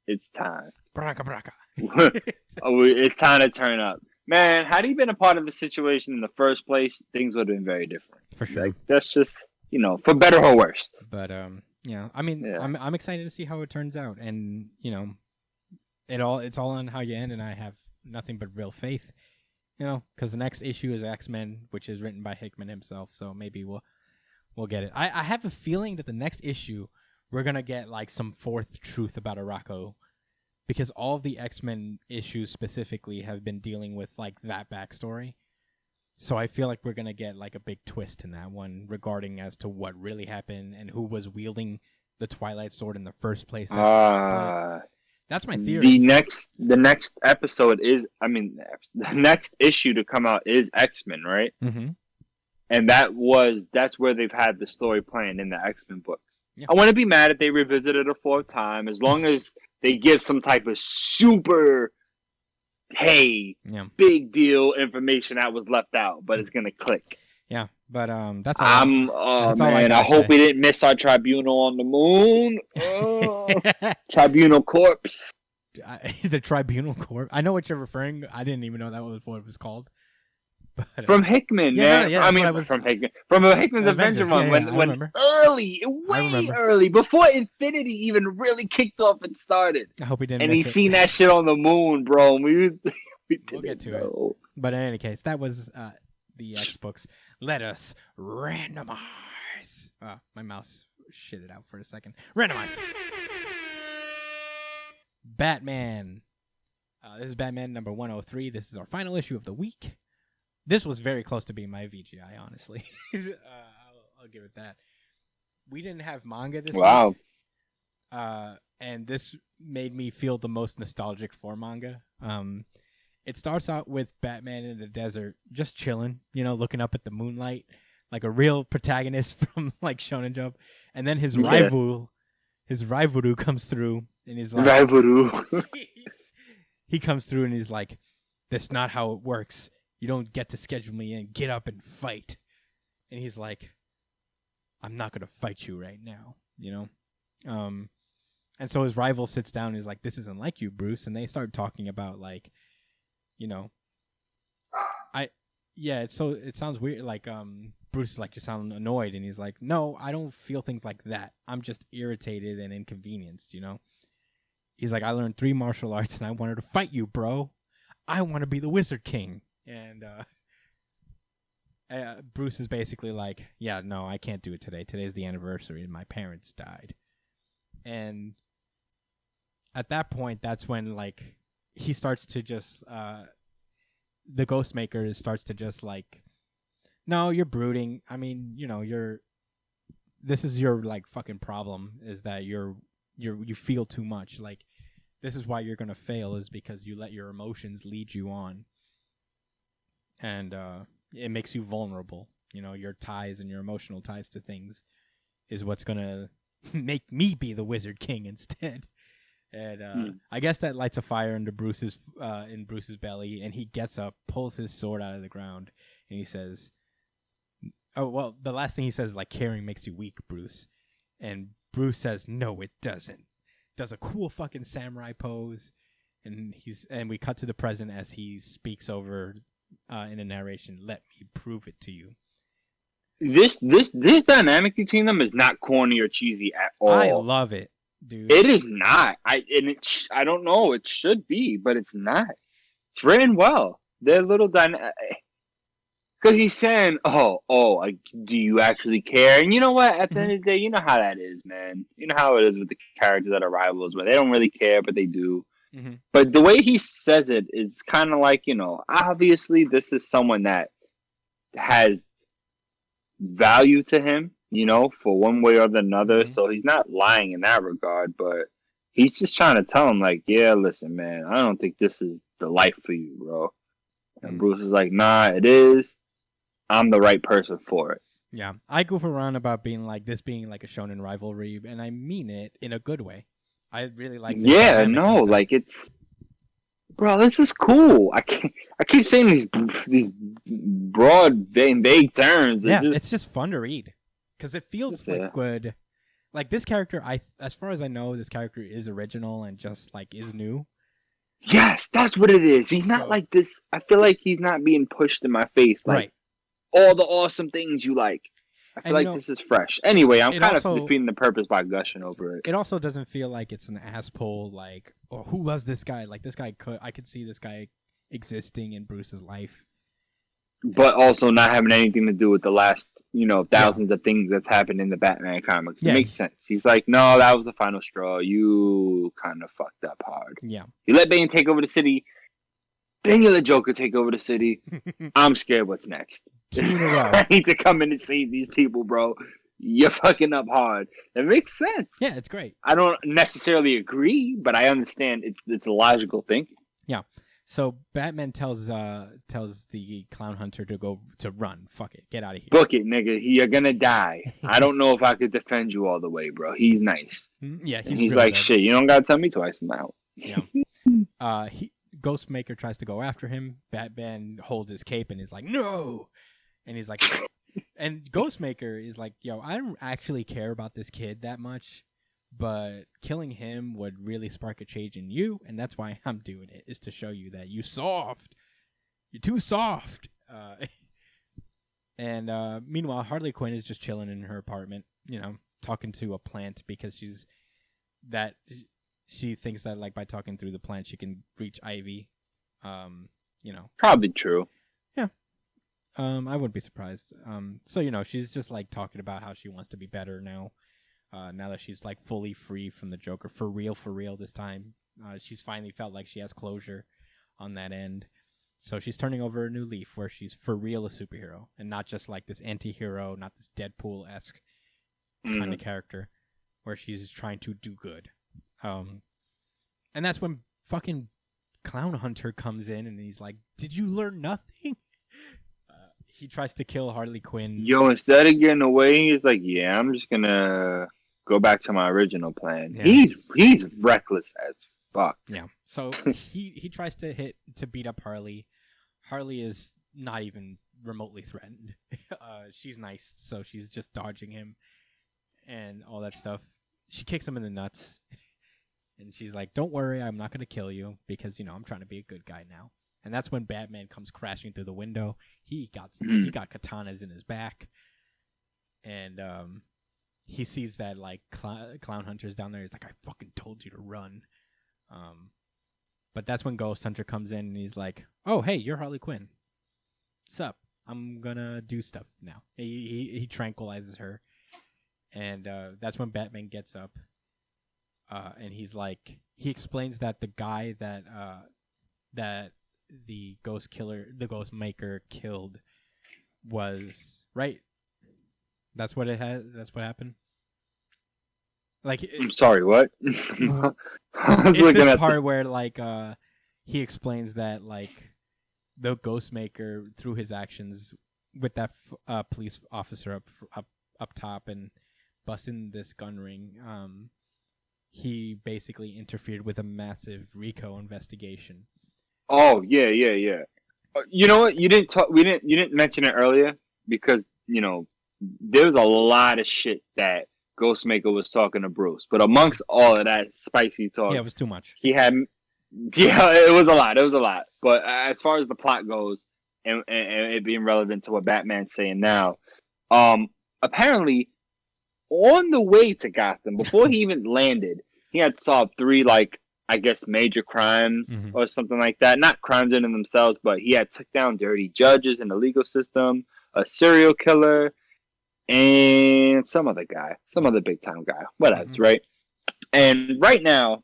It's time. Braka. It's time to turn up." Man, had he been a part of the situation in the first place, things would have been very different. For sure. Like, that's just, for better or worse. But, I'm excited to see how it turns out. And, it's all on how you end, and I have nothing but real faith, because the next issue is X-Men, which is written by Hickman himself, so maybe we'll get it. I have a feeling that the next issue, we're going to get, like, some fourth truth about Arakko. Because all of the X-Men issues specifically have been dealing with, like, that backstory. So I feel like we're going to get, like, a big twist in that one regarding as to what really happened and who was wielding the Twilight Sword in the first place. That's my theory. The next episode is, the next issue to come out is X-Men, right? Mm-hmm. And that's where they've had the story planned in the X-Men books. Yeah. I wouldn't be mad if they revisited it a fourth time, as long as they give some type of super, big deal information that was left out, but it's gonna click. Yeah, but that's all. That's man, I hope we didn't miss our tribunal on the moon. Tribunal corpse. The Tribunal Corps. I know what you're referring. I didn't even know that was what it was called. But, from Hickman, man. From Hickman. From a Hickman's Avenger run. When early, before Infinity even really kicked off and started. I hope he didn't. And he seen that shit on the moon, bro. We'll get to it. But in any case, that was the X books. Let us randomize. My mouse shitted out for a second. Randomize. Batman. This is Batman number 103. This is our final issue of the week. This was very close to being my VGI, honestly. I'll give it that. We didn't have manga this week. And this made me feel the most nostalgic for manga. It starts out with Batman in the desert, just chilling, looking up at the moonlight, like a real protagonist from like Shonen Jump. And then his rival comes through, and he's like, he comes through and he's like, "That's not how it works. You don't get to schedule me in. Get up and fight." And he's like, "I'm not gonna fight you right now," And so his rival sits down and is like, "This isn't like you, Bruce." And they start talking about like, it sounds weird. Like, Bruce is like, "You sound annoyed," and he's like, "No, I don't feel things like that. I'm just irritated and inconvenienced." He's like, "I learned 3 martial arts and I wanted to fight you, bro. I want to be the Wizard King." And Bruce is basically like, "Yeah, no, I can't do it today. Today's the anniversary and my parents died." And at that point, that's when like he starts to just the Ghostmaker starts to just like, "No, you're brooding. I mean, this is your like fucking problem, is that you feel too much. Like, this is why you're gonna fail, is because you let your emotions lead you on, and it makes you vulnerable. Your ties and your emotional ties to things is what's gonna make me be the Wizard King instead." And I guess that lights a fire into Bruce's belly, and he gets up, pulls his sword out of the ground, and he says, "Oh, well," the last thing he says is like, "Caring makes you weak, Bruce." And Bruce says, "No, it doesn't." Does a cool fucking samurai pose, and we cut to the present as he speaks over in a narration, "Let me prove it to you." This dynamic between them is not corny or cheesy at all. I love it, dude. It is not. I don't know. It should be, but it's not. It's written well. They're little dynamic. Because he's saying, do you actually care? And you know what? At the end of the day, you know how that is, man. You know how it is with the characters that are rivals, where they don't really care, but they do. Mm-hmm. But the way he says it is kind of like, obviously this is someone that has value to him, for one way or another. Mm-hmm. So he's not lying in that regard, but he's just trying to tell him, like, "Yeah, listen, man, I don't think this is the life for you, bro." And Bruce is like, "Nah, it is. I'm the right person for it." Yeah, I goof around about being like this being like a shonen rivalry, and I mean it in a good way. I really like this. Yeah, no, like it's, bro, this is cool. I keep saying these broad, vague terms. It's just fun to read because it feels like good. Like this character, as far as I know, this character is original and just like is new. Yes, that's what it is. He's not like this. I feel like he's not being pushed in my face. Like, right. All the awesome things you like. I feel like this is fresh. Anyway, I'm kind of defeating the purpose by gushing over it. It also doesn't feel like it's an ass pull, like, "Oh, who was this guy?" Like, this guy I could see this guy existing in Bruce's life. But also not having anything to do with the last, thousands of things that's happened in the Batman comics. It makes sense. He's like, "No, that was the final straw. You kind of fucked up hard. Yeah. You let Bane take over the city. Then you let Joker take over the city. I'm scared what's next. I need to come in and save these people, bro. You're fucking up hard." It makes sense. Yeah, it's great. I don't necessarily agree, but I understand it's logical thinking. Yeah. So Batman tells the Clown Hunter to run. Fuck it. Get out of here. Book it, nigga. You're gonna die. I don't know if I could defend you all the way, bro. He's nice. Yeah, he's like, "Shit, you don't gotta tell me twice. I'm out." Yeah. Ghostmaker tries to go after him. Batman holds his cape and is like, "No!" And he's like, and Ghostmaker is like, "Yo, I don't actually care about this kid that much, but killing him would really spark a change in you, and that's why I'm doing it, is to show you that you're too soft." And meanwhile, Harley Quinn is just chilling in her apartment, talking to a plant because she thinks that like by talking through the plant she can reach Ivy. Probably true. Yeah. I wouldn't be surprised. So she's just like talking about how she wants to be better now. Now that she's like fully free from the Joker, for real this time. She's finally felt like she has closure on that end. So she's turning over a new leaf where she's for real a superhero and not just like this anti-hero, not this Deadpool-esque kind of character where she's trying to do good. And that's when fucking Clown Hunter comes in and he's like, "Did you learn nothing?" He tries to kill Harley Quinn. Yo, instead of getting away, he's like, "Yeah, I'm just gonna go back to my original plan." Yeah. He's reckless as fuck. Yeah. So he tries to beat up Harley. Harley is not even remotely threatened. She's nice, so she's just dodging him and all that stuff. She kicks him in the nuts. And she's like, "Don't worry, I'm not going to kill you because, I'm trying to be a good guy now." And that's when Batman comes crashing through the window. He got katanas in his back. And he sees that, like, Clown Hunter's down there. He's like, "I fucking told you to run." But that's when Ghost Hunter comes in and he's like, "Oh, hey, you're Harley Quinn. Sup? I'm going to do stuff now." He tranquilizes her. And that's when Batman gets up. And he's like, he explains that the guy that the Ghost Maker killed was right. That's what happened. Like, I'm sorry, what? I was it's looking this at part where like he explains that like the Ghost Maker through his actions with that police officer up top and busting this gun ring. He basically interfered with a massive RICO investigation. Oh yeah. You know what? You didn't mention it earlier because there was a lot of shit that Ghostmaker was talking to Bruce, but amongst all of that spicy talk, Yeah, it was too much. It was a lot. But as far as the plot goes, and it being relevant to what Batman's saying now, apparently on the way to Gotham, before he even landed, he had solved 3, like, I guess, major crimes or something like that. Not crimes in themselves, but he had took down dirty judges in the legal system, a serial killer, and some other big time guy, whatever, right? And right now,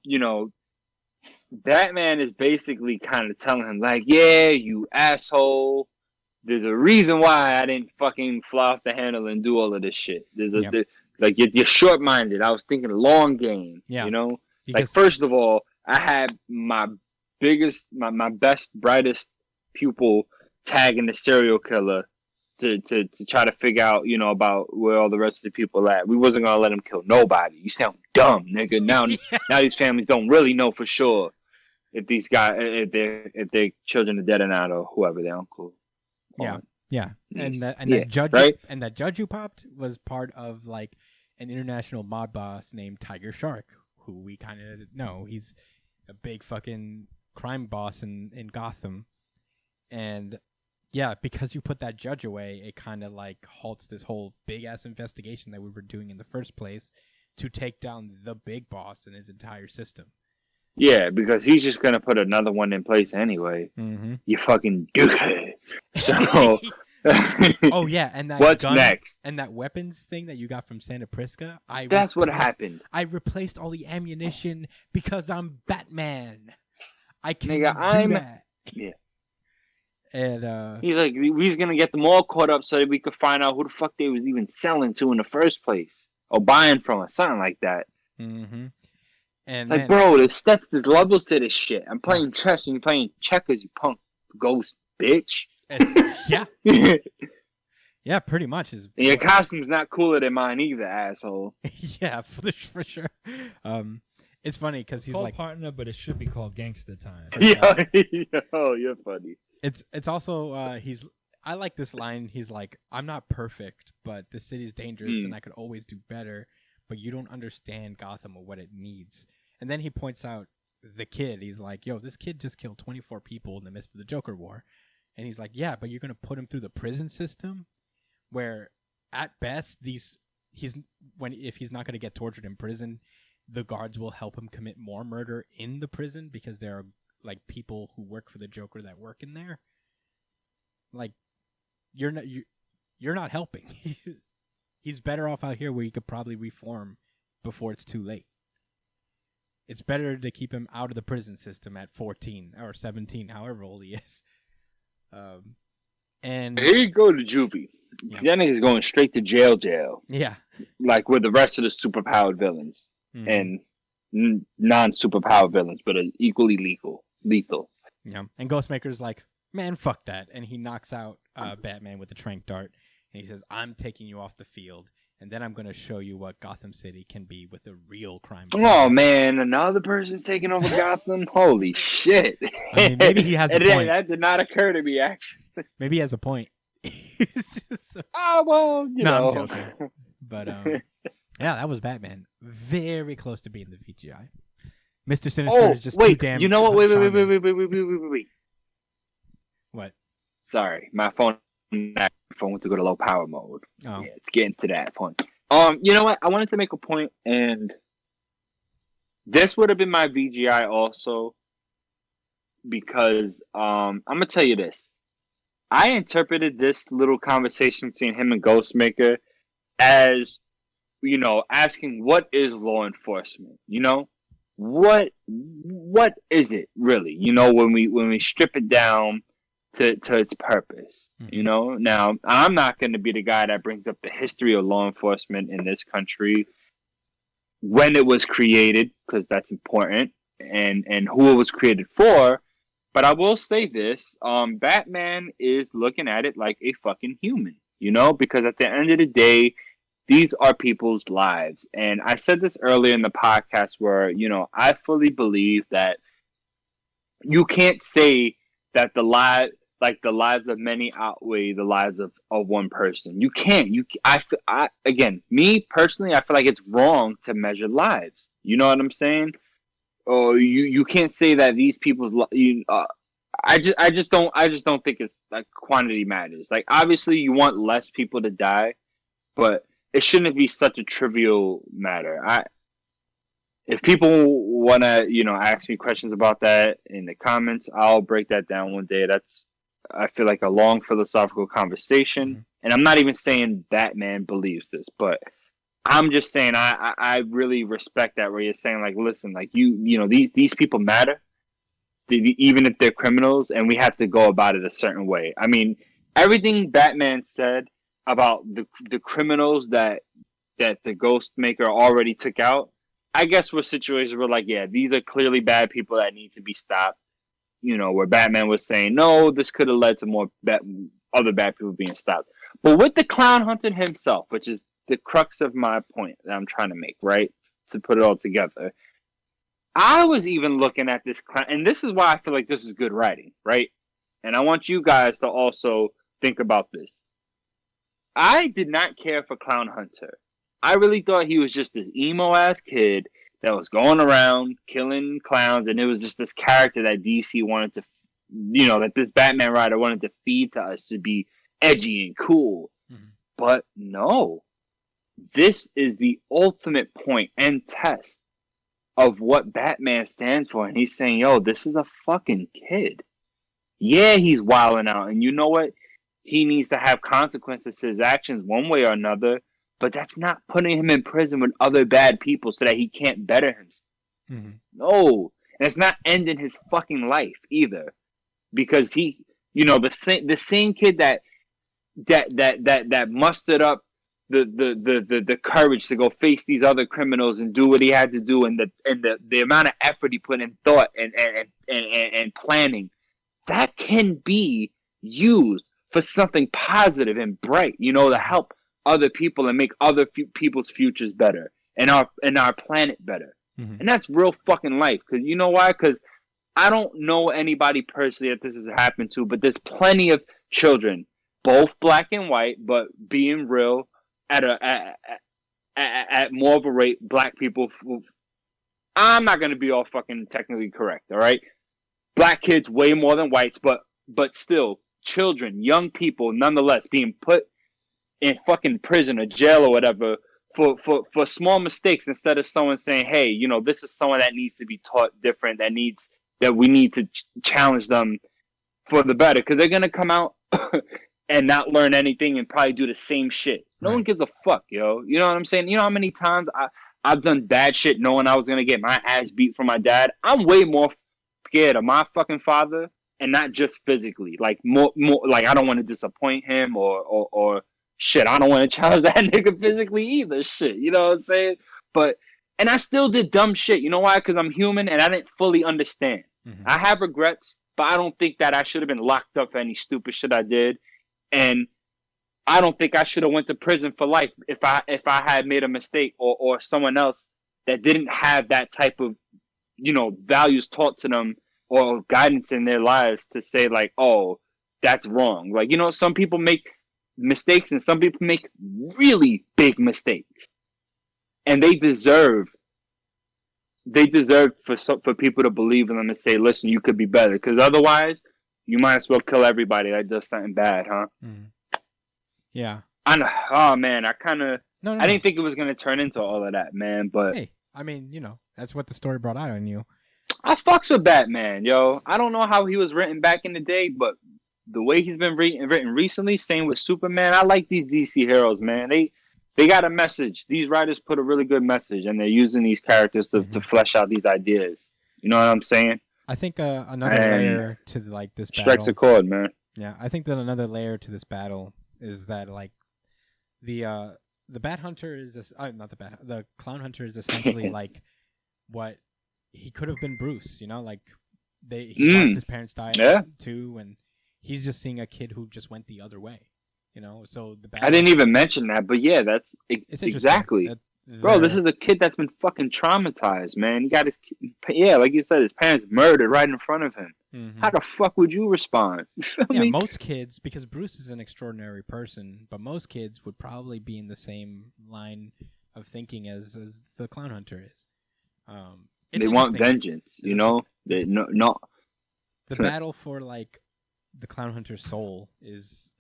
Batman is basically kind of telling him, like, "Yeah, you asshole. There's a reason why I didn't fucking fly off the handle and do all of this shit. Like, you're short-minded. I was thinking long game, Because, Like, first of all, I had my best, brightest pupil tagging the serial killer to try to figure out, about where all the rest of the people at. We wasn't going to let him kill nobody. You sound dumb, nigga. Now these families don't really know for sure if these guys, if their children are dead or not, or whoever, their uncle. Yeah. And that judge, right? And that judge who popped was part of like an international mob boss named Tiger Shark, who we kind of know. He's a big fucking crime boss in Gotham. And yeah, because you put that judge away, it kind of like halts this whole big ass investigation that we were doing in the first place to take down the big boss and his entire system. Yeah, because he's just gonna put another one in place anyway. You fucking dickhead. So, oh yeah, and that what's gun, next? And that weapons thing that you got from Santa Prisca. That's what happened. I replaced all the ammunition because I'm Batman. I can Nigga, do that. Yeah. And he's like, we's gonna get them all caught up so that we could find out who the fuck they was even selling to in the first place or buying from or something like that. And like, bro, there's levels to this shit. I'm playing chess and you're playing checkers, you punk ghost bitch. Yeah. Yeah, pretty much. And your costume's not cooler than mine either, asshole. Yeah, for sure. It's funny because he's called like partner, but it should be called gangster time. Yo, you're funny. It's also I like this line. He's like, "I'm not perfect, but the city's dangerous and I could always do better, but you don't understand Gotham or what it needs." And then he points out the kid. He's like, "Yo, this kid just killed 24 people in the midst of the Joker War." And he's like, "Yeah, but you're going to put him through the prison system where at best if he's not going to get tortured in prison, the guards will help him commit more murder in the prison because there are like people who work for the Joker that work in there. Like, you're not helping. He's better off out here where you could probably reform before it's too late." it's better to keep him out of the prison system at 14 or 17, however old he is. And Here you go to juvie. Yeah. That nigga's going straight to jail. yeah, Like with the rest of the superpowered villains and non-superpowered villains, but equally lethal. yeah. And Ghostmaker's like, man, fuck that, and he knocks out Batman with the tranq dart, and he says, "I'm taking you off the field, and then I'm going to show you what Gotham City can be with a real crime." Oh man, another person's taking over Gotham. Holy shit! I mean, maybe he has a point. That did not occur to me actually. Maybe he has a point. It's just so... Oh well, you know. I'm joking. But yeah, that was Batman. Very close to being the VGI. Mr. Sinister is just too damn. You know what? Wait. What? Sorry, my phone went to go to low power mode. Oh. Yeah, it's getting to that point. You know what? I wanted to make a point, and this would have been my VGI also, because I'm gonna tell you this. I interpreted this little conversation between him and Ghostmaker as, you know, asking what is law enforcement? You know, what is it really? You know, when we strip it down to its purpose. You know, now I'm not going to be the guy that brings up the history of law enforcement in this country, when it was created, because that's important, and who it was created for. But I will say this, Batman is looking at it like a fucking human, you know, because at the end of the day, these are people's lives. And I said this earlier in the podcast where, you know, I fully believe that you can't say that the lives of many outweigh the lives of one person. You can't. Again, me personally, I feel like it's wrong to measure lives. You know what I'm saying? Oh, you can't say that these people's. I just don't think it's like quantity matters. Like obviously, you want less people to die, but it shouldn't be such a trivial matter. If people want to, you know, ask me questions about that in the comments, I'll break that down one day. I feel like a long philosophical conversation, and I'm not even saying Batman believes this, but I'm just saying I really respect that where you're saying like, listen, like you know these people matter, even if they're criminals, and we have to go about it a certain way. I mean, everything Batman said about the criminals that the Ghostmaker already took out, I guess were situations where like, yeah, these are clearly bad people that need to be stopped. You know, where Batman was saying, no, this could have led to more other bad people being stopped. But with the clown hunter himself, which is the crux of my point that I'm trying to make, right? To put it all together. I was even looking at this clown, and this is why I feel like this is good writing, right? And I want you guys to also think about this. I did not care for Clown Hunter. I really thought he was just this emo-ass kid that was going around killing clowns, and it was just this character that DC wanted to, you know, that this Batman writer wanted to feed to us to be edgy and cool. But no, this is the ultimate point and test of what Batman stands for, and he's saying, yo, this is a fucking kid. Yeah, he's wilding out, and you know what? He needs to have consequences to his actions one way or another. But that's not putting him in prison with other bad people so that he can't better himself. No. And it's not ending his fucking life either. Because he, you know, the same kid that mustered up the courage to go face these other criminals and do what he had to do, and the amount of effort he put in thought and planning, that can be used for something positive and bright, you know, to help other people and make other people's futures better and our planet better. And that's real fucking life. Because you know why? Because I don't know anybody personally that this has happened to, but there's plenty of children, both black and white, but being real at more of a rate, black people. I'm not gonna be all fucking technically correct, all right? Black kids way more than whites, but still, children, young people, nonetheless, being put in fucking prison or jail or whatever for small mistakes, instead of someone saying, hey, you know, this is someone that needs to be taught different, that we need to challenge them for the better, because they're gonna come out and not learn anything and probably do the same shit. No one gives a fuck, yo. You know what I'm saying? You know how many times I've done bad shit knowing I was gonna get my ass beat from my dad. I'm way more scared of my fucking father, and not just physically. Like more like I don't want to disappoint him or shit. I don't want to challenge that nigga physically either. Shit, you know what I'm saying? But and I still did dumb shit. You know why? Because I'm human and I didn't fully understand. Mm-hmm. I have regrets, but I don't think that I should have been locked up for any stupid shit I did. And I don't think I should have went to prison for life if I had made a mistake or someone else that didn't have that type of, you know, values taught to them or guidance in their lives to say like, oh, that's wrong. Like, you know, some people make mistakes and some people make really big mistakes, and they deserve for people to believe in them and say, listen, you could be better, because otherwise you might as well kill everybody that does something bad, huh? Mm. Yeah. I know. Oh man, I kind of. No, I didn't think it was gonna turn into all of that, man. But hey, I mean, you know, that's what the story brought out on you. I fucks with Batman, yo. I don't know how he was written back in the day, but the way he's been written recently, same with Superman. I like these DC heroes, man. They got a message. These writers put a really good message, and they're using these characters to flesh out these ideas. You know what I'm saying? I think another layer to like this battle strikes a chord, man. Yeah, I think that another layer to this battle is that like the Bat Hunter is the Clown Hunter is essentially like what he could have been Bruce, you know, like he watched his parents die too, and he's just seeing a kid who just went the other way, you know. So the Bat I didn't even mention that, but yeah, that's exactly. Bro, this is a kid that's been fucking traumatized, man. He got his, like you said, his parents murdered right in front of him. Mm-hmm. How the fuck would you respond? Most kids, because Bruce is an extraordinary person, but most kids would probably be in the same line of thinking as the Clown Hunter is. They want vengeance, you know? The battle for, like, the Clown Hunter's soul is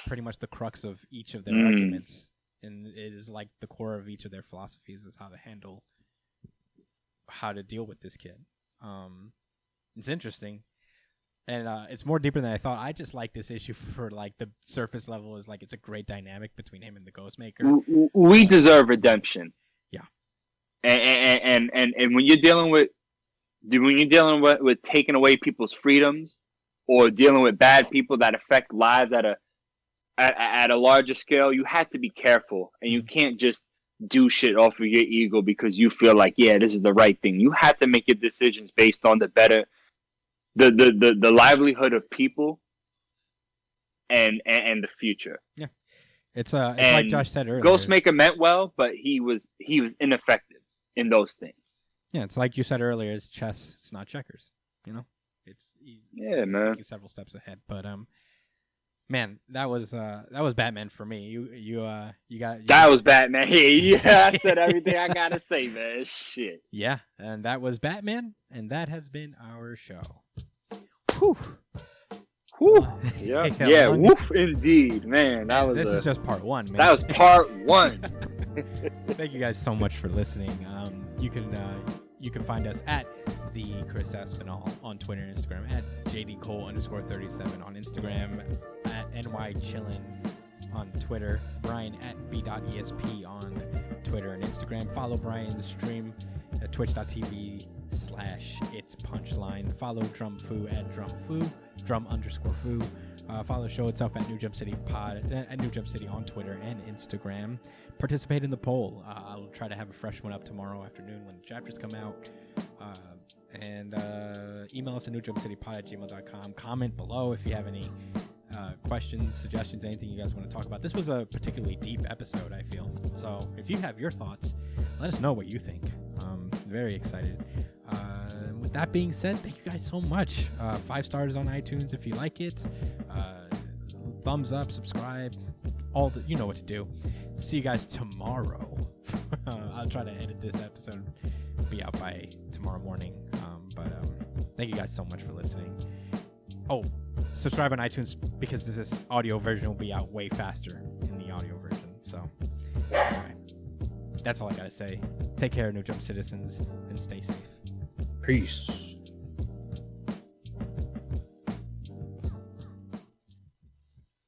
pretty much the crux of each of their arguments. And it is like the core of each of their philosophies is how to deal with this kid. It's interesting, and it's more deeper than I thought. I just like this issue for like the surface level is like it's a great dynamic between him and the Ghostmaker. We deserve redemption. Yeah, and when you're dealing with taking away people's freedoms or dealing with bad people that affect lives at a larger scale, you have to be careful, and you can't just do shit off of your ego because you feel like, yeah, this is the right thing. You have to make your decisions based on the livelihood of people and the future. Yeah, it's like Josh said earlier. Ghostmaker meant well, but he was ineffective in those things. Yeah, it's like you said earlier. It's chess. It's not checkers. You know, he's man, thinking several steps ahead, but man, that was Batman for me. You that was Batman. Yeah, I said everything I gotta say, man. Shit. Yeah, and that was Batman, and that has been our show. Whew. Whew. Yeah. Woof, indeed, man. This is just part one, man. That was part one. Thank you guys so much for listening. You can find us at the Chris Aspinall on Twitter and Instagram, at JDCole_37 on Instagram, at NYChillin on Twitter, Brian at B.ESP on Twitter and Instagram. Follow Brian's stream at twitch.tv/itspunchline. Follow DrumFoo at DrumFoo, Drum_Foo. Follow the show itself at New Jump City Pod, at New Jump City on Twitter and Instagram. Participate in the poll. I'll try to have a fresh one up tomorrow afternoon when the chapters come out. And email us at newjumpcitypod@gmail.com. Comment below if you have any questions, suggestions, anything you guys want to talk about. This was a particularly deep episode, I feel. So if you have your thoughts, let us know what you think. Very excited. With that being said, thank you guys so much. 5 stars on iTunes if you like it. Thumbs up, subscribe, you know what to do. See you guys tomorrow. I'll try to edit this episode, be out by tomorrow morning. But thank you guys so much for listening. Oh, subscribe on iTunes because this audio version will be out way faster in the audio version. So, anyway, that's all I gotta say. Take care, New Jump citizens, and stay safe. Peace.